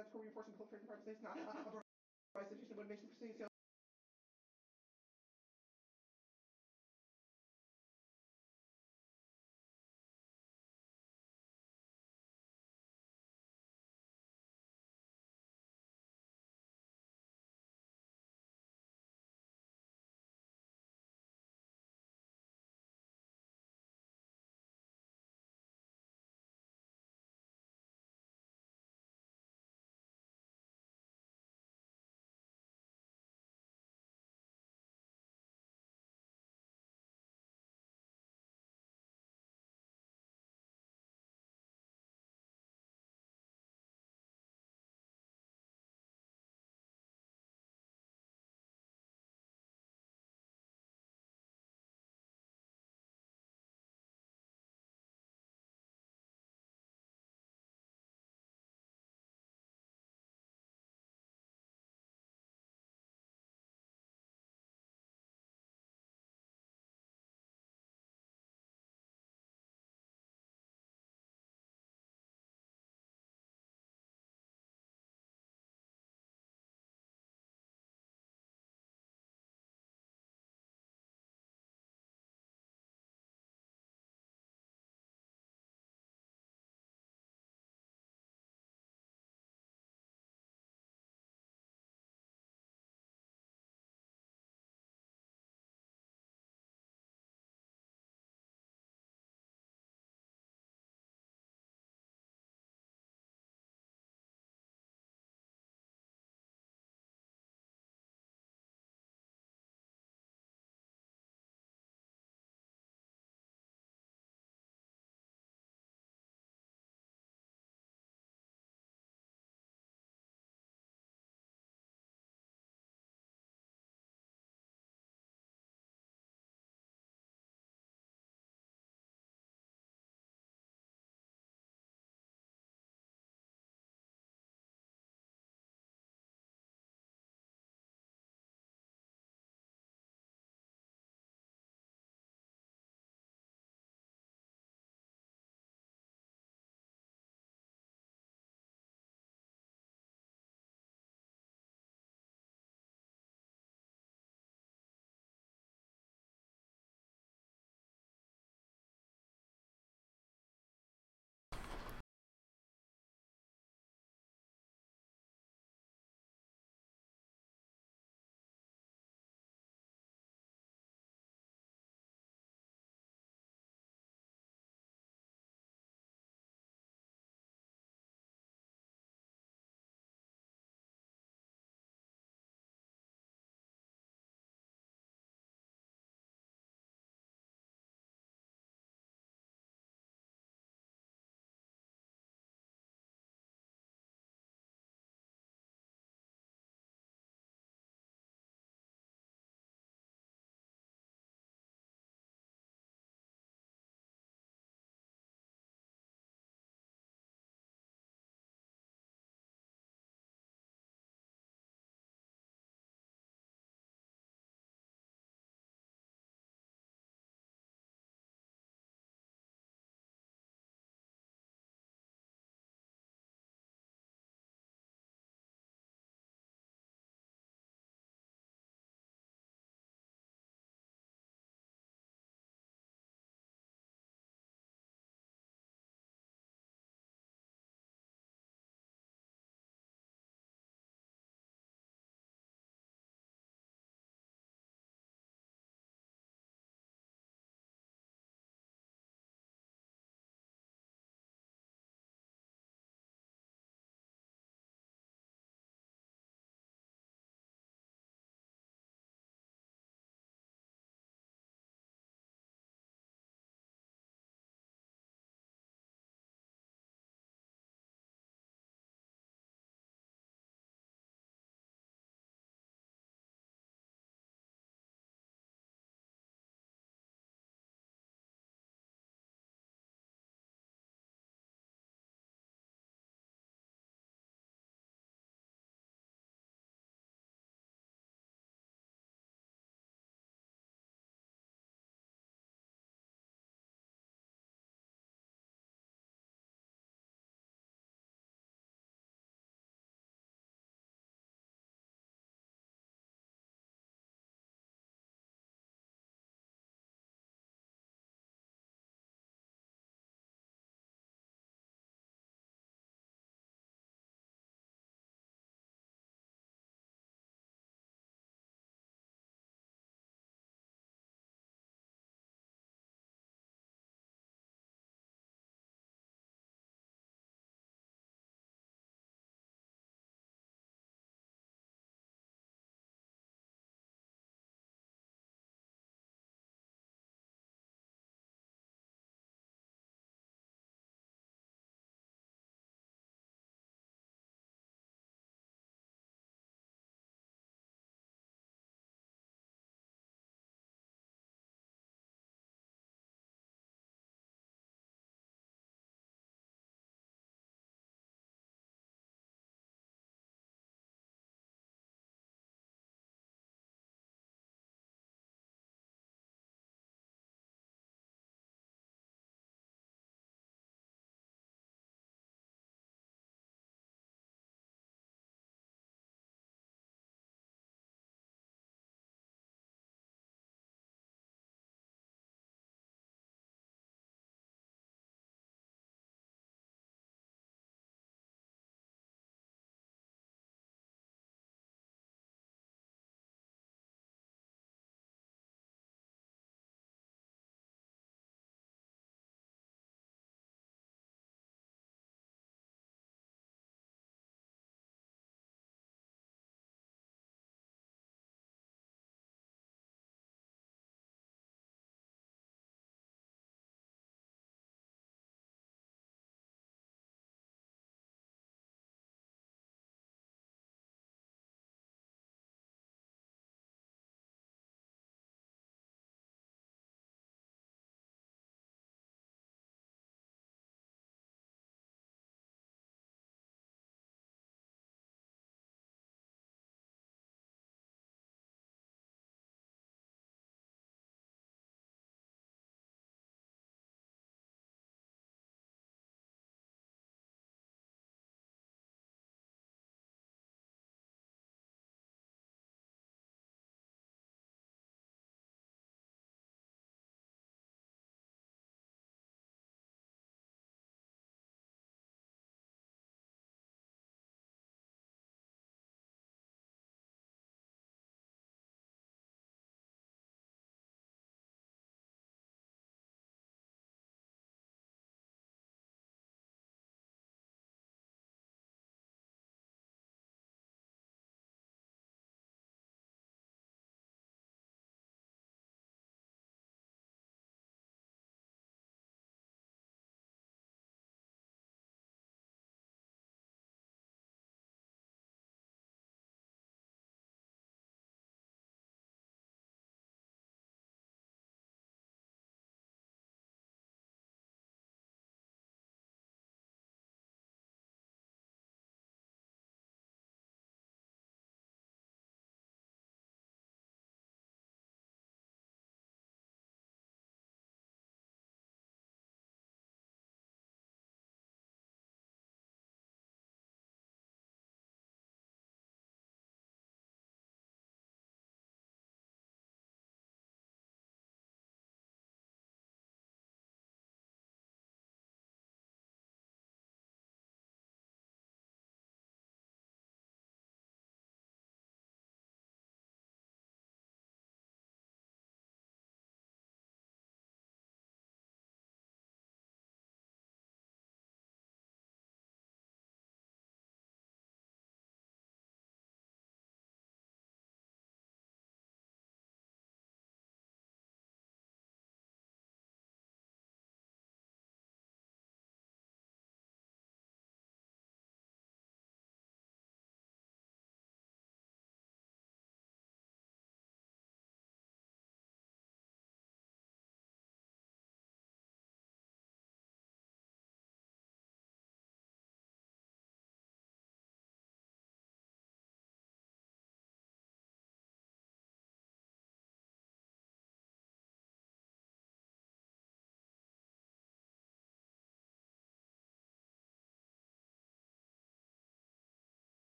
status quo reinforcing proliferation of private states, not a sufficient motivation for pursuing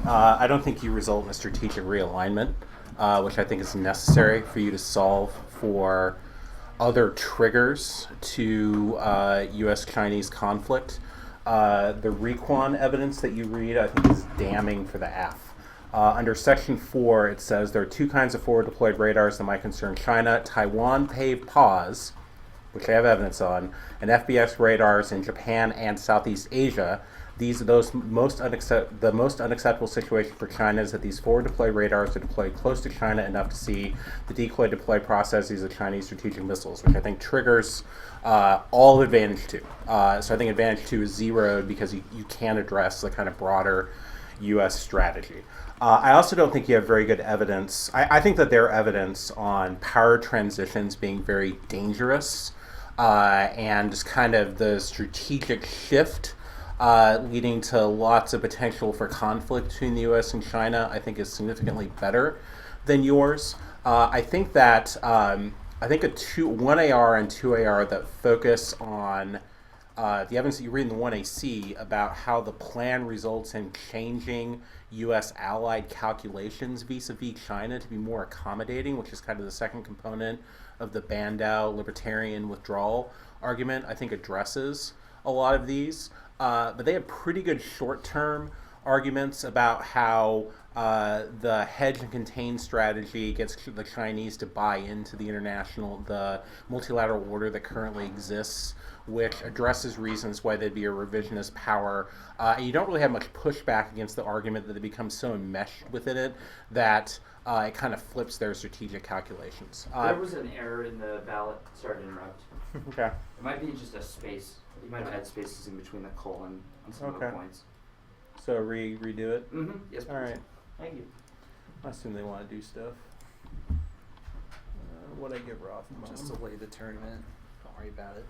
I don't think you result in a strategic realignment, which I think is necessary for you to solve for other triggers to U.S.-Chinese conflict. The Requan evidence that you read, I think, is damning for the F. Under Section 4, it says there are two kinds of forward deployed radars that might concern China: Taiwan paved pause, which I have evidence on, and FBX radars in Japan and Southeast Asia. The most unacceptable situation for China is that these forward deployed radars are deployed close to China enough to see the decoy deploy processes of Chinese strategic missiles, which I think triggers all Advantage 2. So I think Advantage 2 is zeroed because you can't address the kind of broader U.S. strategy. I also don't think you have very good evidence. I think that there are evidence on power transitions being very dangerous and just kind of the strategic shift leading to lots of potential for conflict between the U.S. and China, I think is significantly better than yours. I think that one AR and 2AR that focus on the evidence that you read in the 1AC about how the plan results in changing U.S. allied calculations vis-a-vis China to be more accommodating, which is kind of the second component of the Bandow libertarian withdrawal argument, I think addresses a lot of these. But they have pretty good short-term arguments about how the hedge and contain strategy gets the Chinese to buy into the multilateral order that currently exists, which addresses reasons why they'd be a revisionist power. And you don't really have much pushback against the argument that it becomes so enmeshed within it that it kind of flips their strategic calculations.
There was an error in the ballot. Sorry to interrupt.
Okay.
It might be just a space. You might have had spaces in between the colon on some of the points.
So redo it?
Mm-hmm. Yes, please.
All right.
Thank you.
I assume they want to do stuff. What'd I give Roth?
Just delay the tournament. Don't worry about it.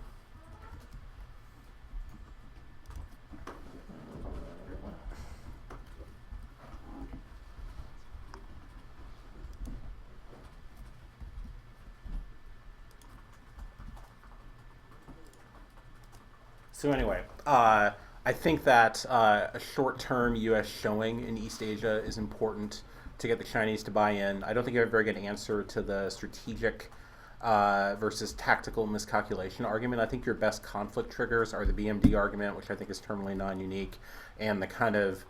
So anyway, I think that a short-term U.S. showing in East Asia is important to get the Chinese to buy in. I don't think you have a very good answer to the strategic versus tactical miscalculation argument. I think your best conflict triggers are the BMD argument, which I think is terminally non-unique, and the kind of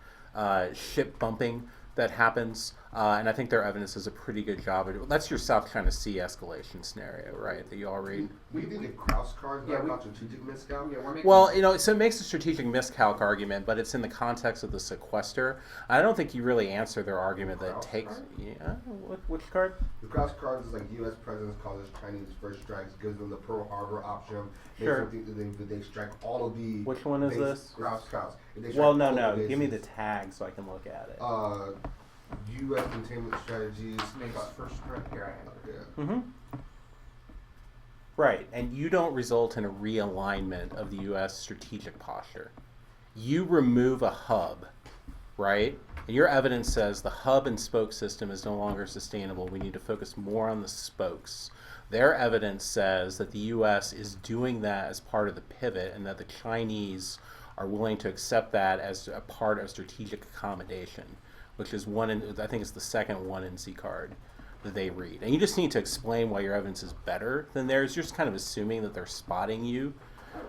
ship bumping that happens. And I think their evidence does a pretty good job. That's your South China Sea escalation scenario, right, that you all read?
We think the Kraus card is about strategic miscalc.
Well, so it makes a strategic miscalc argument, but it's in the context of the sequester. I don't think you really answer their argument that takes. Yeah, which card?
The Kraus card is like U.S. presidents causes Chinese first strikes, gives them the Pearl Harbor option.
Sure.
Makes them think that they strike all of the.
Which one is this?
Kraus.
Well, no. Give me the tag so I can look at it.
U.S. containment strategies.
Makes first strike. Here I have it.
Yeah.
Mm-hmm. Right, and you don't result in a realignment of the U.S. strategic posture. You remove a hub, right? And your evidence says the hub and spoke system is no longer sustainable. We need to focus more on the spokes. Their evidence says that the U.S. is doing that as part of the pivot and that the Chinese are willing to accept that as a part of strategic accommodation, which is I think it's the second 1NC card that they read. And you just need to explain why your evidence is better than theirs. You're just kind of assuming that they're spotting you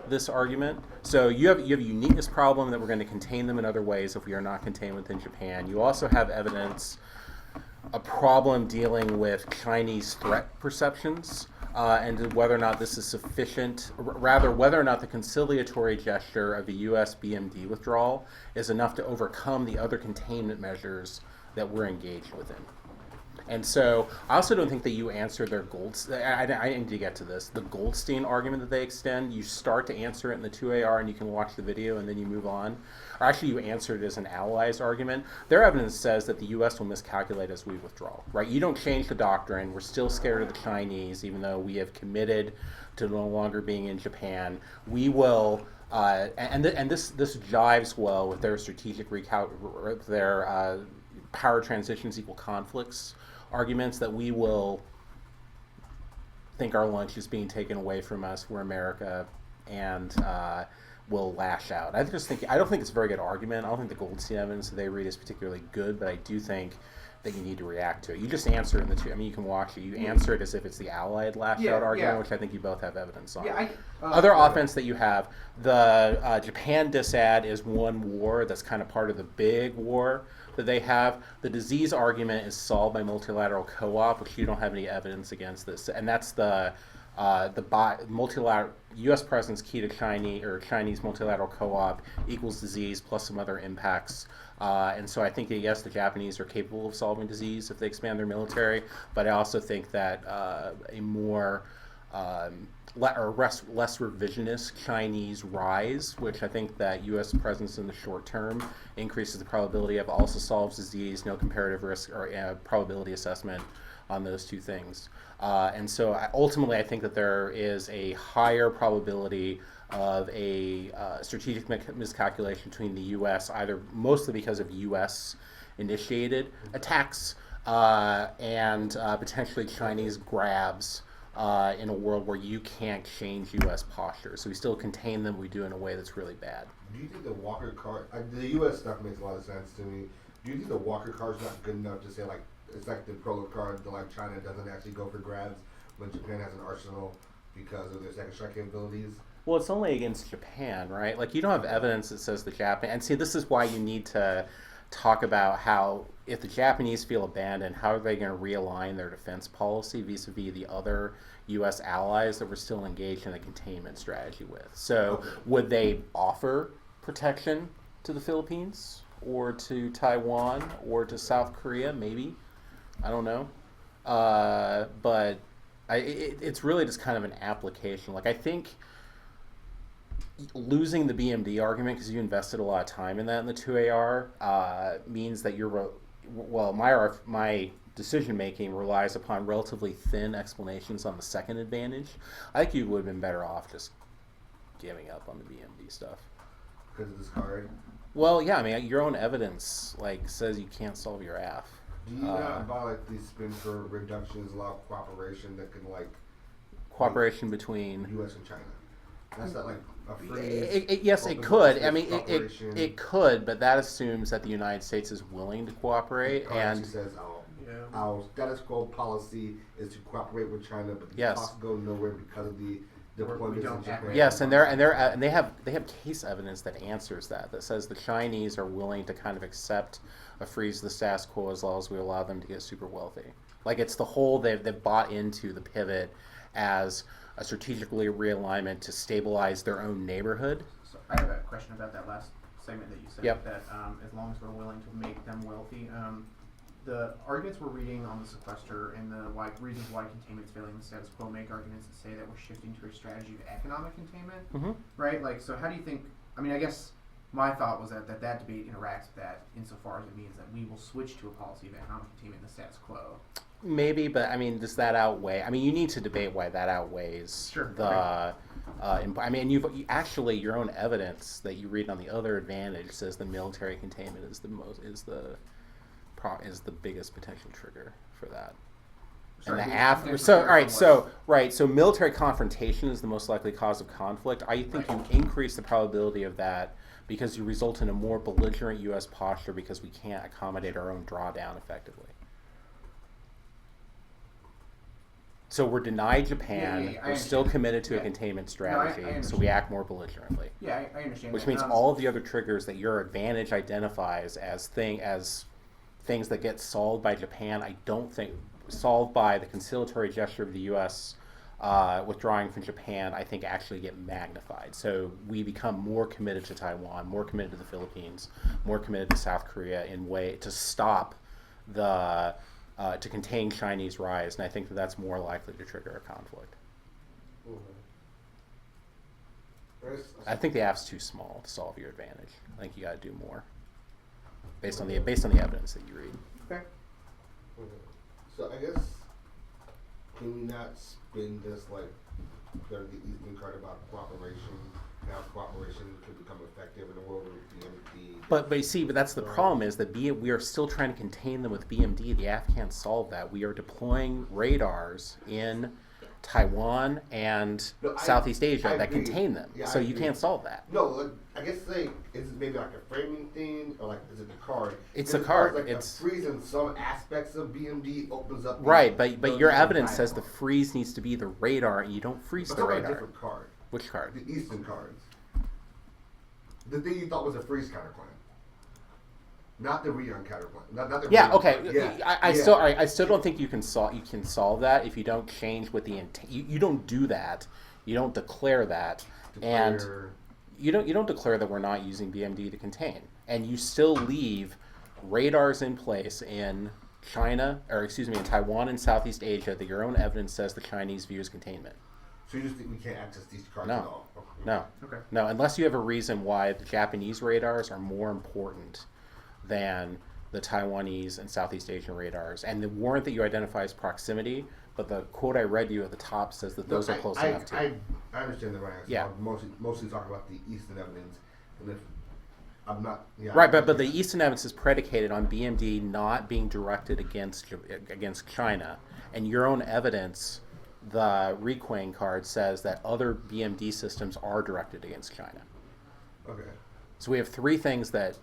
this argument. So you have a uniqueness problem that we're going to contain them in other ways if we are not contained within Japan. You also have evidence, a problem dealing with Chinese threat perceptions and whether or not this is sufficient, rather whether or not the conciliatory gesture of the U.S. BMD withdrawal is enough to overcome the other containment measures that we're engaged within. And so I also don't think that you answer their I need to get to this. The Goldstein argument that they extend, you start to answer it in the 2AR and you can watch the video and then you move on. Or actually you answer it as an allies argument. Their evidence says that the U.S. will miscalculate as we withdraw, right? You don't change the doctrine. We're still scared of the Chinese, even though we have committed to no longer being in Japan. We will, and this jives well with their strategic their power transitions equal conflicts arguments, that we will think our lunch is being taken away from us. We're America, and will lash out. I don't think it's a very good argument. I don't think the Goldstein evidence that they read is particularly good, but I do think that you need to react to it. You just answer it in the two. I mean, you can watch it. You answer it as if it's the Allied lash out argument, which I think you both have evidence on. Other offense that you have, the Japan disad is one war that's kind of part of the big war that they have. The disease argument is solved by multilateral co-op, which you don't have any evidence against this, and that's the multilateral U.S. presence key to Chinese multilateral co-op equals disease plus some other impacts. And so I think that, yes, the Japanese are capable of solving disease if they expand their military, but I also think that a more less revisionist Chinese rise, which I think that U.S. presence in the short term increases the probability of, also solves disease, no comparative risk or probability assessment on those two things. And so ultimately I think that there is a higher probability of a strategic miscalculation between the U.S., either mostly because of U.S. initiated attacks and potentially Chinese grabs in a world where you can't change U.S. posture. So we still contain them, we do in a way that's really bad.
Do you think the Walker card, the U.S. stuff makes a lot of sense to me. Do you think the Walker card's not good enough to say, like, it's like the Prolo card, like China doesn't actually go for grabs when Japan has an arsenal because of their second strike capabilities?
Well, it's only against Japan, right? Like, you don't have evidence that says the Japan. And see, this is why you need to talk about how, if the Japanese feel abandoned, how are they going to realign their defense policy vis-a-vis the other U.S. allies that we're still engaged in a containment strategy with? So, would they offer protection to the Philippines or to Taiwan or to South Korea? Maybe. I don't know. But it's really just kind of an application. Like, I think losing the BMD argument, because you invested a lot of time in that in the 2AR, means that my decision making relies upon relatively thin explanations on the second advantage. I think you would have been better off just giving up on the BMD stuff.
Because of this card?
Well, yeah, I mean, your own evidence says you can't solve your AF.
Do you not buy these spin for reductions, a lot of cooperation that can
cooperation between
U.S. and China? That's not a phrase.
Yes, it could. I mean, it could, but that assumes that the United States is willing to cooperate. And
says our status quo policy is to cooperate with China, but the talks go nowhere because of the deployments in Japan.
Yes, and they have case evidence that answers that says the Chinese are willing to kind of accept a freeze of the status quo as long as we allow them to get super wealthy. Like, it's the whole they've bought into the pivot as a strategically realignment to stabilize their own neighborhood.
So I have a question about that last segment that you said.
Yep.
That as long as we're willing to make them wealthy, the arguments we're reading on the sequester and the reasons why containment's failing the status quo make arguments that say that we're shifting to a strategy of economic containment, right? Like, so how do you think? I mean, I guess my thought was that debate interacts with that insofar as it means that we will switch to a policy of economic containment in the status quo.
Maybe, but I mean, does that outweigh? I mean, you need to debate why that outweighs the. I mean, actually your own evidence that you read on the other advantage says the military containment is the biggest potential trigger for that. So military confrontation is the most likely cause of conflict. I think you increase the probability of that because you result in a more belligerent U.S. posture because we can't accommodate our own drawdown effectively. So we're denied Japan. We're still committed to a containment strategy, so we act more belligerently.
Yeah, I understand.
Which means all of the other triggers that your advantage identifies as things that get solved by Japan, I don't think solved by the conciliatory gesture of the U.S. Withdrawing from Japan, I think actually get magnified. So we become more committed to Taiwan, more committed to the Philippines, more committed to South Korea in way to stop the to contain Chinese rise, and I think that's more likely to trigger a conflict. I think the AF's too small to solve your advantage. I think you got to do more based on the evidence that you read.
Okay.
So I guess can we not spin this like the Eastern card about cooperation? How cooperation could become effective in a world with BMD.
But you see, that's the problem is that we are still trying to contain them with BMD. The AF can't solve that. We are deploying radars in Taiwan and
No,
Southeast Asia
I
that
agree.
contain them.
Yeah,
So
I
you
agree.
can't solve that.
No, like, I guess is it maybe like a framing thing or like is it the card?
It's
As
the
far as,
card.
Like
It's
a freeze in some aspects of BMD opens up.
right, but your
different
evidence says the
dialogue.
freeze needs to be the radar, and you don't freeze
But
the
talk about a
radar.
different card.
Which card?
The Eastern cards. The thing you thought was a freeze counterclaim. Not the Reon counterclaim. Not the
Yeah.
Reon
Okay.
card. Yeah.
I still don't think you can solve that if you don't change what the intent. You don't do that. You don't declare that, and you don't declare that we're not using BMD to contain, and you still leave radars in place in China, or excuse me, in Taiwan and Southeast Asia that your own evidence says the Chinese view as containment.
So you just think we can't access these cards
No.
at all? Okay.
No.
Okay.
No, unless you have a reason why the Japanese radars are more important than the Taiwanese and Southeast Asian radars. And the warrant that you identify as proximity, but the quote I read you at the top says that those are close enough to.
I understand the right answer.
Yeah.
I'm mostly talking about the Eastern evidence, and if I'm not. Yeah.
Right, but the Eastern evidence is predicated on BMD not being directed against China, and your own evidence, the Requang card says that other BMD systems are directed against China.
Okay.
So we have three things that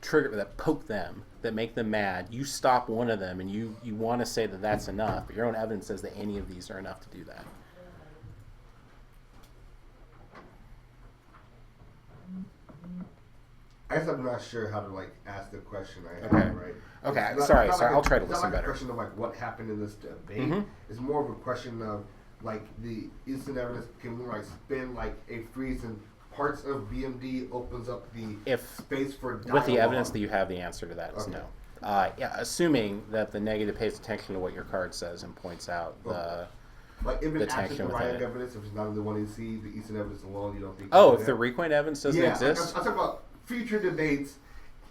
poke them, that make them mad. You stop one of them, and you want to say that that's enough, but your own evidence says that any of these are enough to do that.
I guess I'm not sure how to like ask the question I have,
Okay.
right?
Okay,
It's not-
sorry,
it's not
sorry,
like
I'll try to
it's not
listen
like
better.
a question of like what happened in this debate.
Mhm.
It's more of a question of like the Eastern evidence can like spin like a freeze in parts of BMD opens up the
If
space for dialogue.
with the evidence that you have, the answer to that is
Okay.
no. Yeah, assuming that the negative pays attention to what your card says and points out the.
Like if
the
it access the
tension
right
within it.
evidence, if it's not the one you see, the Eastern evidence alone, you don't think.
Oh,
it's
if the
there?
Requang evidence doesn't
yeah,
exist.
I'm talking about future debates.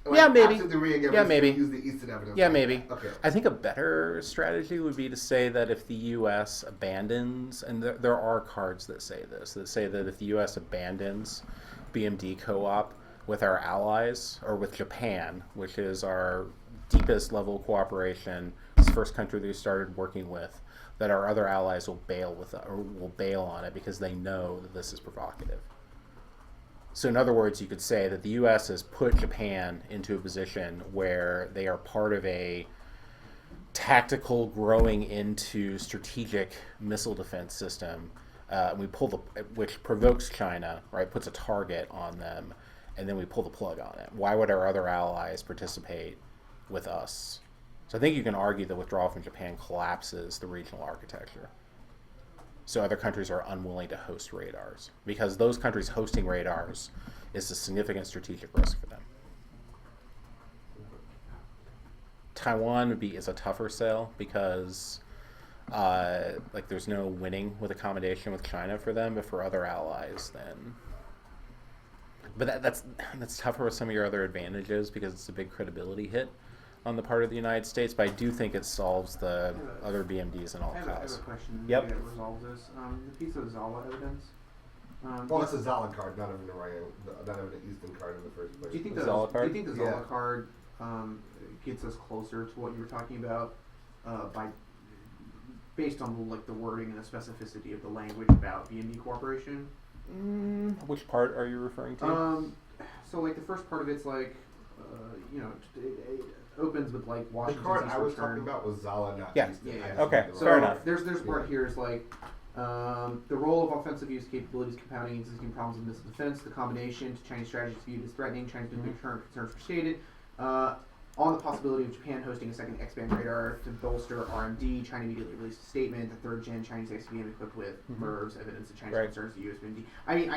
Like,
Yeah, maybe.
absent the Reagan
Yeah,
evidence,
maybe.
Use the Eastern evidence.
Yeah,
like
maybe.
that. Okay.
I think a better strategy would be to say that if the U.S. abandons, and there are cards that say this, that say that if the U.S. abandons BMD co-op with our allies, or with Japan, which is our deepest level of cooperation, it's the first country that we started working with, that our other allies will bail on it because they know that this is provocative. So in other words, you could say that the U.S. has put Japan into a position where they are part of a tactical growing into strategic missile defense system. Which provokes China, right? Puts a target on them, and then we pull the plug on it. Why would our other allies participate with us? So I think you can argue that withdrawal from Japan collapses the regional architecture. So other countries are unwilling to host radars because those countries hosting radars is a significant strategic risk for them. Taiwan is a tougher sell because there's no winning with accommodation with China for them, but for other allies then. But that's tougher with some of your other advantages because it's a big credibility hit on the part of the United States, but I do think it solves the other BMDs and all
I have a
cause.
question.
Yep.
Maybe that resolves this. The piece of Zala evidence.
Well, it's a Zala card, not even the Eastern card in the first place.
Do you think
The
the
Zala card?
Do you think the Zala
Yeah.
card gets us closer to what you were talking about based on like the wording and the specificity of the language about BMD cooperation?
Which part are you referring to?
So like the first part of it's like, it opens with like
The
Washington's
card I
eastern
was
turn.
talking about was Zala, not
Yeah.
Eastern.
Yeah,
I
yeah.
just
Okay,
wanted to-
So
fair enough.
There's part here is like the role of offensive use capabilities compounding existing problems of missile defense. The combination to Chinese strategies viewed as threatening. Chinese nuclear deterrent concerns were stated. On the possibility of Japan hosting a second X-band radar to bolster RMD, China immediately released a statement. The third-gen Chinese XBM equipped with MIRVs, evidence of Chinese
Right.
concerns to US BMD. I mean,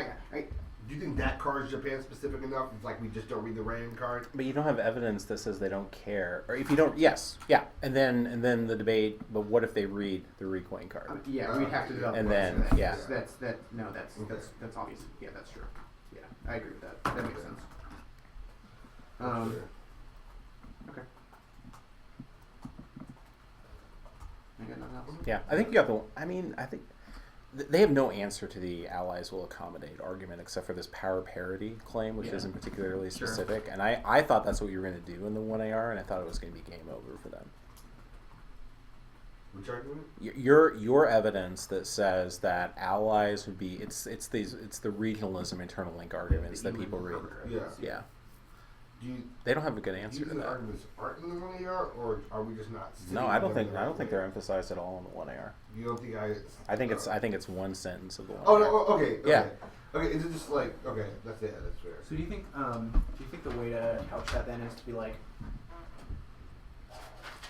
Do you think that card is Japan specific enough? It's like we just don't read the Rand card.
But you don't have evidence that says they don't care. Or if you don't, yes, yeah. And then the debate, but what if they read the Requang card?
yeah, we'd have to develop.
And
a
then,
plan for that.
yeah.
That's obvious. Yeah, that's true. Yeah, I agree with that. That makes sense.
Sure.
Okay. I got nothing else.
Yeah, I think you got the. I think they have no answer to the allies will accommodate argument except for this power parity claim, which
Yeah.
isn't particularly
Sure.
specific. And I thought that's what you were going to do in the 1AR, and I thought it was going to be game over for them.
Which argument?
Your evidence that says that allies would be it's the regionalism internal link arguments that people read. Yeah. They don't have a good answer to
Do you think
that.
the arguments aren't in the 1AR, or are we just not?
No, I don't think they're emphasized at all in the 1AR.
You don't think
I think it's one sentence of the 1AR.
Oh no. Okay.
Yeah.
Okay. Is it just like okay? That's fair.
So do you think the way to couch that then is to be like,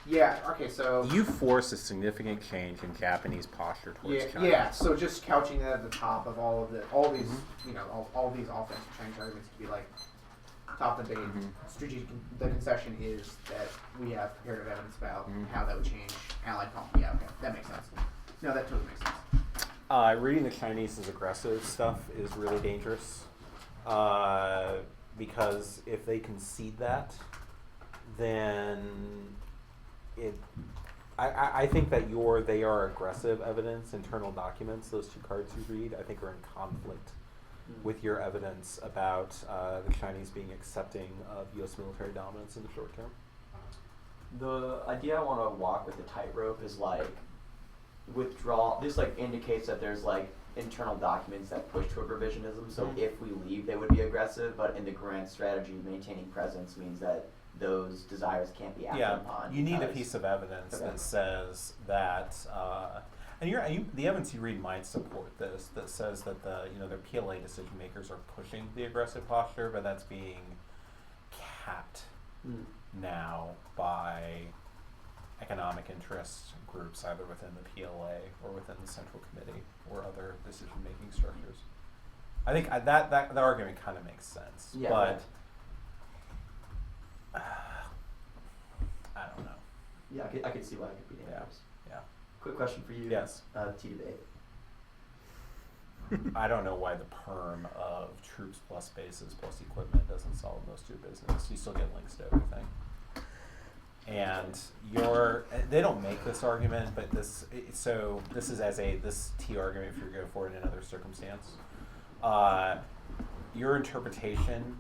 yeah, okay, so
You force a significant change in Japanese posture towards China.
yeah, so just couching that at the top of all these you know all these offensive Chinese arguments to be like top of the debate. Strategic. The concession is that we have comparative evidence about how that would change allied policy. Yeah, okay, that makes sense. No, that totally makes sense.
Reading the Chinese as aggressive stuff is really dangerous because if they concede that, then I think that they are aggressive evidence, internal documents, those two cards you read, I think are in conflict with your evidence about the Chinese being accepting of U.S. military dominance in the short term.
The idea I want to walk with the tightrope is like withdrawal. This like indicates that there's like internal documents that push toward revisionism. So if we leave, they would be aggressive. But in the grand strategy, maintaining presence means that those desires can't be acted upon.
You need a piece of evidence that says that, the evidence you read might support this. That says that their PLA decision makers are pushing the aggressive posture, but that's being capped now by economic interest groups, either within the PLA or within the Central Committee or other decision-making structures. I think that argument kind of makes sense, but. I don't know.
Yeah, I could see why it could be dangerous.
Yeah.
Quick question for you.
Yes.
T-debate.
I don't know why the perm of troops plus bases plus equipment doesn't solve most of your business. You still get links to everything. And they don't make this argument, but this is this T argument if you're going for it in another circumstance. Your interpretation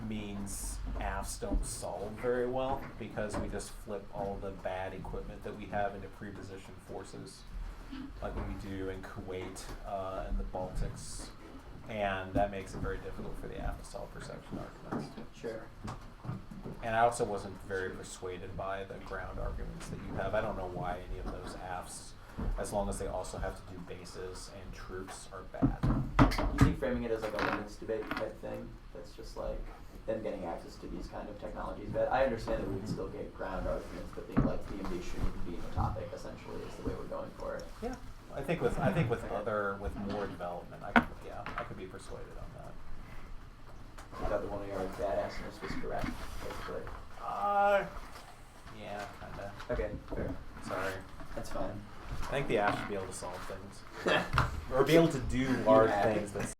means AFs don't solve very well because we just flip all the bad equipment that we have into pre-positioned forces, like we do in Kuwait and the Baltics, and that makes it very difficult for the AF to solve perception arguments.
Sure.
And I also wasn't very persuaded by the ground arguments that you have. I don't know why any of those AFs, as long as they also have to do bases and troops, are bad.
You think framing it as like a limits debate type thing? That's just like them getting access to these kind of technologies. But I understand that we can still get ground arguments, but being like DMD shouldn't even be in the topic. Essentially, is the way we're going for it.
Yeah, I think with more development, I could be persuaded on that.
You thought the 1AR badassness was correct, basically.
Yeah, kinda.
Okay, fair.
Sorry.
That's fine.
I think the AF should be able to solve things. Or be able to do large things that